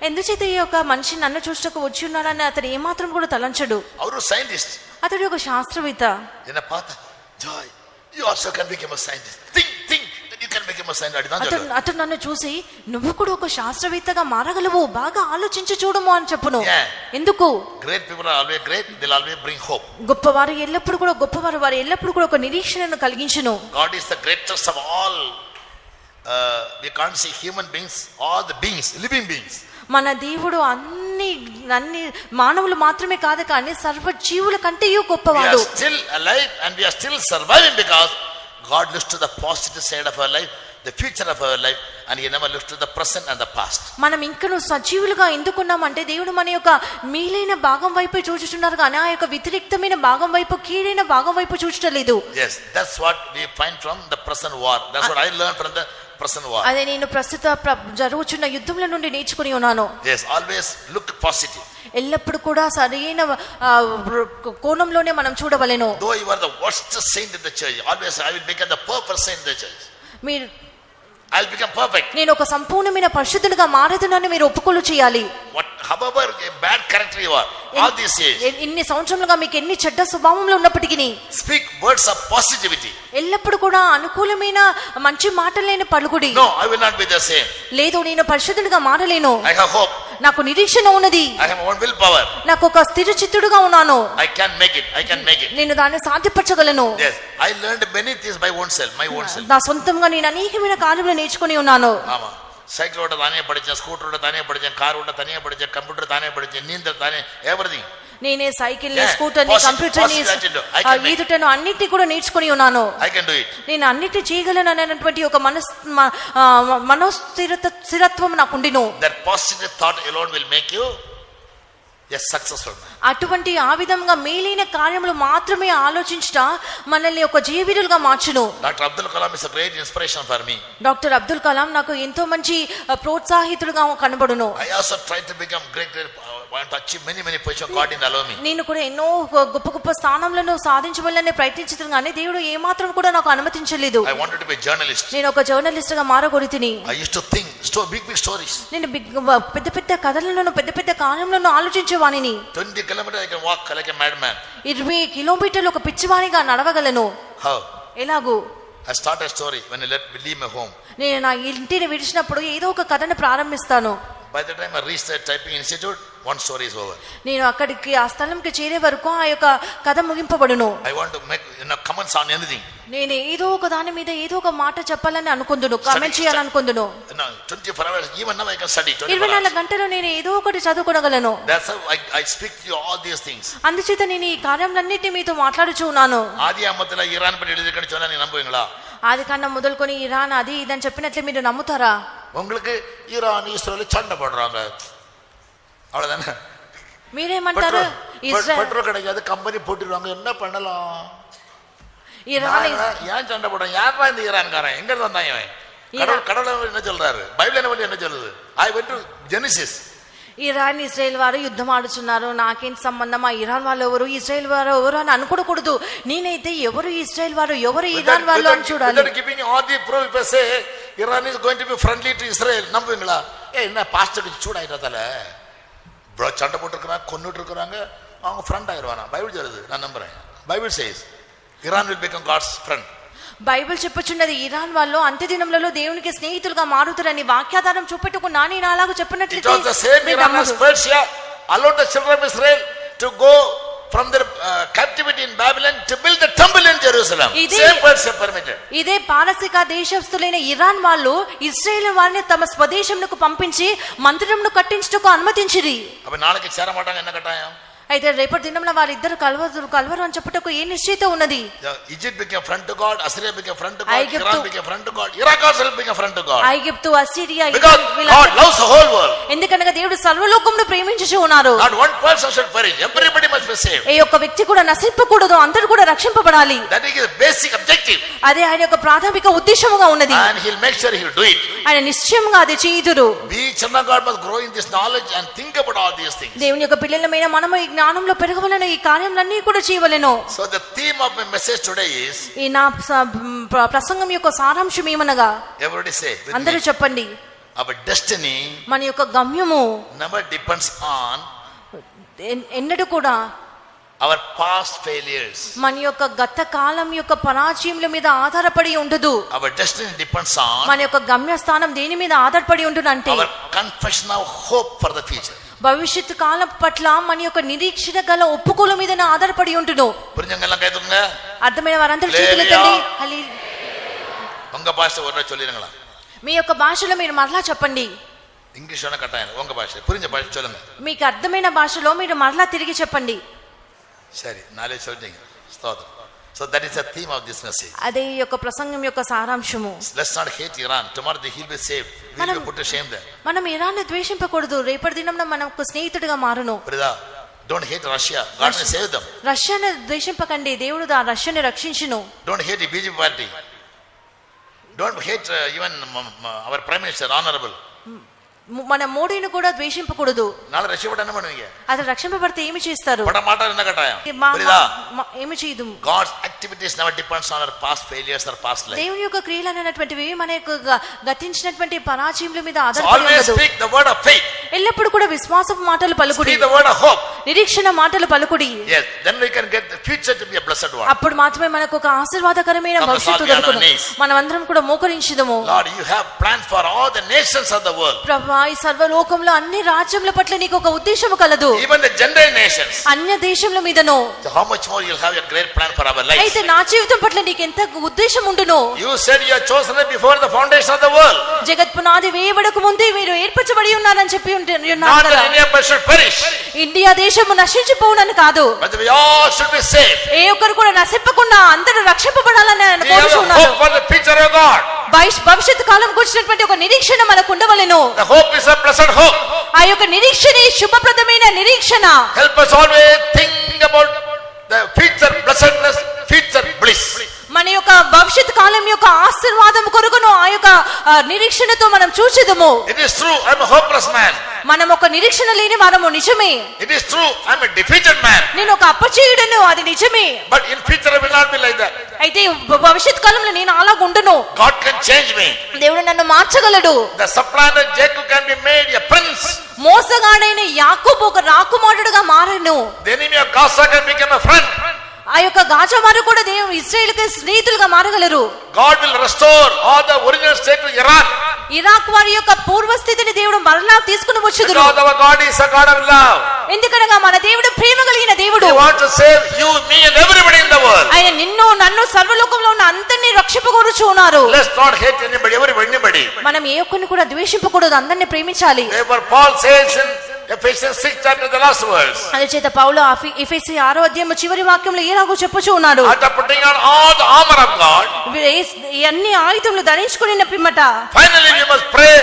ఎందుచేత ఈ యొక్క మనిషి నన్ను చూస్తకు వచ్చి ఉన్నాడని అతడు ఏమాత్రం కూడా తలంచడు. అతడు ఒక శాస్త్రవేత్త. అతడు నన్ను చూసి నువ్వు కూడా ఒక శాస్త్రవేత్తగా మారగలవు, బాగా ఆలోచించి చూడము అని చెప్పును. ఎందుకు? Great people are always great, they will always bring hope. గొప్పవారు ఎల్లప్పుడూ కూడా గొప్పవారు, వారు ఎల్లప్పుడూ కూడా ఒక నిరీక్షణను కలిగించును. God is the greatest of all. We can't see human beings, all the beings, living beings. మన దేవుడు అన్ని మానవులు మాత్రమే కాదు కానీ సర్వ జీవుల కంటే గొప్పవాడు. We are still alive and we are still surviving because God looks to the positive side of our life, the future of our life, and He never looks to the present and the past. మనం ఇంకను సజీవులుగా ఎందుకున్నామంటే దేవుడు మన యొక్క మేలైన భాగం వైపు చూచుచున్నారు కానీ ఆ యొక్క వ్యతిరేక్తమైన భాగం వైపు, కీడైన భాగం వైపు చూచలేదు. Yes, that's what we find from the present war. That's what I learned from the present war. అదే నేను ప్రస్తుత జరుగుతున్న యుద్ధంల నుండి నేర్చుకుని ఉన్నాను. Yes, always look positive. ఎల్లప్పుడు కూడా సరైన కోణంలోనే మనం చూడవలెను. Though you are the worst saint in the church, always I will become the perfect saint in the church. మీరు I'll become perfect. నేను ఒక సంపూర్ణమైన పరిశుద్ధునిగా మారేదనని మీరు ఒప్పుకోలు చేయాలి. However a bad character you are, all these years, ఇన్ని సంవత్సరాలుగా మీకు ఎన్ని చెడ్డ స్వభావంలో ఉన్నప్పటికీ speak words of positivity. ఎల్లప్పుడు కూడా అనుకూలమైన మంచి మాటలైన పలుకుడి. No, I will not be the same. లేదు, నేను పరిశుద్ధునిగా మారలేను. I have hope. నాకు నిరీక్షణ ఉన్నది. I have one will power. నాకు ఒక స్థిర చిత్తుడుగా ఉన్నాను. I can make it. I can make it. నేను దాన్ని సాధ్యపరచగలను. Yes, I learned many things by oneself, my own self. నా సొంతంగా నేను అనేకమైన కార్యములు నేర్చుకుని ఉన్నాను. ஆமா, சைக்கிள் ஓட்ட தானே படிச்சேன், ஸ்கூட்டர் ஓட்ட தானே படிச்சேன், கார் ஓட்ட தனியா படிச்சேன், கம்ப்யூட்டர் தானே படிச்சேன், நீந்தல் தானே, everything. నేనే సైకిల్ ని, స్కూటర్ ని, కంప్యూటర్ ని, ఈదుటను అన్నిటిని కూడా నేర్చుకుని ఉన్నాను. I can do it. నేను అన్నిటిని చేయగలను అనేటువంటి ఒక మనోస్థిరత్వం నాకు ఉండిను. That positive thought alone will make you a successful man. అటువంటి ఆ విధంగా మేలైన కార్యములు మాత్రమే ఆలోచించుట మనల్ని ఒక జీవీరులుగా మార్చును. Doctor Abdul Kalam is a great inspiration for me. Doctor Abdul Kalam నాకు ఎంతో మంచి ప్రోత్సాహితుడుగా కనబడును. I also tried to become great, want to achieve many positions God didn't allow me. నేను కూడా ఎన్నో గొప్ప స్థానాలను సాధించవాలని ప్రయత్నించడం కానీ దేవుడు ఏమాత్రం కూడా నాకు అనుమతించలేదు. I wanted to be a journalist. నేను ఒక జర్నలిస్ట్ గా మారగొడితిని. I used to think big stories. నేను పెద్ద కథలను, పెద్ద కార్యములను ఆలోచించేవానిని. 20 kilometers I can walk like a madman. 20 కిలోమీటర్లు ఒక పిచ్చివానిగా నడవగలను. How? ఎలాగో? I start a story when I leave my home. నేను నా ఇంటిని విడిచినప్పుడు ఏదో ఒక కథను ప్రారంభిస్తాను. By the time I reach the typing institute, one story is over. నేను అక్కడికి ఆ స్థలంకి చేరే వరకు ఆ యొక్క కథ ముగింపబడును. I want to make comments on anything. నేను ఏదో ఒక దాని మీద ఏదో ఒక మాట చెప్పాలని అనుకుందును, comment చేయాలనుకుందును. 24 hours, even now I can study 24 గంటలు నేను ఏదో ఒకటి చదువుకోగలను. That's how I speak to you all these things. అందుచేత నేను ఈ కార్యములన్నిటిని మీతో మాట్లాడుచున్నాను. ఆదియామத்துல ஈரான் பற்றி எழுதிருக்கேன்னு சொன்னா நீங்க நம்புவீங்களா? ఆదికాండం మొదలుకొని ఇరాన్ అది ఇదని చెప్పినట్లే మీరు నమ్ముతారా? உங்களுக்கு ஈரான் இஸ்ரேல் சண்டை போடுறாங்க, அவ்வளவுதானே? మీరేమంటారు? பெட்ரோல் கிடைக்காது, கம்பெனி போட்டுருவாங்க, என்ன பண்ணலாம்? ఇరాన్ ஏன் சண்டை போடுறாங்க? யாரா இந்த ஈரான்காரன்? எங்க இருந்து வந்தாங்க? கடவுள் என்ன சொல்றாரு? బైబిల్ என்ன சொல்லுது? I went to Genesis. Iran Israel వారు యుద్ధం ఆడుచున్నారు, నాకేంటి సంబంధం? ఆ ఇరాన్ వాళ్ళు ఎవరు, ఇజ్రాయెల్ వారు ఎవరు అని అనుకోకూడదు. నేనైతే ఎవరు ఇజ్రాయెల్ వారు, ఎవరు ఇరాన్ వాళ్ళు అని చూడాలి. Iran is going to be friendly to Israel. நம்புவீங்களா? என்ன பாஸ்டருக்கு சூடாயிட்டதால bro சண்டை போட்டுருக்காங்க, கொன்னுட்டு இருக்காங்க, அவங்க ஃப்ரெண்ட் ஆயிருவானா? பைபிள் சொல்லுது, நான் நம்புறேன். Bible says Iran will become God's friend. Bible చెప్పుచున్నది ఇరాన్ వాళ్ళు అంత్య దినములలో దేవునికి స్నేహితులుగా మారుతారని వాక్యాధారం చూపెట్టుకు నాని నాలాగా చెప్పినట్లయితే it was the same Iran as Persia allowed the children of Israel to go from their captivity in Babylon to build the temple in Jerusalem. Same Persia permitted. ఇదే పారసీక దేశస్థులైన Iran వాళ్ళు ఇజ్రాయెల్ వారిని తమ స్వదేశంకు పంపించి మందిరంను కట్టించుటకు అనుమతించిరి. அப்ப நாளைக்கு சேர மாட்டாங்க, என்ன கட்டாயம்? అయితే రేపటి దినంలో వారిద్దరు కలవరు అని చెప్పుటకు ఏ నిశ్చయిత ఉన్నది? Egypt became friend to God, Assyria became friend to God, Iran became friend to God, Iraq also became friend to God. ఐగుప్తు, Assyria, because God loves the whole world. ఎందుకనగా దేవుడు సర్వలోకమును ప్రేమించుచు ఉన్నారు. Not one person should perish, everybody must be saved. ఏ ఒక్క వ్యక్తి కూడా నశింపకూడదు, అందరూ కూడా రక్షింపబడాలి. That is his basic objective. అదే ఆయన యొక్క ప్రాథమిక ఉద్దేశముగా ఉన్నది. And he'll make sure he will do it. ఆయన నిశ్చయంగా అది చేయుదురు. We children of God must grow in this knowledge and think about all these things. దేవుని యొక్క పిల్లలమైన మనము ఈ జ్ఞానంలో పెరగవలెను, ఈ కార్యములన్నీ కూడా చేయవలెను. So the theme of my message today is, ఈ నా ప్రసంగం యొక్క సారాంశం ఏమనగా, everybody say అందరూ చెప్పండి, our destiny మన యొక్క గమ్యము never depends on ఎన్నడూ కూడా our past failures. మన యొక్క గత కాలం యొక్క పరాజయముల మీద ఆధారపడి ఉండదు. Our destiny depends on మన యొక్క గమ్యస్థానం దేని మీద ఆధారపడి ఉంటుందంటే our confession of hope for the future. భవిష్యత్తు కాలం పట్ల మన యొక్క నిరీక్షణ గల ఒప్పుకోల మీద ఆధారపడి ఉంటును. புரிஞ்சவங்க கேளுங்க. అర్థమైన వారందరూ చేతులెత్తండి. உங்க பாஷை ஒரு சொல்லிருங்களா? మీ యొక్క భాషలో మీరు మరలా చెప్పండి. ఇంగ్లీష్ లోనే కట్టాలి, உங்க భాష புரிஞ்ச భాష சொல்லுங்க. మీకు అర్థమైన భాషలో మీరు మరలా తిరిగి చెప్పండి. సరే, నాలే சொல்றீங்க. స్తోత్రం. So that is the theme of this message. అదే ఈ యొక్క ప్రసంగం యొక్క సారాంశము. Let's not hate Iran. Tomorrow he will be saved. We will put to shame there. మనం ఇరాన్ ద్వేషింపకూడదు, రేపటి దినంలో మనకు స్నేహితుడిగా మారును. Don't hate Russia. God will save them. రష్యాను ద్వేషింపకండి, దేవుడు ఆ రష్యాని రక్షించును. Don't hate the BJP party. Don't hate even our prime minister, honorable. మన మోడీని కూడా ద్వేషింపకూడదు. నాಳೆ రక్షింపబడ என்ன பண்ணுவீங்க? అతను రక్షింపబడితే ఏమి చేస్తారు? పడ మాటారు என்ன కటాయం? ఏమి చేయదు. God's activities never depends on our past failures or past life. దేవుని యొక్క క్రియలు అనేటువంటివి మన యొక్క గతించినటువంటి పరాజయముల మీద ఆధారపడి ఉండదు. Always speak the word of faith. ఎల్లప్పుడు కూడా విశ్వాసపు మాటలు పలుకుడి. Speak the word of hope. నిరీక్షణ మాటలు పలుకుడి. Yes, then we can get the future to be a blessed one. అప్పుడు మాత్రమే మనకు ఒక ఆశీర్వాదకరమైన భవిష్యత్తు దొరుకును. మనమందరం కూడా మోకరించుదాము. Lord, you have plans for all the nations of the world. ప్రభువా, ఈ సర్వలోకంలో అన్ని రాజ్యముల పట్ల నీకు ఒక ఉద్దేశము కలదు. Even the Gentile nations. అన్య దేశముల మీదను. So how much more you'll have a great plan for our life. అయితే నా జీవితం పట్ల నీకు ఎంత ఉద్దేశం ఉండును. You said you are chosen before the foundation of the world. జగత్ పునాది వేయబడక ముందే మీరు ఏర్పరచబడి ఉన్నారని చెప్పి ఉన్నారు Not కదా. that India should perish. India దేశము నశించిపోవునని కాదు. But we all should be saved. ఏ ఒక్కరు కూడా నశింపకుండా అందరూ రక్షింపబడాలని ఆయన కోరుచున్నారు. Hope for the future of God. భవిష్యత్తు కాలం గురించినటువంటి ఒక నిరీక్షణ మనకు ఉండవలెను. The hope is a blessed hope. ఆ యొక్క నిరీక్షణ శుభప్రదమైన నిరీక్షణ. Help us always think about the future blessedness, future bliss. మన యొక్క భవిష్యత్ కాలం యొక్క ఆశీర్వాదం కొరకును ఆ యొక్క నిరీక్షణతో మనం చూచెదము. It is true, I am a hopeless man. మనం ఒక నిరీక్షణ లేని వారము, నిజమే. It is true, I am a defeated man. నేను ఒక అపజయుడను, అది నిజమే. But in future I will not be like that. అయితే భవిష్యత్ కాలంలో నేను అలాగ ఉండను. God can change me. దేవుడు నన్ను మార్చగలడు. The supplanter Jacob can be made a prince. మోసగాడైన యాకోబు ఒక రాకుమారుడుగా మారెను. The enemy of Gaza can become a friend. ఆ యొక్క గాజా వారు కూడా దేవుడు ఇశ్రాయేలుకి స్నేహితులుగా మారగలరు. God will restore all the original state to Iran. Iraq వారి యొక్క పూర్వస్థితిని దేవుడు మరలా తీసుకుని వచ్చుదురు. Because our God is a God of love. ఎందుకనగా మన దేవుడు ప్రేమ కలిగిన దేవుడు. He wants to save you, me and everybody in the world. ఆయన నిన్ను నన్ను సర్వలోకంలో ఉన్న అందరినీ రక్షింపగోరుచు ఉన్నారు. Let's not hate anybody. మనం ఏ ఒక్కరిని కూడా ద్వేషింపకూడదు, అందరినీ ప్రేమించాలి. Therefore Paul says in Ephesians 6 chapter, the last verse, అందుచేత పౌలు ఎఫెసీ 6వ అధ్యాయం చివరి వాక్యంలో ఏలాగో చెప్పుచూ ఉన్నాడు. after putting on all the armor of God, ఈ అన్ని ఆయుధములు ధరించుకుని పిమ్మట finally we must pray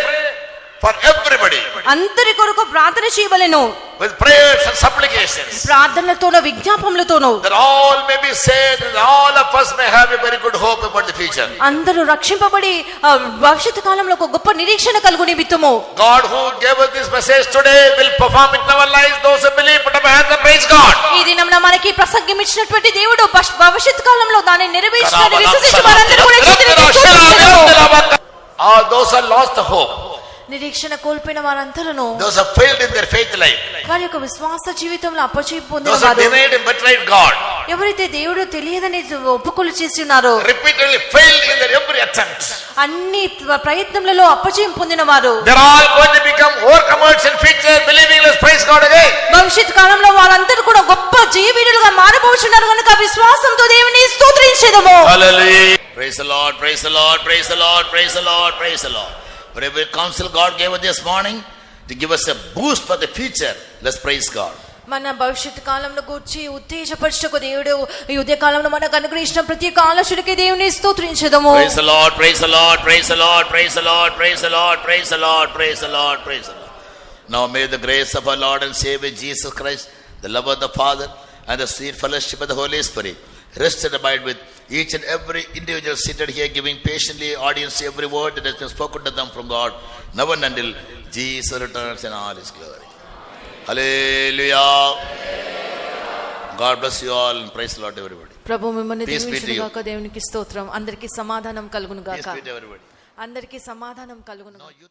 for everybody అందరి కొరకు ప్రార్థన చేయవలెను, with prayers and supplications, ప్రార్థనలతోనూ విజ్ఞాపములతోనూ, that all may be saved and all of us may have a very good hope about the future. అందరూ రక్షింపబడి భవిష్యత్తు కాలంలో ఒక గొప్ప నిరీక్షణ కలుగు నిమిత్తము God who gave us this message today will perform it in our lives. Those who believe, put up your hands and praise God. ఈ దినమున మనకి ప్రసంగం ఇచ్చినటువంటి దేవుడు భవిష్యత్తు కాలంలో దాన్ని నెరవేర్చుకొని విశ్వసించే వారందరూ కూడా చేతులెత్తి స్తుతించుదురు. All those who lost the hope, నిరీక్షణ కోల్పోయిన వారందరూ, those who failed in their faith life, వారి యొక్క విశ్వాస జీవితంలో అపజయం పొందిన those who వారు, denied and betrayed God, ఎవరైతే దేవుడు తెలియదని ఒప్పుకోలు చేసి ఉన్నారో, repeatedly failed in their every attempt, అన్ని ప్రయత్నములలో అపజయం పొందిన వారు, they're all going to become overcomers in future, believing. Let's praise God again. భవిష్యత్ కాలంలో వారందరూ కూడా గొప్ప జీవీరులుగా మారబోచున్నారు కనుక విశ్వాసంతో దేవుని స్తుతించెదము. Hallelujah. Praise the Lord, praise the Lord, praise the Lord, praise the Lord, praise the Lord. For every counsel God gave us this morning to give us a boost for the future, let's praise God. మన భవిష్యత్ కాలంలో కూర్చి ఉత్తేజపరచుటకు దేవుడు ఈ ఉదయ కాలంలో మనకు అనుగ్రహించిన ప్రతి ఒక్క ఆలోచనకి దేవుని స్తుతించెదము. Praise the Lord, praise the Lord, praise the Lord, praise the Lord, praise the Lord, praise the Lord, praise the Lord, praise the Lord. Now may the grace of our Lord and Savior Jesus Christ, the love of the Father, and the sweet fellowship of the Holy Spirit rest and abide with each and every individual seated here, giving patiently audience to every word that has been spoken to them from God, now and until Jesus returns in all his glory. Hallelujah. God bless you all and praise the Lord everybody. ప్రభు మిమ్మల్ని Peace be to దీవించును you. గాక. దేవునికి స్తోత్రం. అందరికీ సమాధానం కలుగును Peace గాక. be to everybody. అందరికీ సమాధానం కలుగును గాక.